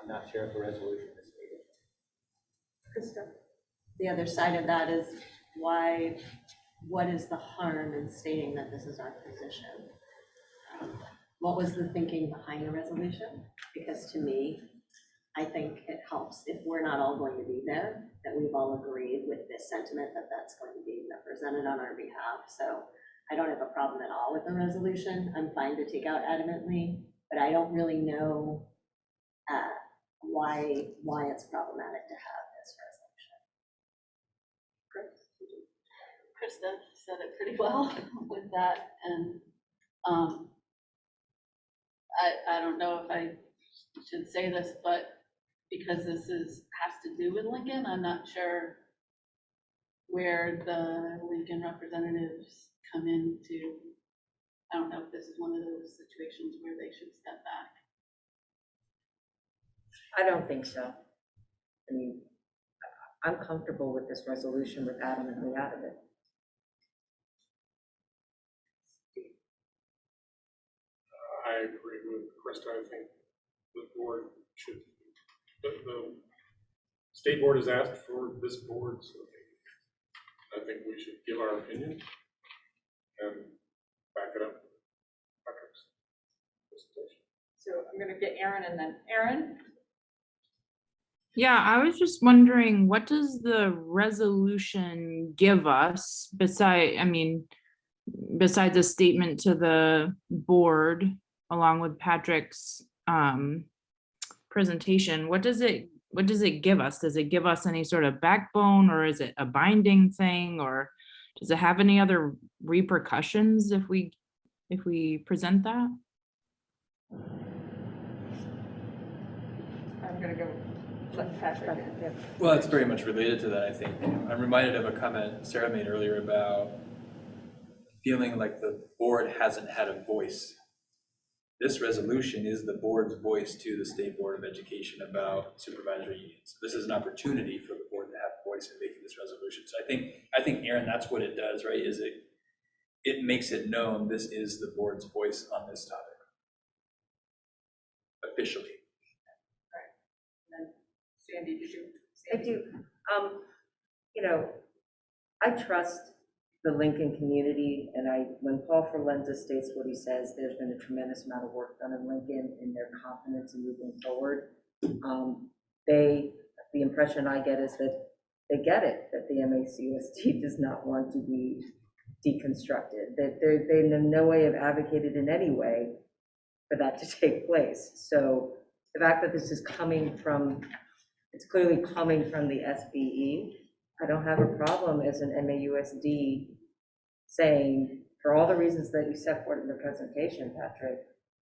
I'm not sure if a resolution is needed. Krista? The other side of that is what is the harm in stating that this is our position? What was the thinking behind the resolution? Because to me, I think it helps if we're not all going to be there, that we've all agreed with this sentiment that that's going to be represented on our behalf. So I don't have a problem at all with the resolution. I'm fine to take out adamantly, but I don't really know why it's problematic to have this resolution. Krista said it pretty well with that, and I don't know if I should say this, but because this has to do with Lincoln, I'm not sure where the Lincoln representatives come into. I don't know if this is one of those situations where they should step back. I don't think so. I mean, I'm comfortable with this resolution with adamantly out of it. I agree with Krista. I think the board should, the state board has asked for this board, so I think we should give our opinion and back it up. So I'm going to get Aaron, and then Aaron. Yeah, I was just wondering, what does the resolution give us besides a statement to the board along with Patrick's presentation? What does it give us? Does it give us any sort of backbone, or is it a binding thing, or does it have any other repercussions if we present that? I'm going to go let Patrick. Well, it's very much related to that, I think. I'm reminded of a comment Sarah made earlier about feeling like the board hasn't had a voice. This resolution is the board's voice to the State Board of Education about supervisory unions. This is an opportunity for the board to have a voice in making this resolution. So I think, Aaron, that's what it does, right? Is it makes it known this is the board's voice on this topic officially. Sandy, did you? I do. You know, I trust the Lincoln community, and when Paul Forlenza states what he says, there's been a tremendous amount of work done in Lincoln in their confidence in moving forward. The impression I get is that they get it, that the MAUSD does not want to be deconstructed, that they in no way have advocated in any way for that to take place. So the fact that this is coming from, it's clearly coming from the SBE, I don't have a problem as an MAUSD saying, for all the reasons that you set forth in the presentation, Patrick,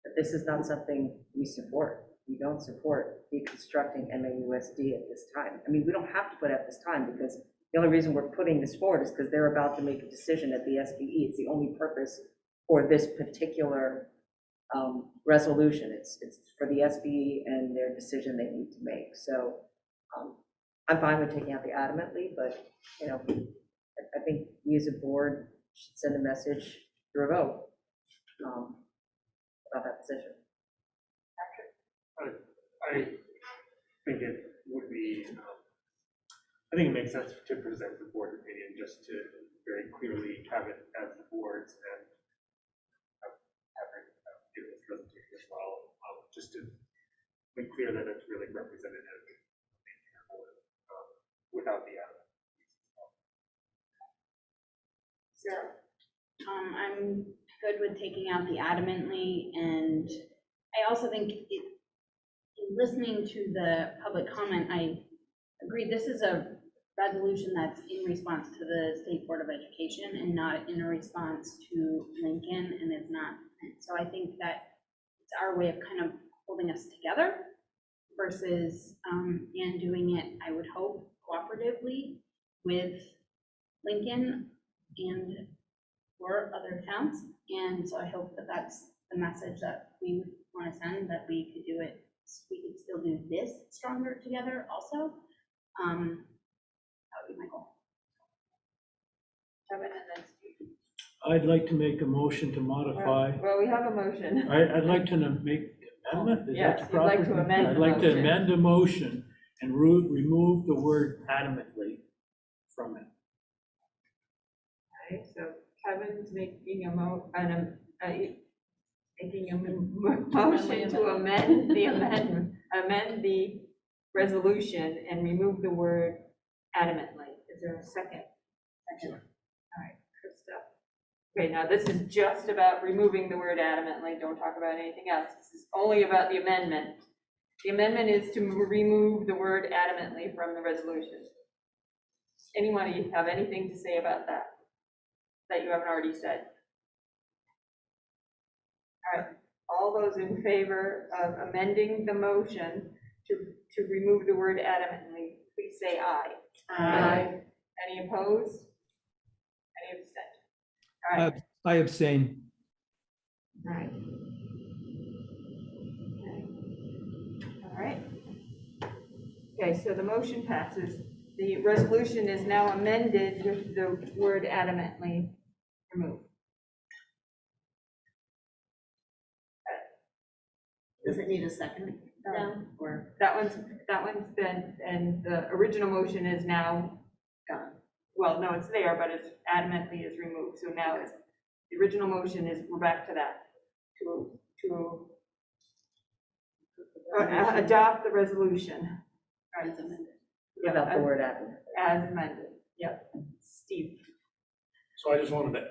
that this is not something we support. We don't support deconstructing MAUSD at this time. I mean, we don't have to put it at this time because the only reason we're putting this forward is because they're about to make a decision at the SBE. It's the only purpose for this particular resolution. It's for the SBE and their decision they need to make. So I'm fine with taking out the adamantly, but you know, I think we as a board should send a message through a vote about that decision. I think it would be, I think it makes sense to present the board opinion just to very clearly have it as the board's and have it give this presentation as well, just to make clear that it's really representative without the other. Sarah? I'm good with taking out the adamantly, and I also think in listening to the public comment, I agree this is a resolution that's in response to the State Board of Education and not in a response to Lincoln, and it's not. So I think that it's our way of kind of holding us together versus and doing it, I would hope, cooperatively with Lincoln and or other towns. And so I hope that that's the message that we want to send, that we could do it, we could still do this stronger together also. That would be my goal. Kevin, and then Steve. I'd like to make a motion to modify. Well, we have a motion. I'd like to make amendment. Is Yes, that the you'd like proper? to amend I'd the like to motion. amend the motion and remove the word adamantly from it. Okay, so Kevin's making a motion to amend the resolution and remove the word adamantly. Is there a second? Second. All right, Krista. Okay, now this is just about removing the word adamantly. Don't talk about anything else. This is only about the amendment. The amendment is to remove the word adamantly from the resolution. Anyone have anything to say about that you haven't already said? All right, all those in favor of amending the motion to remove the word adamantly, please say aye. Aye. Any opposed? Any abstention? All right. I abstain. All right. Okay. All right. Okay, so the motion passes. The resolution is now amended with the word adamantly removed. Does it need a second? No. Or that one's been, and the original motion is now gone. Well, no, it's there, but it's adamantly is removed. So now it's, the original motion is, we're back to that, to adopt the resolution. As amended. Without the word adamant. As amended, yep. Steve. So I just wanted to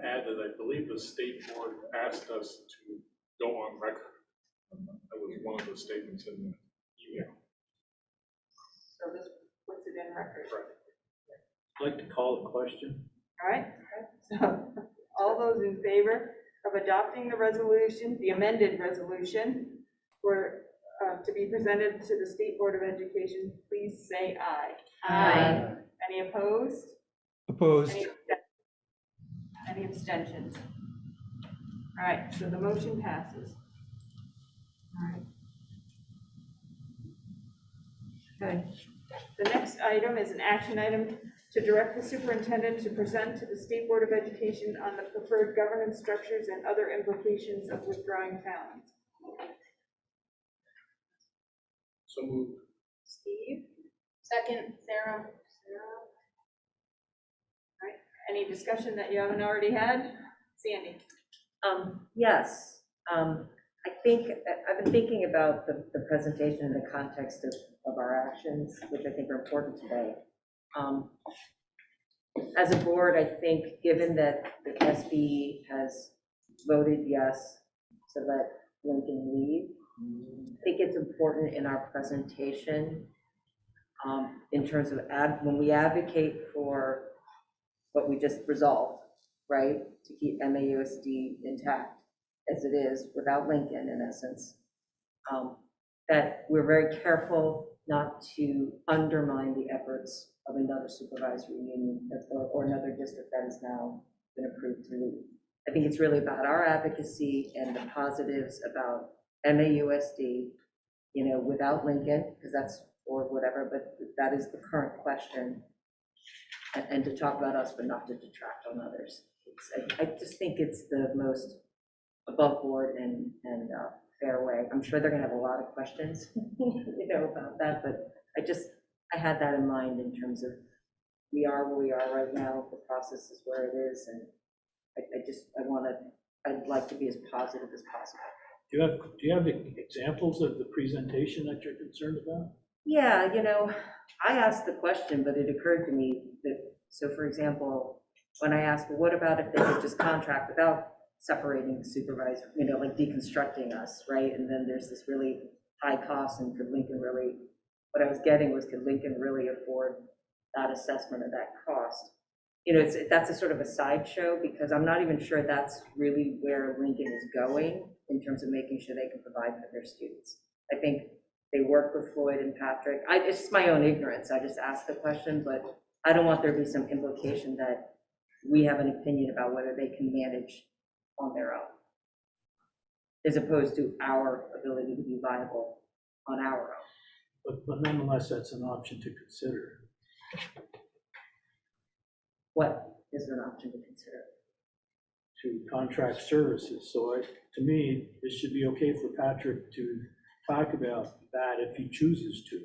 add that I believe the state board asked us to go on record. That was one of the statements in the email. So this puts it in record. I'd like to call a question. All right, so all those in favor of adopting the resolution, the amended resolution, for to be presented to the State Board of Education, please say aye. Aye. Any opposed? Opposed. Any abstentions? All right, so the motion passes. All right. Okay, the next item is an action item to direct the superintendent to present to the State Board of Education on the preferred governance structures and other implications of withdrawing towns. So moved. Steve? Second, Sarah. All right, any discussion that you haven't already had? Sandy? Yes, I think, I've been thinking about the presentation in the context of our actions, which I think are important today. As a board, I think, given that the SB has voted yes to let Lincoln leave, I think it's important in our presentation, in terms of when we advocate for what we just resolved, right? To keep MAUSD intact as it is without Lincoln in essence. That we're very careful not to undermine the efforts of another supervisory union or another district that has now been approved to leave. I think it's really about our advocacy and the positives about MAUSD, you know, without Lincoln, because that's, or whatever, but that is the current question. And to talk about us, but not to detract on others. I just think it's the most above board and fair way. I'm sure they're gonna have a lot of questions, you know, about that, but I had that in mind in terms of we are where we are right now, the process is where it is, and I'd like to be as positive as possible. Do you have examples of the presentation that you're concerned about? Yeah, you know, I asked the question, but it occurred to me that, so for example, when I asked, well, what about if they could just contract without separating the supervisor, you know, like deconstructing us, right? And then there's this really high cost, and could Lincoln really, what I was getting was, could Lincoln really afford that assessment of that cost? You know, that's a sort of a sideshow, because I'm not even sure that's really where Lincoln is going in terms of making sure they can provide for their students. I think they work with Floyd and Patrick. It's just my own ignorance. I just asked the question, but I don't want there to be some implication that we have an opinion about whether they can manage on their own, as opposed to our ability to be viable on our own. But nonetheless, that's an option to consider. What is an option to consider? To contract services. So to me, it should be okay for Patrick to talk about that if he chooses to.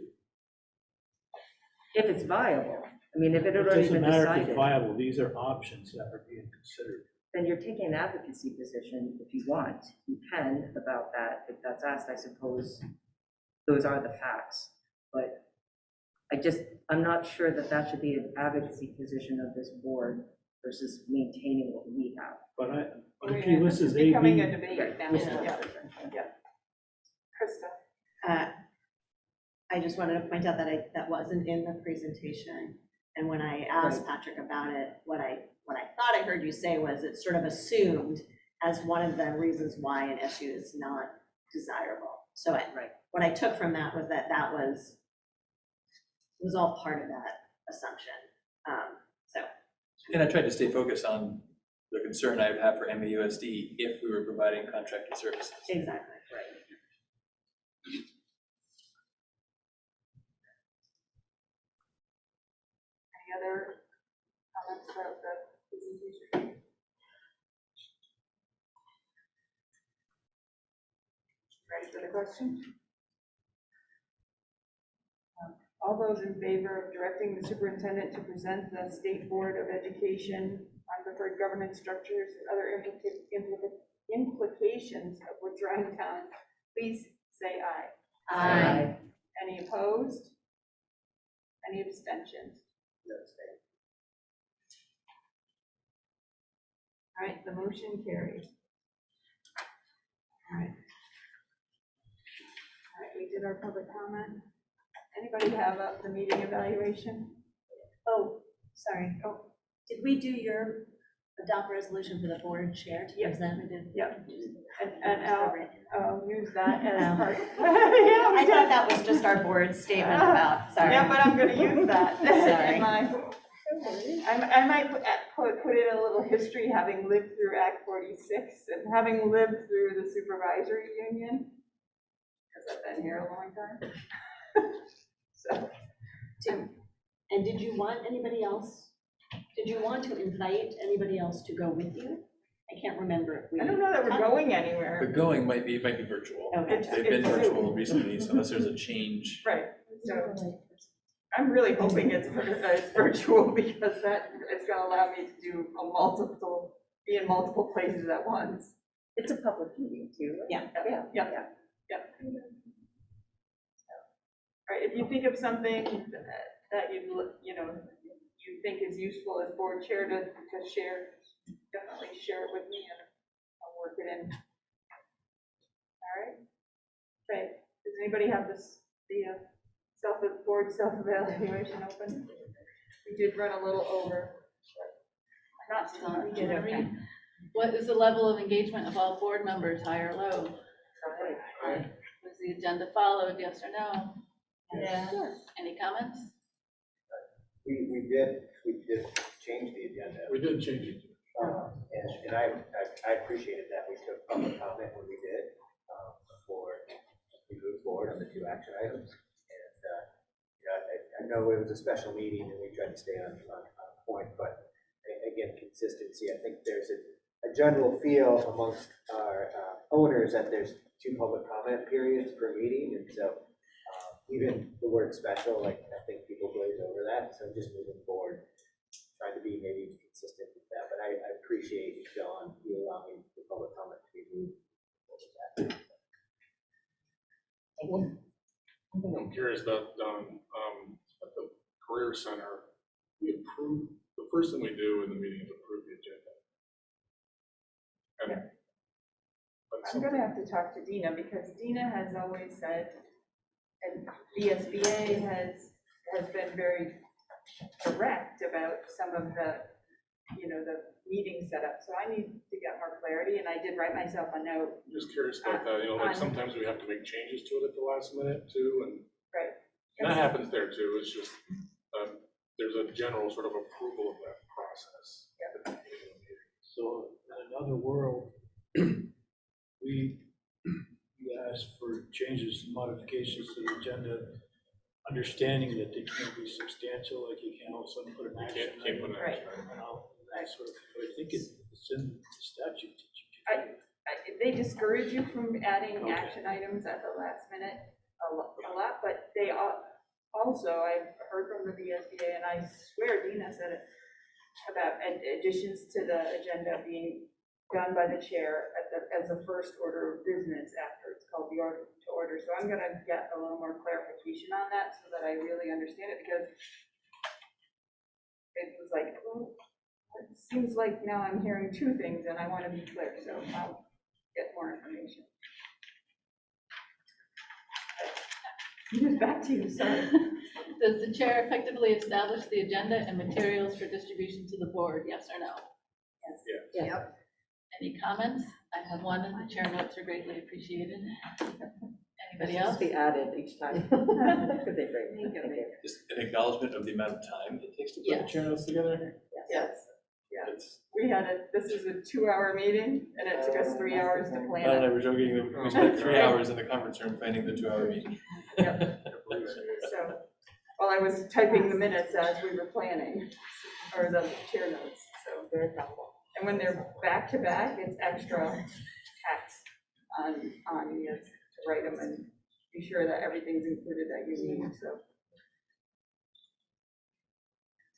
If it's viable. I mean, if it had already been It doesn't matter if decided, it's viable. These are options that are being considered. then you're taking an advocacy position if you want. You can about that. If that's asked, I suppose those are the facts. But I'm not sure that that should be an advocacy position of this board versus maintaining what we have. But if he lists as A, Becoming B, a debate now. Yeah. Krista. I just wanted to point out that that wasn't in the presentation. And when I asked Patrick about it, what I thought I heard you say was it's sort of assumed as one of the reasons why an issue is not desirable. So what I took from that was that was all part of that assumption. And I tried to stay focused on the concern I have for MAUSD if we were providing contracted services. Exactly, right. Any other comments about the presentation? Ready for the question? All those in favor of directing the superintendent to present the State Board of Education on preferred governance structures and other implications of withdrawing town, please say aye. Aye. Any opposed? Any abstentions? No abstain. All right, the motion carries. All right. All right, we did our public comment. Anybody have the meeting evaluation? Oh, sorry. Oh, did we do your adopt resolution for the board chair to present? Yep. And I'll use that as part. Yeah, I thought that was just our board statement about, sorry. Yeah, but I'm gonna use that. Sorry. I might put in a little history, having lived through Act 46 and having lived through the supervisory union, because I've been here a long time. So. And did you want anybody else? Did you want to invite anybody else to go with you? I can't remember if we. I don't know that we're going anywhere. But going might be virtual. Okay. They've been virtual recently, so unless there's a change. Right, so I'm really hoping it's virtual, because that is gonna allow me to do be in multiple places at once. It's a public meeting too. Yeah. Yeah. All right, if you think of something that you think is useful as board chair to share, definitely share it with me and I'll work it in. All right. Okay, does anybody have this, the board self-evaluation open? We did run a little over. but Not too much. We did okay. What is the level of engagement of all board members, high or low? Was the agenda followed, yes or no? Yeah. Any comments? We did change the agenda. We did change it. And I appreciated that we took public comment when we did, before we moved forward on the 2 action items. And, I know it was a special meeting and we tried to stay on point, but again, consistency, I think there's a general feel amongst our owners that there's 2 public comment periods per meeting. And so even the word special, like I think people glaze over that. So just moving forward, trying to be maybe consistent with that. But I appreciate, John, you allowing the public comment to be moved forward with that. I'm curious about, at the Career Center, we approve, the first thing we do in the meeting is approve the agenda. And that's I'm gonna have to talk to Dina, because Dina has always said, and the SBA has been very direct about some of the, the meeting setup. So I need to get more clarity, and I did write myself a note. just curious about that, like sometimes we have to make changes to it at the last minute too, and Right. that happens there too. It's just, there's a general sort of approval of that process. So in another world, we asked for changes, modifications to the agenda, understanding that they can't be substantial, like you can't all of a sudden put an action. Can't put an Right. action. And all that sort of, but I think it's in the statute that you can. They discourage you from adding action items at the last minute a lot, but they also, I've heard from the VSBA, and I swear Dina said it, about additions to the agenda being done by the chair as a first order of business after it's called the order to order. So I'm gonna get a little more clarification on that so that I really understand it, because it was like, well, it seems like now I'm hearing 2 things and I want to be clear, so I'll get more information. Back to you, sorry. Does the chair effectively establish the agenda and materials for distribution to the board, yes or no? Yes. Yep. Any comments? I have one, and the chair notes are greatly appreciated. Anybody This else? be added each time. Could they bring? Thank you. Just an acknowledgement of the amount of time it takes to put the chair notes together. Yes, yeah. It's, We had this is a 2-hour mean, and it took us 3 hours to plan Ron and I it. were joking, we spent 3 hours in the conference room planning the 2-hour meeting. So, while I was typing the minutes as we were planning, or the chair notes, so very helpful. And when they're back to back, it's extra text on you to write them and be sure that everything's included that you need, so.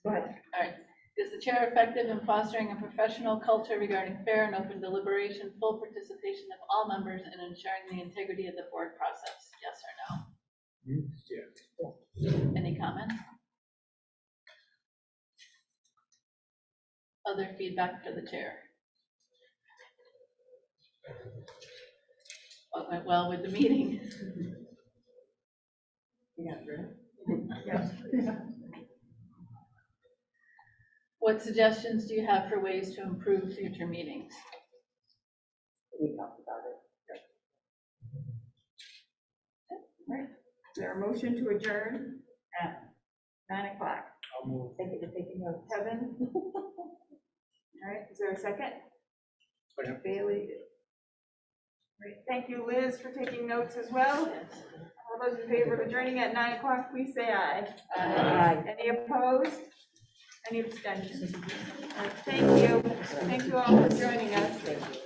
Go ahead. All right. Is the chair effective in fostering a professional culture regarding fair and open deliberation, full participation of all members, and ensuring the integrity of the board process? Yes or no? Yeah. Any comments? Other feedback for the chair? What went well with the meeting? Yeah. What suggestions do you have for ways to improve future meetings? We talked about it. All right. Is there a motion to adjourn at 9 o'clock? I'll move. Thank you for taking notes. Kevin? All right, is there a second? Second. Bailey? Great, thank you, Liz, for taking notes as well. All those in favor of adjourning at 9 o'clock, please say aye. Aye. Any opposed? Any abstentions? All right, thank you. Thank you all for joining us. Thank you.